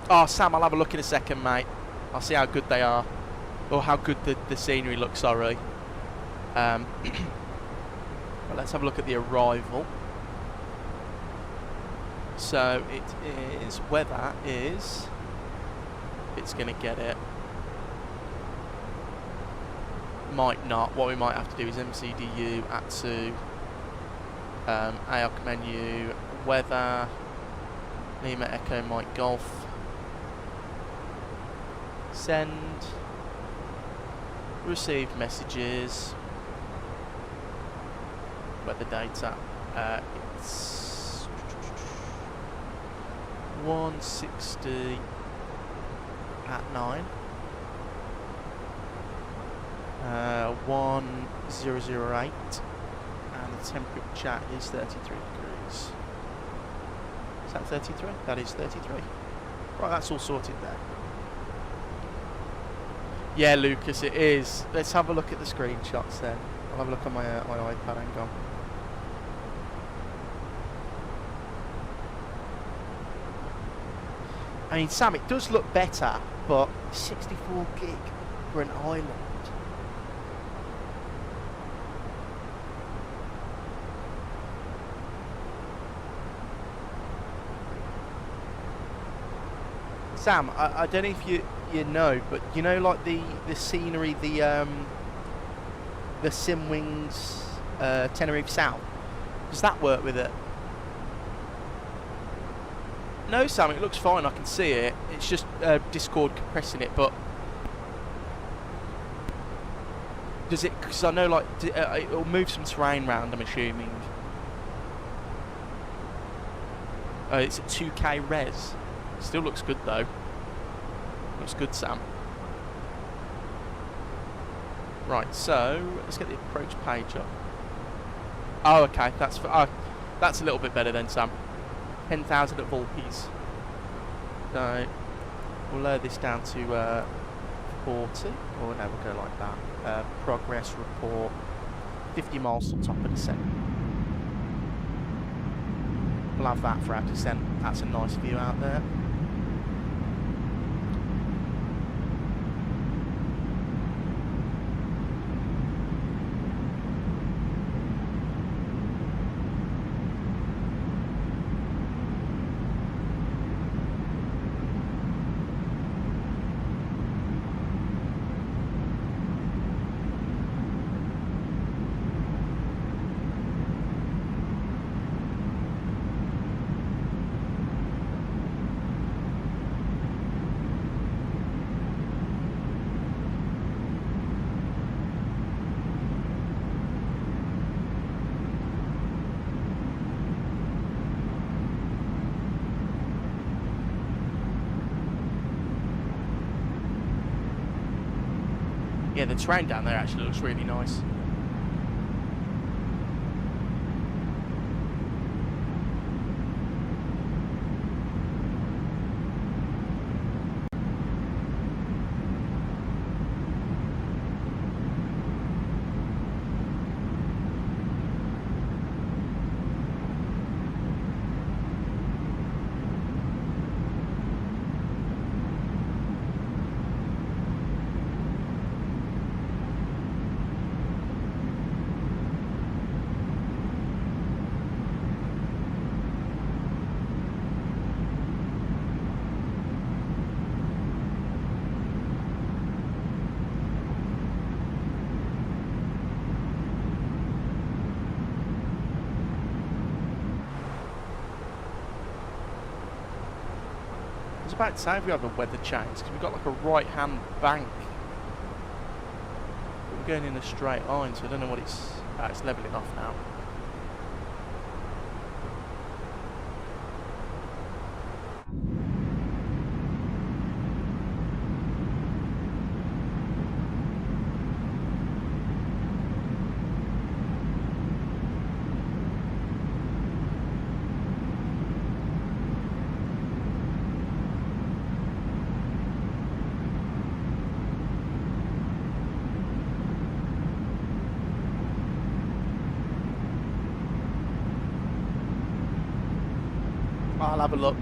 Oh, Sam, I'll have a look in a second, mate. I'll see how good they are. Or how good the scenery looks, sorry. Well, let's have a look at the arrival. So it is, weather is, it's going to get it. Might not. What we might have to do is MCDU, ATSU, AOC menu, weather, Lima Echo Mike Golf, send, received messages, weather data, it's 160 at 9, 1008, and the temperature is 33 degrees. Is that 33? That is 33. Right, that's all sorted there. Yeah, Lucas, it is. Let's have a look at the screenshots then. I'll have a look on my iPad. Hang on. I mean, Sam, it does look better, but 64 gig for an island. Sam, I don't know if you know, but you know, like the scenery, the Sim Wings Tenerife South. Does that work with it? No, Sam, it looks fine. I can see it. It's just Discord compressing it, but does it? Because I know, like, it'll move some terrain around, I'm assuming. It's at 2K res. Still looks good though. Looks good, Sam. Right, so let's get the approach page up. Oh, okay, that's a little bit better then, Sam. 10,000 at Volpes. So we'll lower this down to 40, or no, we'll go like that. Progress report, 50 miles to top of descent. We'll have that for our descent. That's a nice view out there. Yeah, the terrain down there actually looks really nice. I was about to say if we have a weather change, because we've got like a right hand bank. But we're going in a straight line, so I don't know what it's levelling off now. I'll have a look.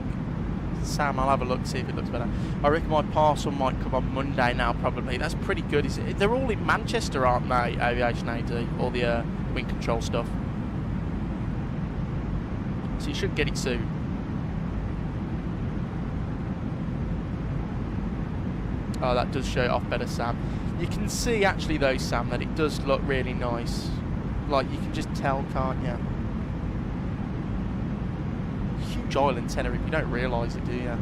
Sam, I'll have a look, see if it looks better. I reckon my parcel might come on Monday now, probably. That's pretty good. They're all in Manchester, aren't they? Aviation AD, all the wind control stuff. So you should get it soon. Oh, that does show it off better, Sam. You can see actually though, Sam, that it does look really nice. Like, you can just tell, can't you? Huge island, Tenerife, you don't realise it, do you?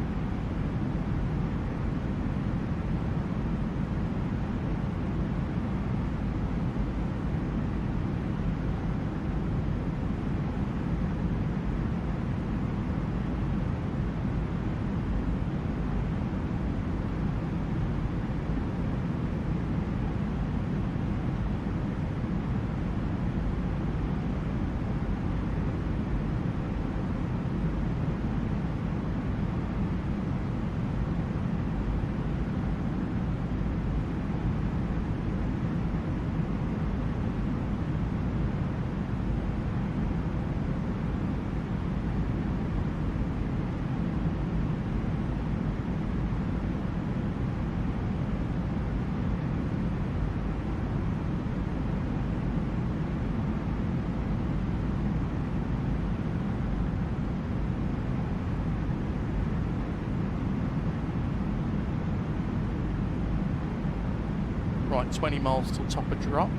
Right, 20 miles till top of drop.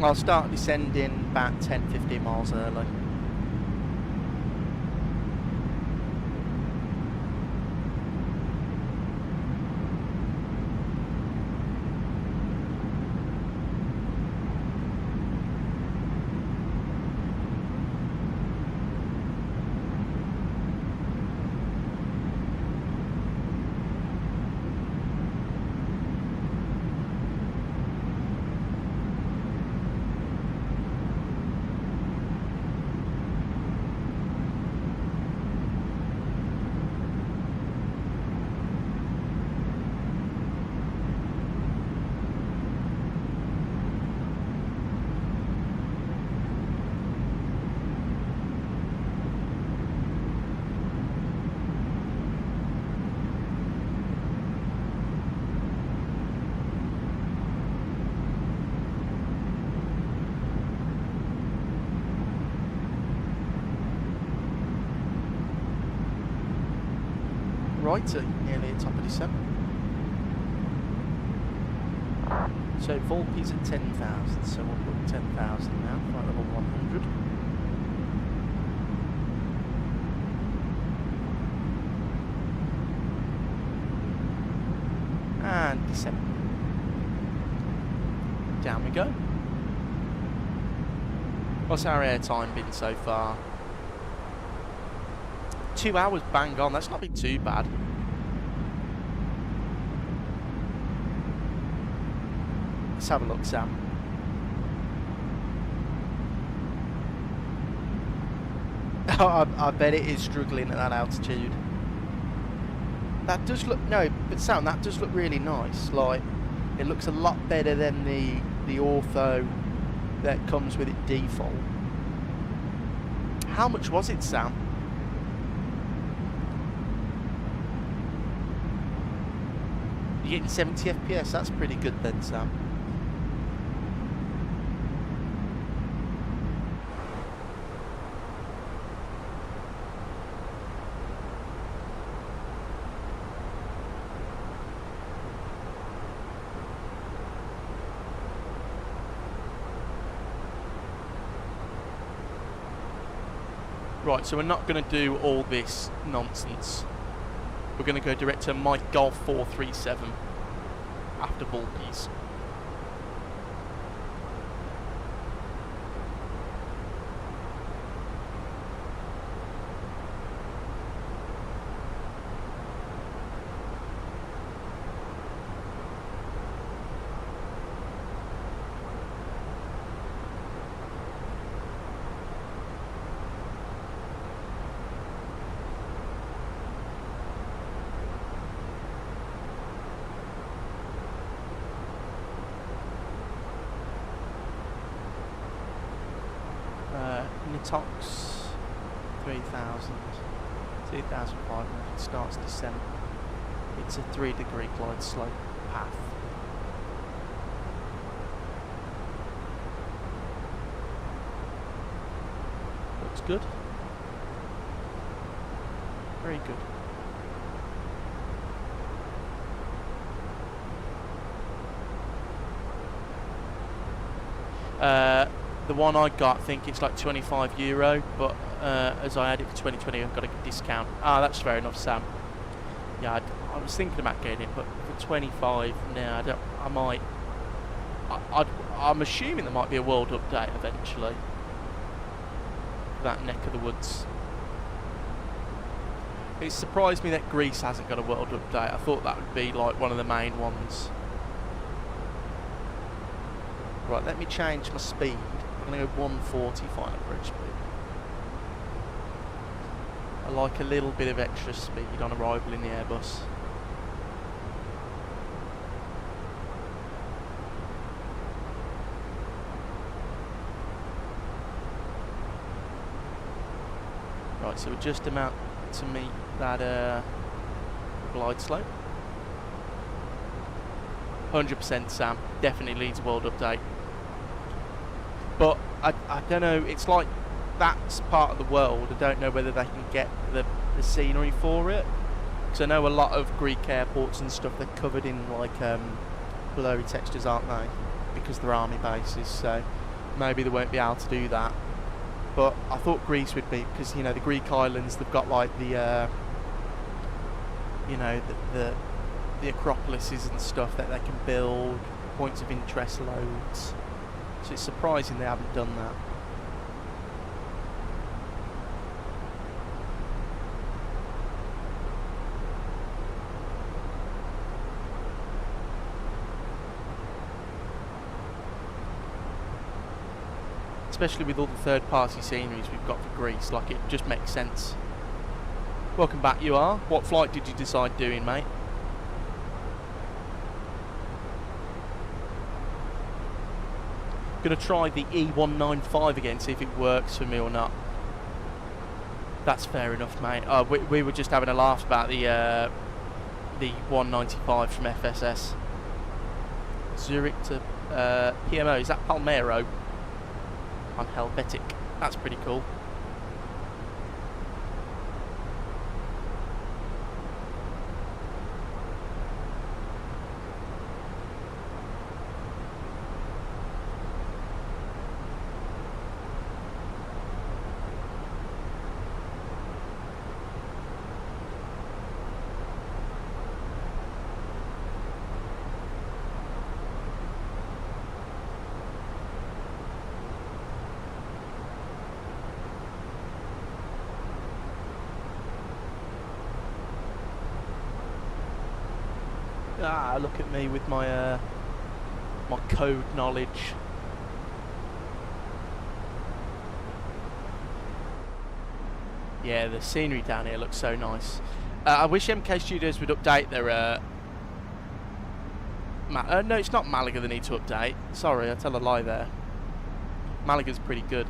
I'll start descending about 10-15 miles early. Righty, nearly at top of December. So Volpe's at 10,000, so we'll put 10,000 now, flight level 100. And descend. Down we go. What's our air time been so far? 2 hours bang on, that's not been too bad. Let's have a look, Sam. I bet it is struggling at that altitude. That does look, no, but Sam, that does look really nice. Like, it looks a lot better than the ortho that comes with it default. How much was it, Sam? You're getting 70 FPS, that's pretty good then, Sam. Right, so we're not going to do all this nonsense. We're going to go direct to Mike Golf 437 after Volpe's. Nitox 3000, 2500 starts descent. It's a 3-degree glide slope path. Looks good. Very good. The one I got, I think it's like €25, but as I had it for 2020, I've got a discount. Ah, that's fair enough, Sam. Yeah, I was thinking about getting it, but for 25, no, I might. I'm assuming there might be a world update eventually. That neck of the woods. It surprised me that Greece hasn't got a world update. I thought that would be like one of the main ones. Right, let me change my speed. I'm going to go 140 final approach speed. I like a little bit of extra speed on arrival in the Airbus. Right, so we're just about to meet that glide slope. 100% Sam, definitely needs a world update. But I don't know, it's like that's part of the world. I don't know whether they can get the scenery for it. Because I know a lot of Greek airports and stuff, they're covered in like blurry textures, aren't they? Because they're army bases, so maybe they won't be able to do that. But I thought Greece would be, because, you know, the Greek islands, they've got like the, you know, the acropolises and stuff that they can build, points of interest loads. So it's surprising they haven't done that. Especially with all the third-party sceneries we've got for Greece, like it just makes sense. Welcome back, you are. What flight did you decide doing, mate? Gonna try the E195 again, see if it works for me or not. That's fair enough, mate. We were just having a laugh about the 195 from FSS. Zurich to PMO, is that Palmero? On Helvetic. That's pretty cool. Ah, look at me with my my code knowledge. Yeah, the scenery down here looks so nice. I wish MK Studios would update their no, it's not Malaga they need to update. Sorry, I tell a lie there. Malaga's pretty good.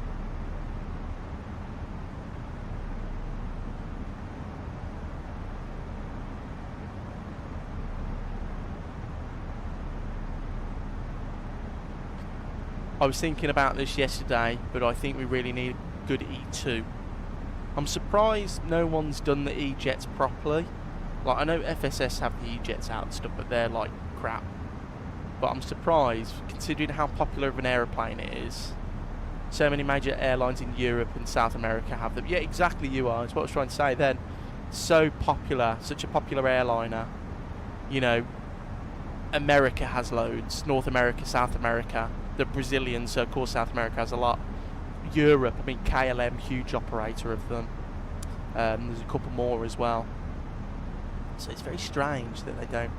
I was thinking about this yesterday, but I think we really need a good E2. I'm surprised no one's done the E-jets properly. Like, I know FSS have the E-jets out and stuff, but they're like crap. But I'm surprised, considering how popular of an aeroplane it is. So many major airlines in Europe and South America have them. Yeah, exactly, you are. That's what I was trying to say then. So popular, such a popular airliner. You know, America has loads. North America, South America. The Brazilians, so of course South America has a lot. Europe, I mean KLM, huge operator of them. There's a couple more as well. So it's very strange that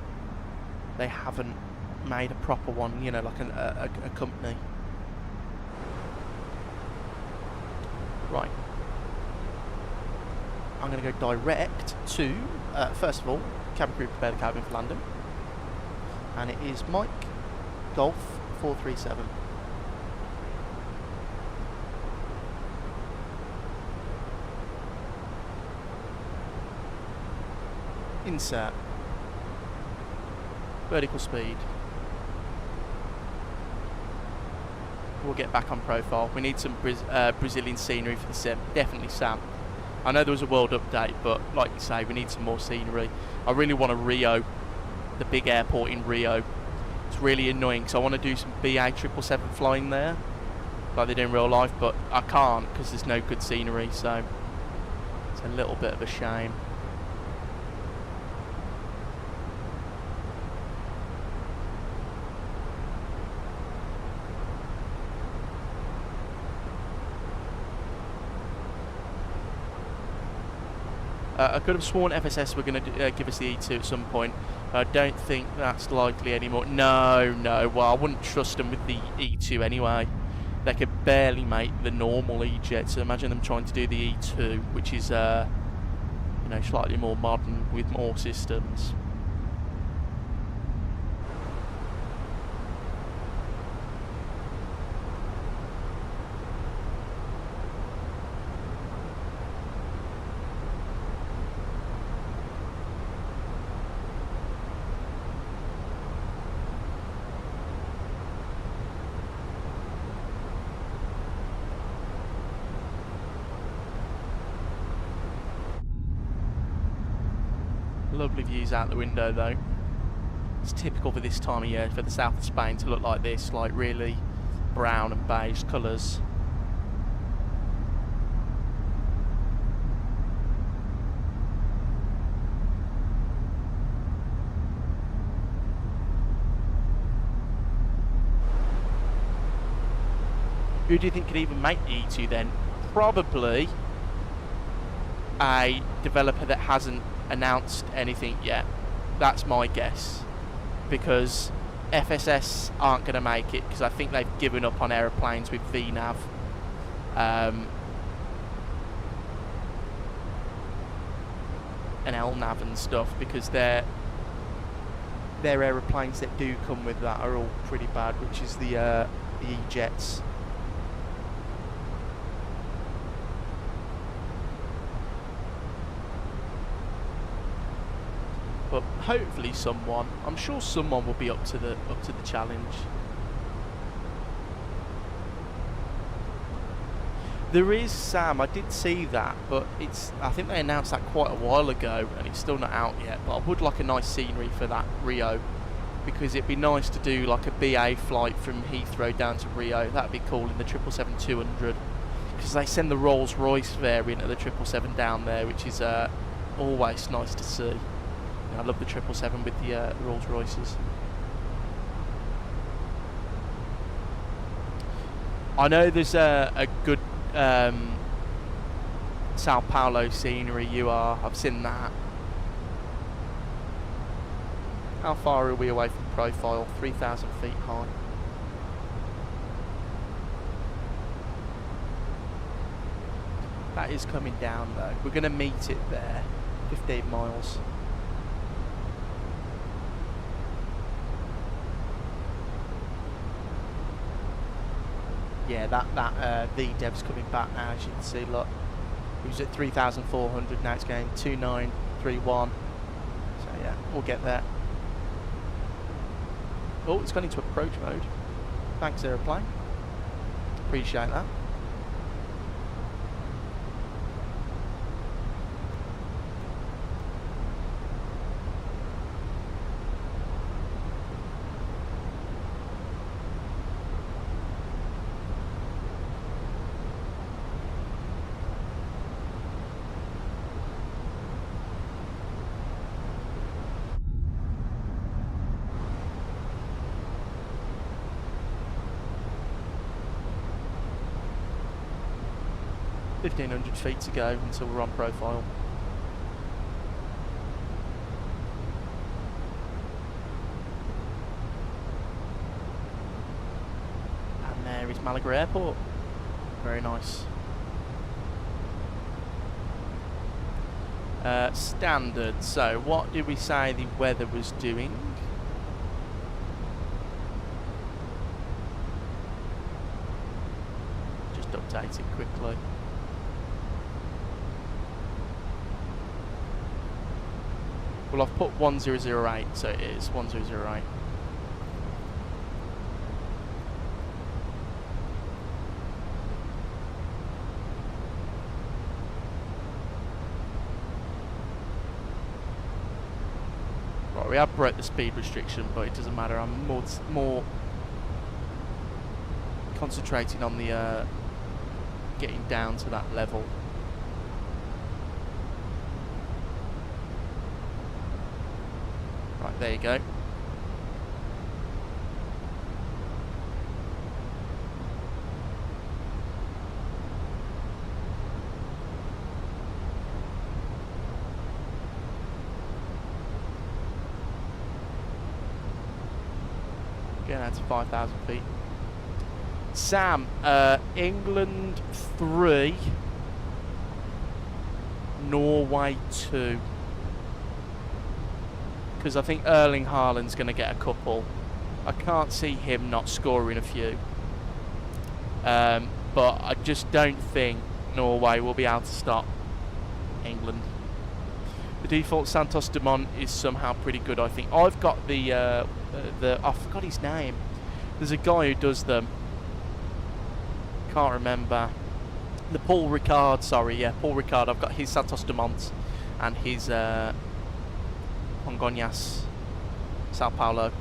they haven't made a proper one, you know, like a company. Right. I'm going to go direct to, first of all, cabin crew prepare the cabin for landing. And it is Mike Golf 437. Insert. Vertical speed. We'll get back on profile. We need some Brazilian scenery for the sim. Definitely, Sam. I know there was a world update, but like you say, we need some more scenery. I really want a Rio, the big airport in Rio. It's really annoying because I want to do some BA 777 flying there, like they do in real life, but I can't because there's no good scenery, so it's a little bit of a shame. I could have sworn FSS were going to give us the E2 at some point. I don't think that's likely anymore. No, well, I wouldn't trust them with the E2 anyway. They could barely make the normal E-jet, so imagine them trying to do the E2, which is, you know, slightly more modern with more systems. Lovely views out the window though. It's typical for this time of year for the south of Spain to look like this, like really brown and beige colours. Who do you think could even make the E2 then? Probably a developer that hasn't announced anything yet. That's my guess. Because FSS aren't going to make it, because I think they've given up on aeroplanes with VNAV. And LNAV and stuff, because their aeroplanes that do come with that are all pretty bad, which is the E-Jets. But hopefully someone, I'm sure someone will be up to the challenge. There is Sam, I did see that, but I think they announced that quite a while ago and it's still not out yet. But I would like a nice scenery for that Rio, because it'd be nice to do like a BA flight from Heathrow down to Rio. That'd be cool in the 777-200, because they send the Rolls-Royce variant of the 777 down there, which is always nice to see. I love the 777 with the Rolls Royces. I know there's a good Sao Paulo scenery. I've seen that. How far are we away from profile? 3,000 feet high. That is coming down though. We're going to meet it there. 15 miles. Yeah, that VDev's coming back now, as you can see. Look, it was at 3,400, now it's going 2,931. So yeah, we'll get there. Oh, it's gone into approach mode. Thanks, aeroplane. Appreciate that. ,1,500 feet to go until we're on profile. And there is Malaga Airport. Very nice. Standard. So what did we say the weather was doing? Just update it quickly. Well, I've put 1008, so it is 1008. Right, we have broke the speed restriction, but it doesn't matter. I'm more concentrating on the getting down to that level. Right, there you go. Getting out to 5,000 feet. Sam, England 3, Norway 2. Because I think Erling Haaland's going to get a couple. I can't see him not scoring a few. But I just don't think Norway will be able to stop England. The default Santos Dumont is somehow pretty good, I think. I've got the I forgot his name. There's a guy who does them. Can't remember. The Paul Ricard, sorry, yeah, Paul Ricard. I've got his Santos Dumont and his Pongonias Sao Paulo.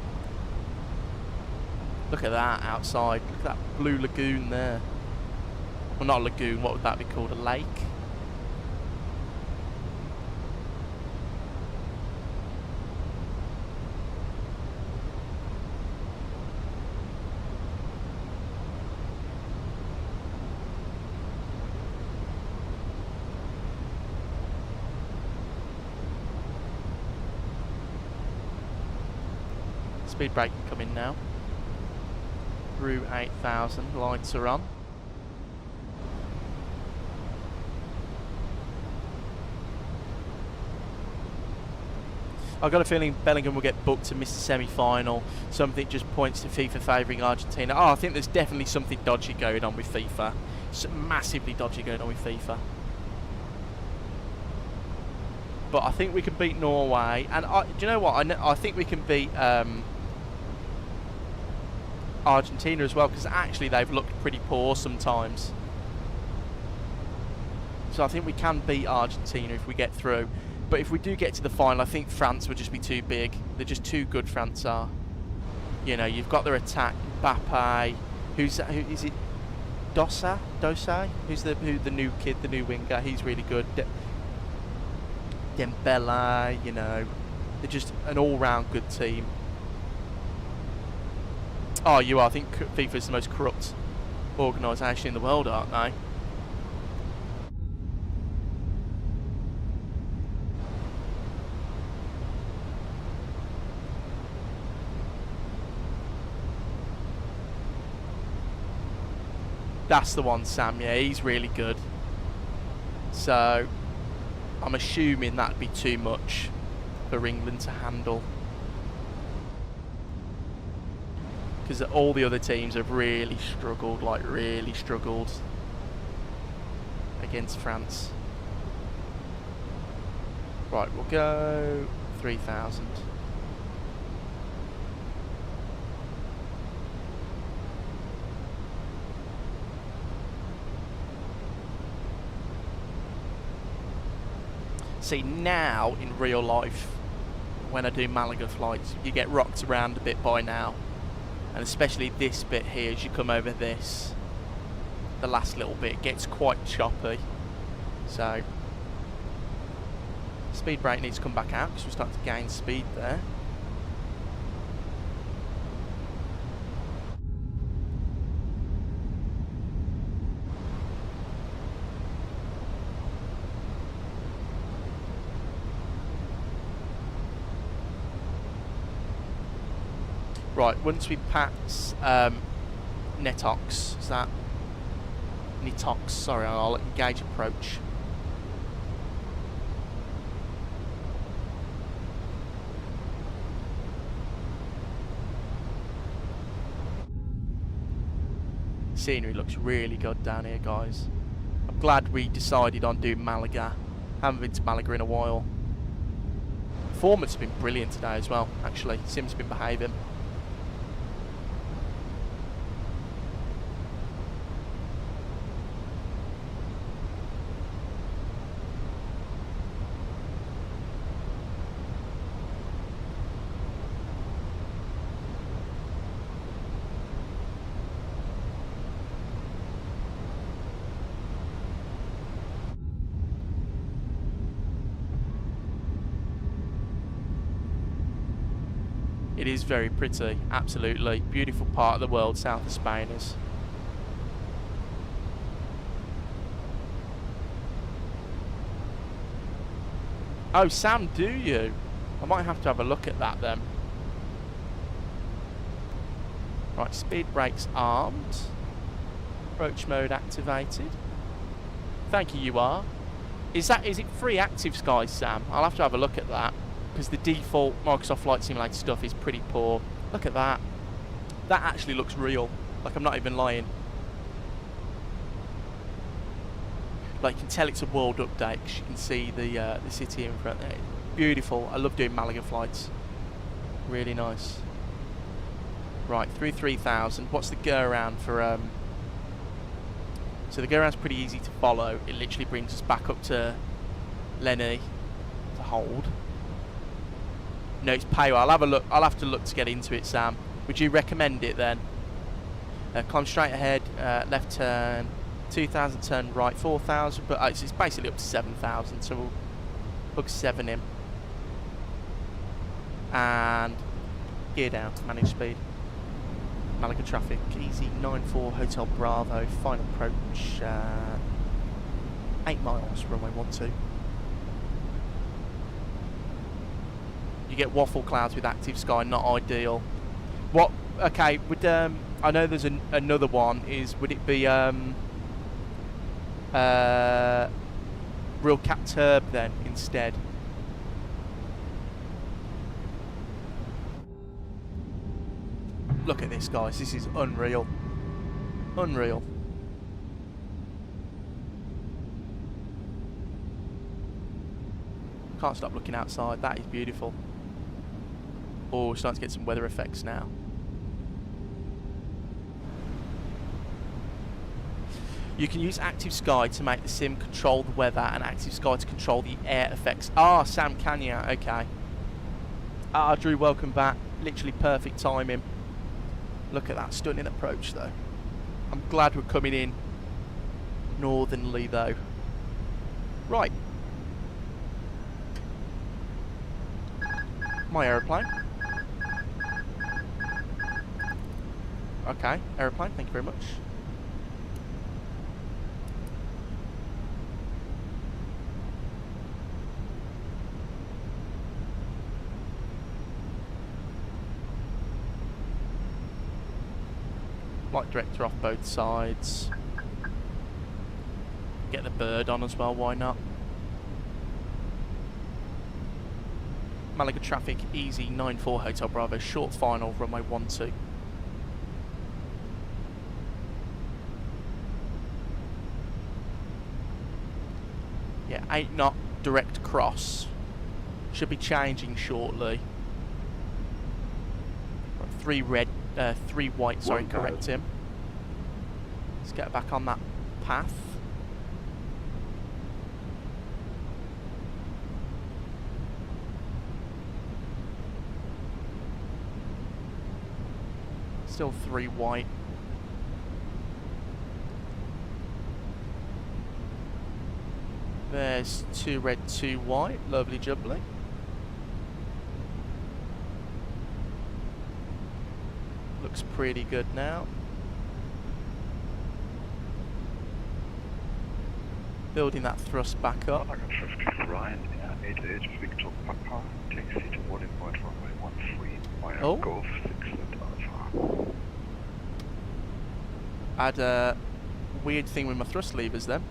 Look at that outside. Look at that blue lagoon there. Well, not a lagoon. What would that be called? A lake? Speed brake can come in now. Through 8,000, lights are on. I've got a feeling Bellingham will get booked to miss the semi-final. Something just points to FIFA favouring Argentina. Oh, I think there's definitely something dodgy going on with FIFA. It's massively dodgy going on with FIFA. But I think we can beat Norway. And do you know what? I think we can beat Argentina as well, because actually they've looked pretty poor sometimes. So I think we can beat Argentina if we get through. But if we do get to the final, I think France would just be too big. They're just too good, France are. You know, you've got their attack, Mbappe, who is it? Dosai? Who's the new kid, the new winger? He's really good. Dembele, you know, they're just an all-round good team. Oh, you are. I think FIFA's the most corrupt organisation in the world, aren't they? That's the one, Sam. Yeah, he's really good. So, I'm assuming that'd be too much for England to handle. Because all the other teams have really struggled, against France. Right, we'll go 3,000. See, now in real life, when I do Malaga flights, you get rocked around a bit by now. And especially this bit here, as you come over this, the last little bit gets quite choppy. So, speed brake needs to come back out because we're starting to gain speed there. Right, once we pass Netox, is that Netox? Sorry, I'll engage approach. Scenery looks really good down here, guys. I'm glad we decided on doing Malaga. Haven't been to Malaga in a while. Performance has been brilliant today as well, actually. Sim's been behaving. It is very pretty, absolutely. Beautiful part of the world, south of Spain is. Oh, Sam, do you? I might have to have a look at that then. Right, speed brakes armed. Approach mode activated. Thank you, you are. Is it free active skies, Sam? I'll have to have a look at that. Because the default Microsoft Flight Simulator stuff is pretty poor. Look at that. That actually looks real. Like, I'm not even lying. Like, you can tell it's a world update because you can see the city in front there. Beautiful. I love doing Malaga flights. Really nice. Right, through 3,000. What's the go around for... So the go around's pretty easy to follow. It literally brings us back up to Lenny to hold. No, it's pay. I'll have a look. I'll have to look to get into it, Sam. Would you recommend it then? Climb straight ahead, left turn, 2,000 turn right, 4,000. But it's basically up to 7,000. So we'll plug 7 in and gear down, manage speed. Malaga traffic, easy 94 Hotel Bravo, final approach, 8 miles, runway 12. You get waffle clouds with active sky, not ideal. What, okay, would, I know there's another one, would it be, real cap turb then, instead? Look at this, guys. This is unreal. Unreal. Can't stop looking outside. That is beautiful. Oh, we're starting to get some weather effects now. You can use Active Sky to make the sim control the weather and Active Sky to control the air effects. Ah, Sam, can you? Okay. Ah, Drew, welcome back. Literally perfect timing. Look at that stunning approach though. I'm glad we're coming in northernly though. Right. My aeroplane. Okay, aeroplane, thank you very much. Flight director off both sides. Get the bird on as well, why not? Malaga traffic, easy 94 Hotel Bravo, short final, runway 12. Yeah, 8 knot direct cross. Should be changing shortly. 3 red. 3 white, sorry, correct him. Let's get back on that path. Still 3 white. There's 2 red, 2 white. Lovely jubbly. Looks pretty good now. Building that thrust back up. Ryan, 88 Victor Papa, taxi to boarding point runway 13, via Oh. Golf 6 and Alpha. I had a weird thing with my thrust levers then.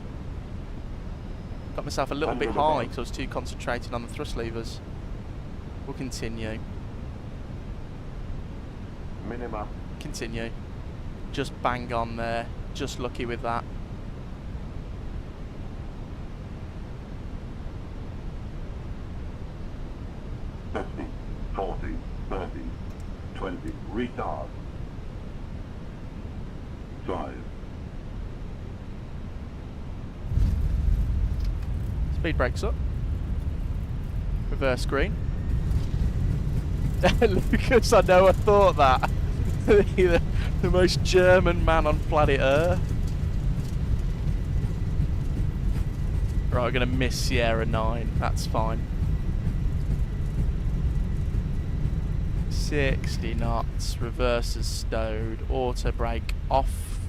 Got myself a little bit high because I was too concentrated on the thrust levers. We'll continue. Minima. Continue. Just bang on there. Just lucky with that. Fifty, 40, 30, 20, retard. 5. Speed brakes up. Reverse green. Lucas, I know, I thought that. the most German man on planet Earth. Right, we're going to miss Sierra 9. That's fine. 60 knots. Reverses stowed. Auto brake off.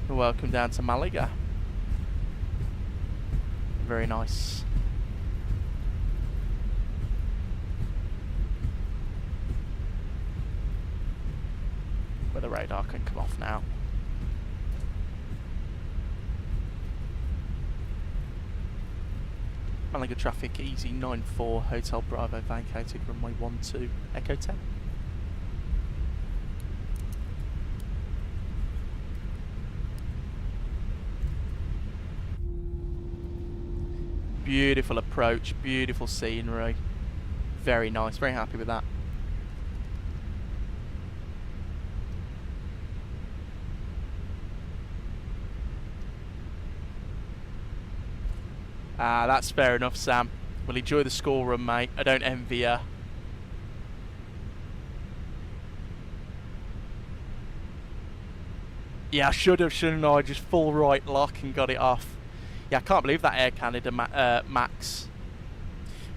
Welcome down to Malaga. Very nice. Where the radar can come off now. Malaga traffic, easy 94 Hotel Bravo vacated, runway 12, Echo 10. Beautiful approach, beautiful scenery. Very nice, very happy with that. Ah, that's fair enough, Sam. Well, enjoy the school run, mate. I don't envy you. Yeah, I should have, shouldn't I? Just full right lock and got it off. Yeah, I can't believe that Air Canada max.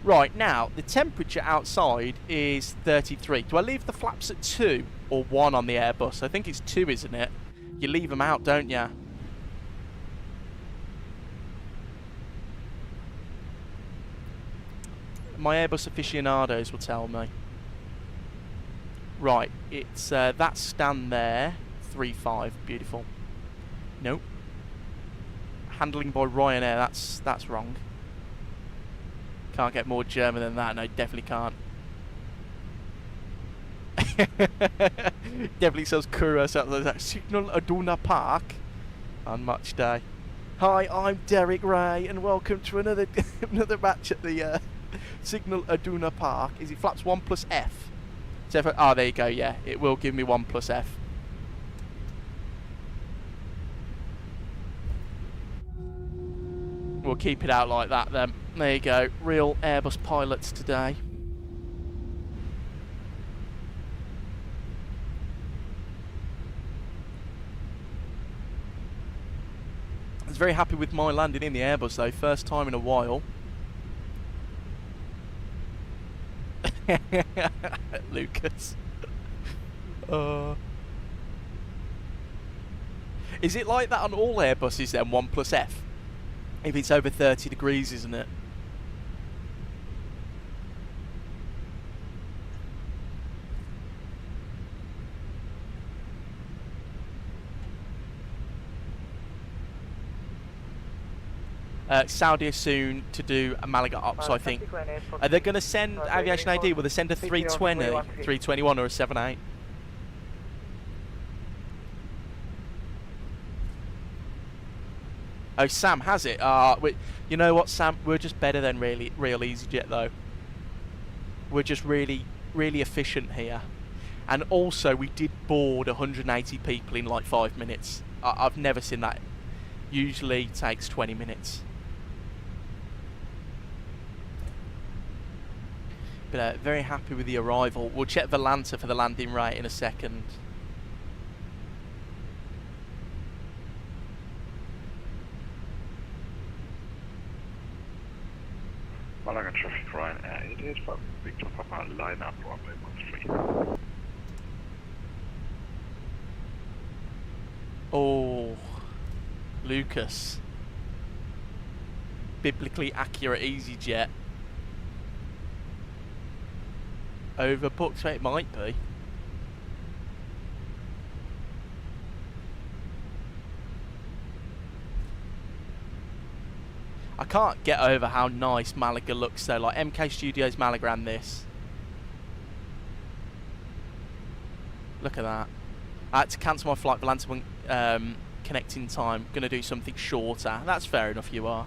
Right, now, the temperature outside is 33. Do I leave the flaps at 2 or 1 on the Airbus? I think it's 2, isn't it? You leave them out, don't you? My Airbus aficionados will tell me. Right, it's that stand there, 3.5, beautiful. Nope. Handling by Ryanair, that's wrong. Can't get more German than that, no, definitely can't. Definitely sells Kuros out there. Signal Iduna Park on match day. Hi, I'm Derek Ray, and welcome to another another match at the Signal Iduna Park. Is it flaps 1 plus F? So if I, there you go, yeah, it will give me 1 plus F. We'll keep it out like that then. There you go, real Airbus pilots today. I was very happy with my landing in the Airbus though, first time in a while. Lucas. Is it like that on all Airbuses then, 1 plus F? If it's over 30 degrees, isn't it? Saudi are soon to do a Malaga ops, I think. Are they going to send Aviation AD? Will they send a 320, 321 or a 78? Oh, Sam has it. You know what, Sam? We're just better than real EasyJet, though. We're just really, really efficient here. And also, we did board 180 people in like 5 minutes. I've never seen that. Usually takes 20 minutes. But very happy with the arrival. We'll check Volanta for the landing rate in a second. Malaga traffic, Ryanair, it is from Victor Papa, line up, runway 13. Oh, Lucas. Biblically accurate EasyJet. Overbooked, so it might be. I can't get over how nice Malaga looks though, like MK Studios Malaga and this. Look at that. I had to cancel my flight, Volanta won't connect in time. Gonna do something shorter. That's fair enough, you are.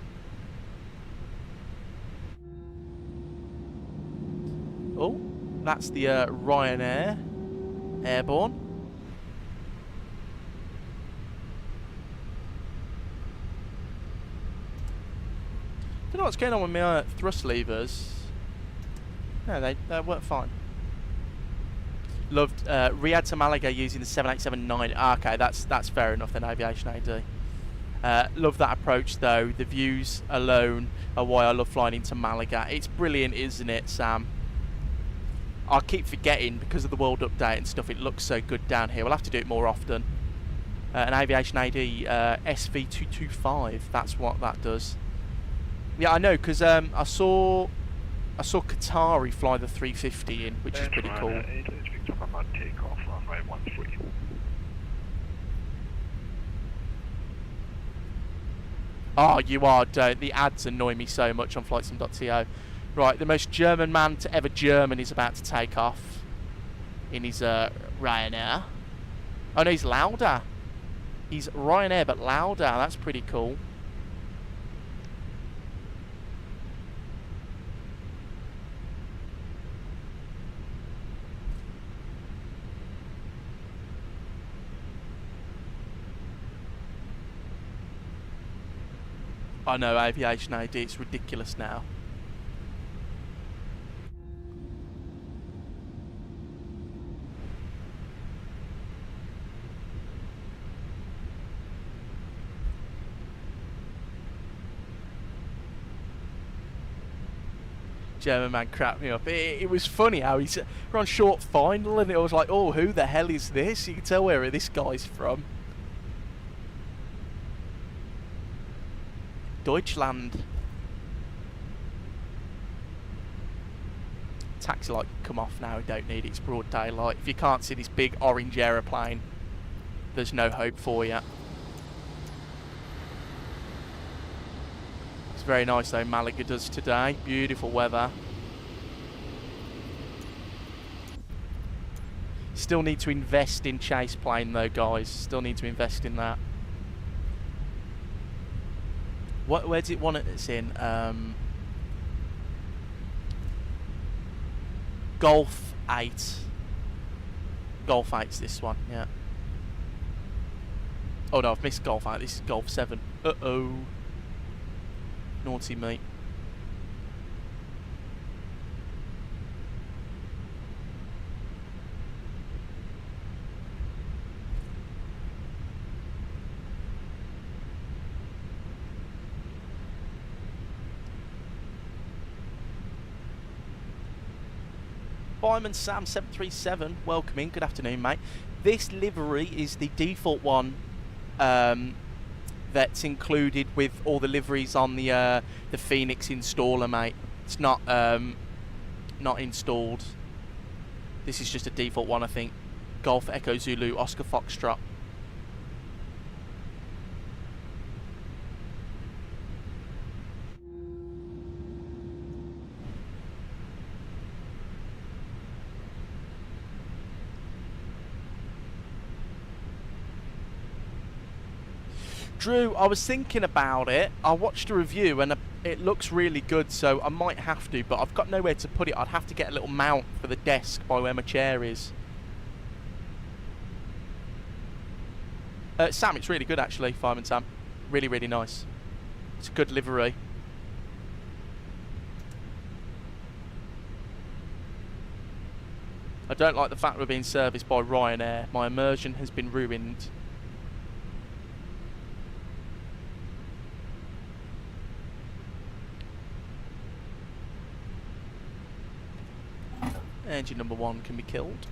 Oh, that's the Ryanair Airborne. Don't know what's going on with my thrust levers. No, they work fine. Loved Riyadh to Malaga using the 787-9. Okay, that's fair enough then, Aviation AD. Love that approach though. The views alone are why I love flying into Malaga. It's brilliant, isn't it, Sam? I keep forgetting because of the world update and stuff. It looks so good down here. We'll have to do it more often. An Aviation AD SV225. That's what that does. Yeah, I know, because I saw Qatari fly the 350 in, which is pretty cool. It is Victor Papa, take off, runway 13. Oh, you are, don't. The ads annoy me so much on flightsim.to. Right, the most German man to ever German is about to take off in his Ryanair. Oh no, he's Lauda. He's Ryanair, but Lauda. That's pretty cool. I know, Aviation AD, it's ridiculous now. German man cracked me up. It was funny how we're on short final and it was like, oh, who the hell is this? You can tell where this guy's from. Deutschland. Taxi light can come off now, we don't need it, it's broad daylight. If you can't see this big orange aeroplane, there's no hope for you. It's very nice though, Malaga does today, beautiful weather. Still need to invest in chase plane though, guys, still need to invest in that. Where does it want it in? Golf 8. Golf 8's this one, yeah. Oh no, I've missed Golf 8. This is Golf 7. Uh-oh. Naughty me. Fireman Sam 737, welcome in. Good afternoon, mate. This livery is the default one that's included with all the liveries on the Fenix installer, mate. It's not installed. This is just a default one, I think. Golf Echo Zulu Oscar Foxtrot. Drew, I was thinking about it. I watched a review and it looks really good, so I might have to, but I've got nowhere to put it. I'd have to get a little mount for the desk by where my chair is. Sam, it's really good actually, Fireman Sam. Really, really nice. It's a good livery. I don't like the fact we're being serviced by Ryanair. My immersion has been ruined. Engine number 1 can be killed.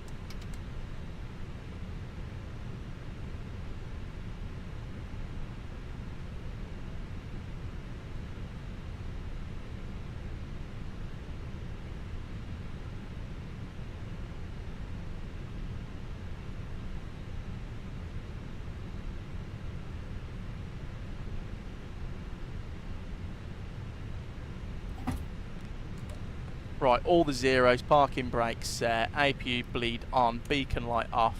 Right, all the zeros, parking brakes set, APU bleed on, beacon light off.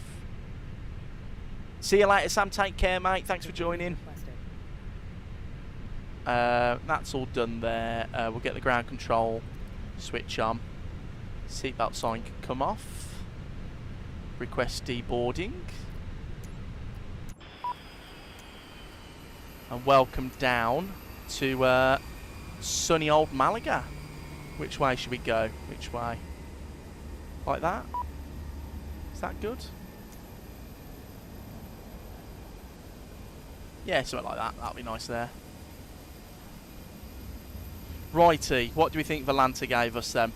See you later, Sam. Take care, mate. Thanks for joining. That's all done there. We'll get the ground control switch on. Seatbelt sign can come off. Request deboarding. And welcome down to sunny old Malaga. Which way should we go? Which way? Like that? Is that good? Yeah, something like that. That'll be nice there. Righty, what do we think Volanta gave us then?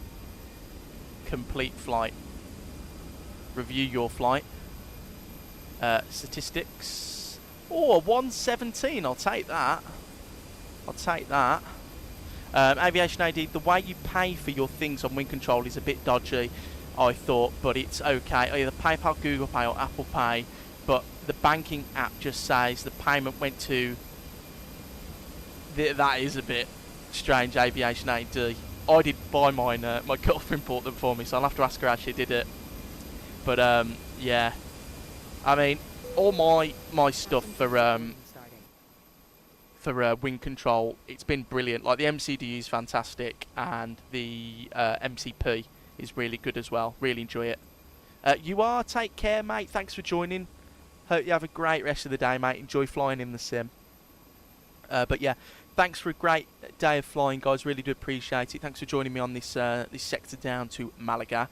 Complete flight. Review your flight. Statistics. Oh, a 117. I'll take that. I'll take that. Aviation AD, the way you pay for your things on Wing Control is a bit dodgy, I thought, but it's okay. Either PayPal, Google Pay or Apple Pay, but the banking app just says the payment went to... That is a bit strange, Aviation AD. I did buy mine, my girlfriend bought them for me, so I'll have to ask her how she did it. But, yeah. I mean, all my stuff for Wing Control, it's been brilliant. Like the MCD is fantastic, and the MCP is really good as well. Really enjoy it. You are, take care, mate. Thanks for joining. Hope you have a great rest of the day, mate. Enjoy flying in the sim. But yeah, thanks for a great day of flying, guys. Really do appreciate it. Thanks for joining me on this this sector down to Malaga.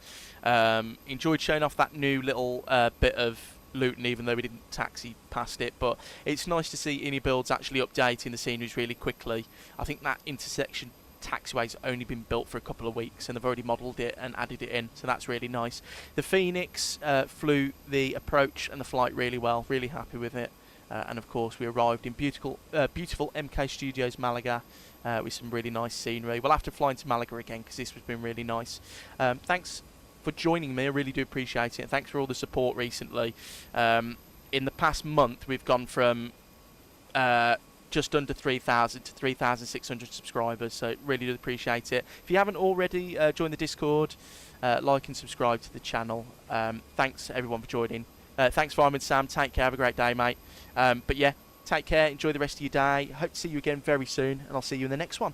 Enjoyed showing off that new little bit of Luton, even though we didn't taxi past it, but it's nice to see Ini Builds actually updating the sceneries really quickly. I think that intersection taxiway's only been built for a couple of weeks, and they've already modelled it and added it in, so that's really nice. The Phoenix flew the approach and the flight really well, really happy with it. And of course we arrived in beautiful MK Studios Malaga with some really nice scenery. We'll have to fly into Malaga again because this has been really nice. Thanks for joining me, I really do appreciate it. And thanks for all the support recently. In the past month we've gone from just under 3,000 to 3,600 subscribers, so really do appreciate it. If you haven't already, joined the Discord, like and subscribe to the channel. Thanks everyone for joining. Thanks Fireman Sam, take care, have a great day mate. But yeah, take care, enjoy the rest of your day. Hope to see you again very soon, and I'll see you in the next one.